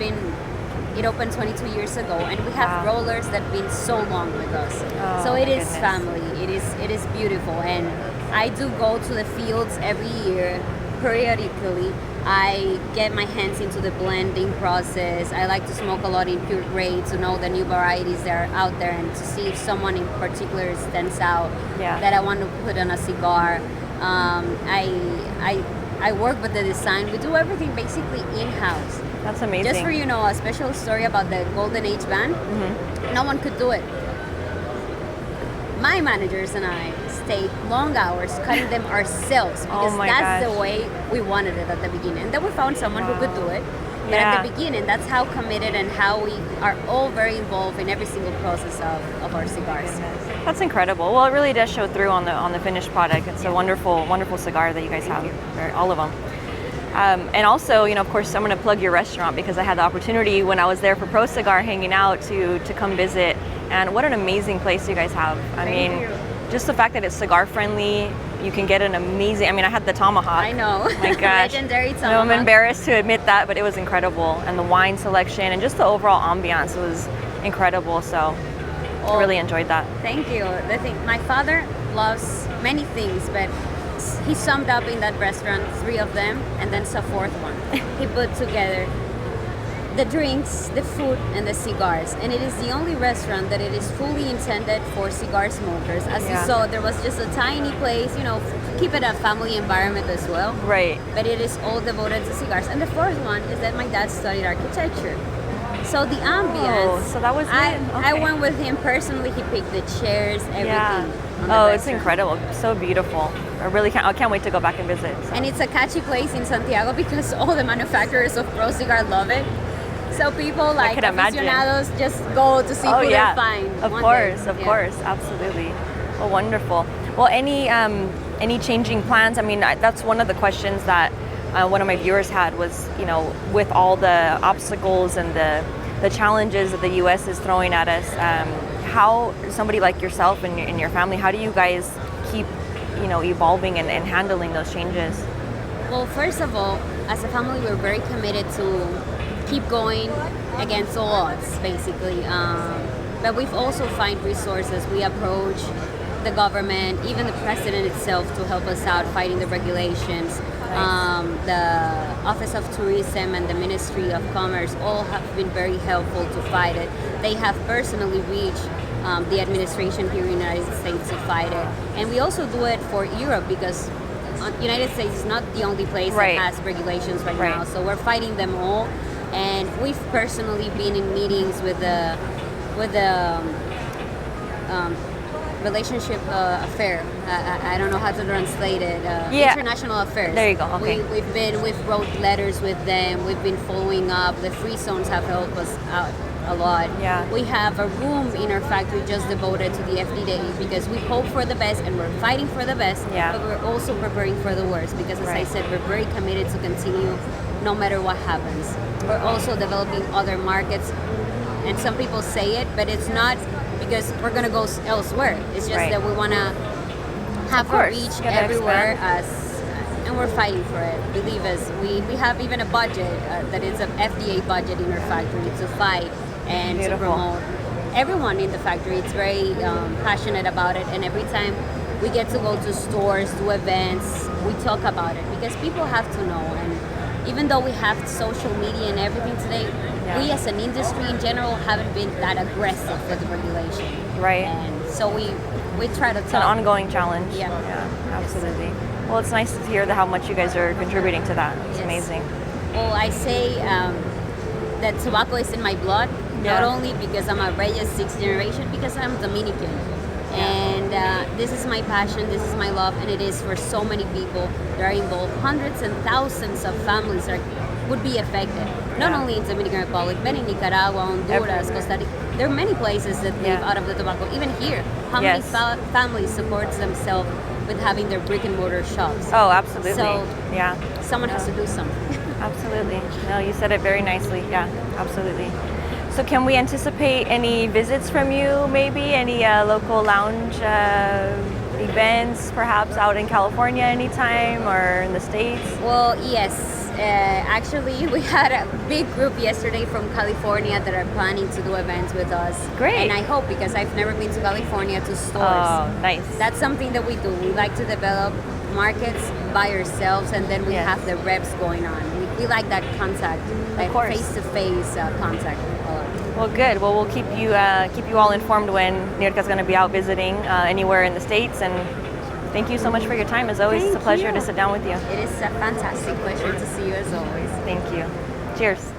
it opened 22 years ago, and we have rollers that have been so long with us. So it is family. It is beautiful, and I do go to the fields every year, periodically. I get my hands into the blending process. I like to smoke a lot in pure grade to know the new varieties that are out there and to see if someone in particular stands out that I want to put on a cigar. I work with the design. We do everything basically in-house. That's amazing. Just for you know, a special story about the Golden Age band. No one could do it. My managers and I stayed long hours cutting them ourselves because that's the way we wanted it at the beginning. And then we found someone who could do it. But at the beginning, that's how committed and how we are all very involved in every single process of our cigars. That's incredible. Well, it really does show through on the finished product. It's a wonderful, wonderful cigar that you guys have, all of them. And also, you know, of course, I'm going to plug your restaurant because I had the opportunity when I was there for Pro Cigar hanging out to come visit. And what an amazing place you guys have. I mean, just the fact that it's cigar friendly, you can get an amazing, I mean, I had the tomahawk. I know. My gosh. Legendary tomahawk. No, I'm embarrassed to admit that, but it was incredible. And the wine selection and just the overall ambiance was incredible. So I really enjoyed that. Thank you. My father loves many things, but he summed up in that restaurant 3 of them and then a 4th one. He put together the drinks, the food, and the cigars. And it is the only restaurant that it is fully intended for cigar smokers. As you saw, there was just a tiny place, you know, keep it a family environment as well. Right. But it is all devoted to cigars. And the 4th one is that my dad studied architecture. So the ambience. So that was I went with him personally. He picked the chairs, everything. It's incredible. So beautiful. I can't wait to go back and visit. So. And it's a catchy place in Santiago because all the manufacturers of Pro Cigar love it. So people like aficionados just go to see who they find. Of course, absolutely. Well, wonderful. Well, any changing plans? I mean, that's one of the questions that one of my viewers had was, you know, with all the obstacles and the challenges that the U.S. is throwing at us, how somebody like yourself and your family, how do you guys keep, you know, evolving and handling those changes? Well, first of all, as a family, we're very committed to keep going against all odds, basically. But we've also find resources. We approach the government, even the president itself, to help us out fighting the regulations. The Office of Tourism and the Ministry of Commerce all have been very helpful to fight it. They have personally reached the administration here in the United States to fight it. And we also do it for Europe because the United States is not the only place that has regulations right now. So we're fighting them all. And we've personally been in meetings with the relationship affair. I don't know how to translate it. International affairs. There you go. Okay. We've wrote letters with them. We've been following up. The free zones have helped us out a lot. Yeah. We have a room in our factory just devoted to the FDA because we hope for the best and we're fighting for the best. But we're also preparing for the worst because, as I said, we're very committed to continue no matter what happens. We're also developing other markets, and some people say it, but it's not because we're going to go elsewhere. It's just that we want to have a reach everywhere, and and we're fighting for it. Believe us, we have even a budget that is an FDA budget in our factory to fight and to promote. Everyone in the factory is very passionate about it, and every time we get to go to stores, do events, we talk about it because people have to know. And even though we have social media and everything today, we as an industry in general haven't been that aggressive with the regulation. Right. And so we try to It's an ongoing challenge. Yeah. Absolutely. Well, it's nice to hear how much you guys are contributing to that. It's amazing. Well, I say that tobacco is in my blood, not only because I'm a Reyes 6th generation, because I'm Dominican. And this is my passion, this is my love, and it is for so many people that are involved. Hundreds and thousands of families would be affected, not only in Dominican Republic, but in Nicaragua, Honduras, Costa Rica. There are many places that live out of the tobacco. Even here, how many families support themselves with having their brick and mortar shops? Oh, absolutely. So someone has to do something. Absolutely. No, you said it very nicely. Yeah, absolutely. So can we anticipate any visits from you, maybe? Any local lounge events, perhaps out in California anytime or in the States? Well, yes. Actually, we had a big group yesterday from California that are planning to do events with us. Great. And I hope, because I've never been to California to stores. Oh, nice. That's something that we do. We like to develop markets by ourselves, and then we have the reps going on. We like that contact, like face-to-face contact. Well, good. Well, we'll keep you all informed when Nirka's going to be out visiting anywhere in the States. And thank you so much for your time. As always, it's a pleasure to sit down with you. It is a fantastic pleasure to see you as always. Thank you. Cheers.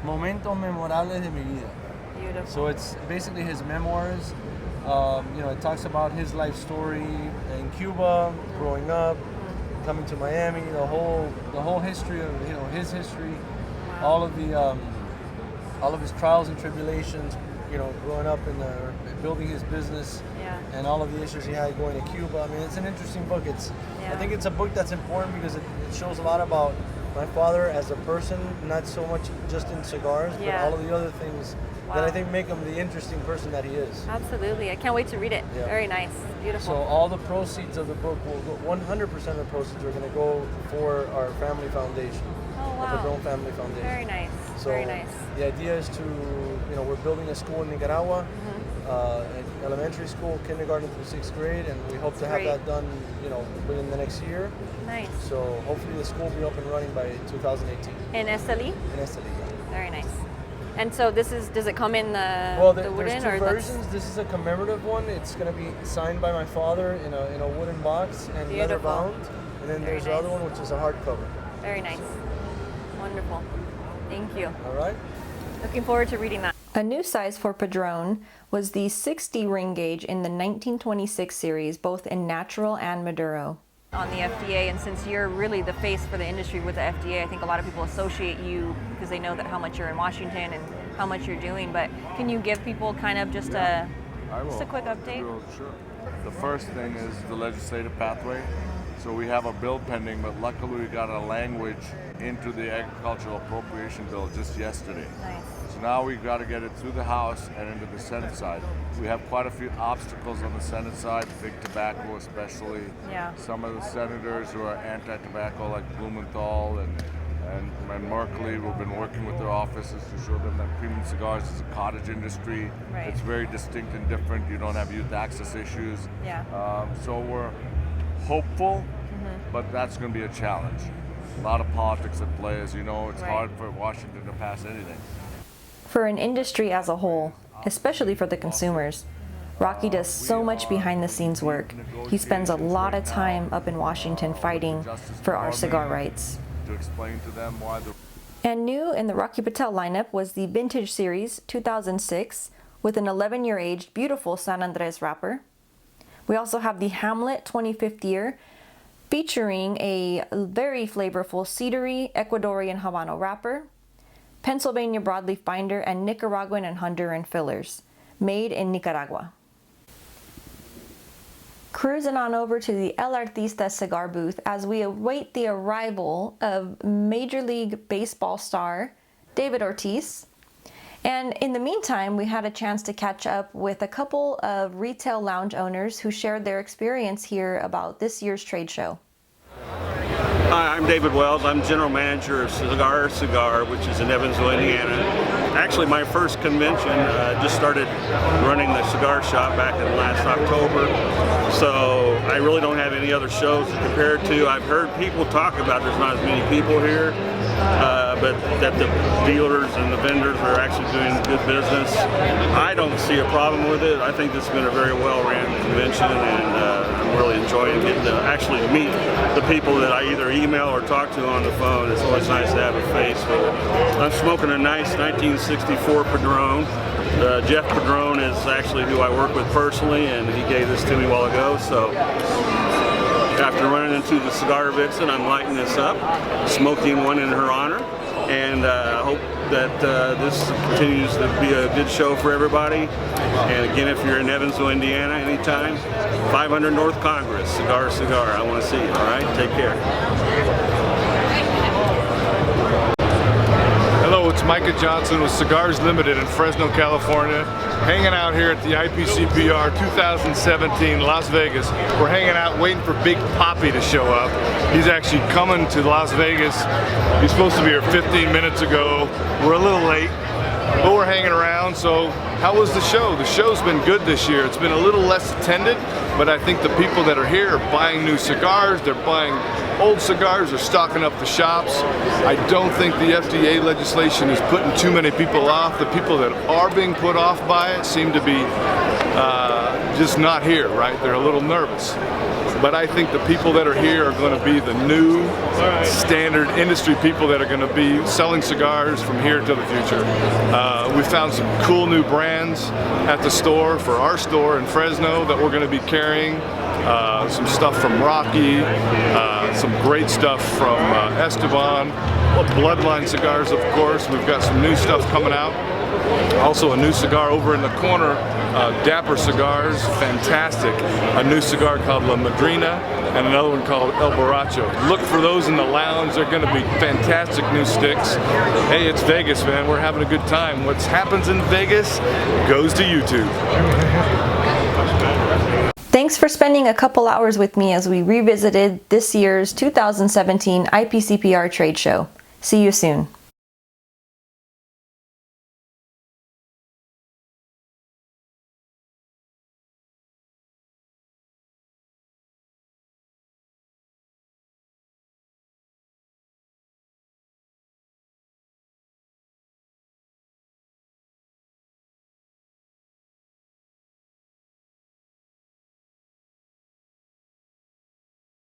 Momentos memorables de mi vida. Beautiful. So it's basically his memoirs. It talks about his life story in Cuba, growing up, coming to Miami, the whole history of his history, all of his trials and tribulations, growing up in building his business, and all of the issues he had going to Cuba. I mean, it's an interesting book. I think it's a book that's important because it shows a lot about my father as a person, not so much just in cigars, but all of the other things that I think make him the interesting person that he is. Absolutely. I can't wait to read it. Yeah. Very nice. Beautiful. So all the proceeds of the book will go, 100% of the proceeds are going to go for our family foundation. Oh, wow. The Padron Family Foundation. Very nice. So Very nice. the idea is to, we're building a school in Nicaragua, an elementary school, kindergarten through 6th grade, and we hope to have that done, within the next year. Nice. So hopefully the school will be up and running by 2018. In Esteli? In Esteli, yeah. Very nice. And so does it come in the there's wooden two or versions. This is a commemorative one. It's going to be signed by my father in a wooden box and leather bound. And then there's the other one, which is a hardcover. Very nice. Wonderful. Thank you. All right. Looking forward to reading that. A new size for Padron was the 60 ring gauge in the 1926 series, both in natural and Maduro. On the FDA, and since you're really the face for the industry with the FDA, I think a lot of people associate you because they know that how much you're in Washington and how much you're doing, but can you give people kind of just a quick update? Sure. The first thing is the legislative pathway. So we have a bill pending, but luckily we got a language into the agricultural appropriation bill just yesterday. Nice. So now we've got to get it through the House and into the Senate side. We have quite a few obstacles on the Senate side, big tobacco especially. Yeah. Some of the senators who are anti-tobacco, like Blumenthal and Merkley, we've been working with their offices to show them that premium cigars is a cottage industry. Right. It's very distinct and different. You don't have youth access issues. Yeah. So we're hopeful, but that's going to be a challenge. A lot of politics at play, as you know. It's hard for Washington to pass anything. For an industry as a whole, especially for the consumers, Rocky does so much behind the scenes work. He spends a lot of time up in Washington fighting for our cigar rights. To explain to them why the And new in the Rocky Patel lineup was the Vintage Series 2006 with an 11-year aged beautiful San Andres wrapper. We also have the Hamlet 25th year featuring a very flavorful cedary Ecuadorian Habano wrapper, Pennsylvania broadleaf binder, and Nicaraguan and Honduran fillers, made in Nicaragua. cruising on over to the El Artista cigar booth as we await the arrival of Major League Baseball star David Ortiz. And in the meantime, we had a chance to catch up with a couple of retail lounge owners who shared their experience here about this year's trade show. Hi, I'm David Wells. I'm general manager of Cigar, which is in Evansville, Indiana. Actually, my first convention just started running the cigar shop back in last October, so I really don't have any other shows to compare it to. I've heard people talk about there's not as many people here, but that the dealers and the vendors are actually doing good business. I don't see a problem with it. I think this has been a very well-ran convention, and I'm really enjoying getting to actually meet the people that I either email or talk to on the phone. It's always nice to have a face with it. I'm smoking a nice 1964 Padron. Jeff Padron is actually who I work with personally, and he gave this to me a while ago. So after running into the Cigar Vixen, I'm lighting this up, smoking one in her honor, and I hope that this continues to be a good show for everybody. And again, if you're in Evansville, Indiana, anytime, 500 North Congress, Cigar. I want to see you, all right? Take care. Hello, it's Micah Johnson with Cigars Limited in Fresno, California. Hanging out here at the IPCPR 2017 Las Vegas. We're hanging out waiting for Big Papi to show up. He's actually coming to Las Vegas. He's supposed to be here 15 minutes ago. We're a little late, but we're hanging around. So how was the show? The show's been good this year. It's been a little less attended, but I think the people that are here are buying new cigars. They're buying old cigars. They're stocking up the shops. I don't think the FDA legislation is putting too many people off. The people that are being put off by it seem to be just not here, right? They're a little nervous. But I think the people that are here are going to be the new standard industry people that are going to be selling cigars from here to the future. We found some cool new brands at the store for our store in Fresno that we're going to be carrying. Some stuff from Rocky, some great stuff from Esteban, Bloodline cigars, of course. We've got some new stuff coming out. Also a new cigar over in the corner, Dapper Cigars, fantastic. A new cigar called La Madrina and another one called El Borracho. Look for those in the lounge. They're going to be fantastic new sticks. Hey, it's Vegas, man. We're having a good time. What happens in Vegas goes to YouTube. Thanks for spending a couple hours with me as we revisited this year's 2017 IPCPR trade show. See you soon.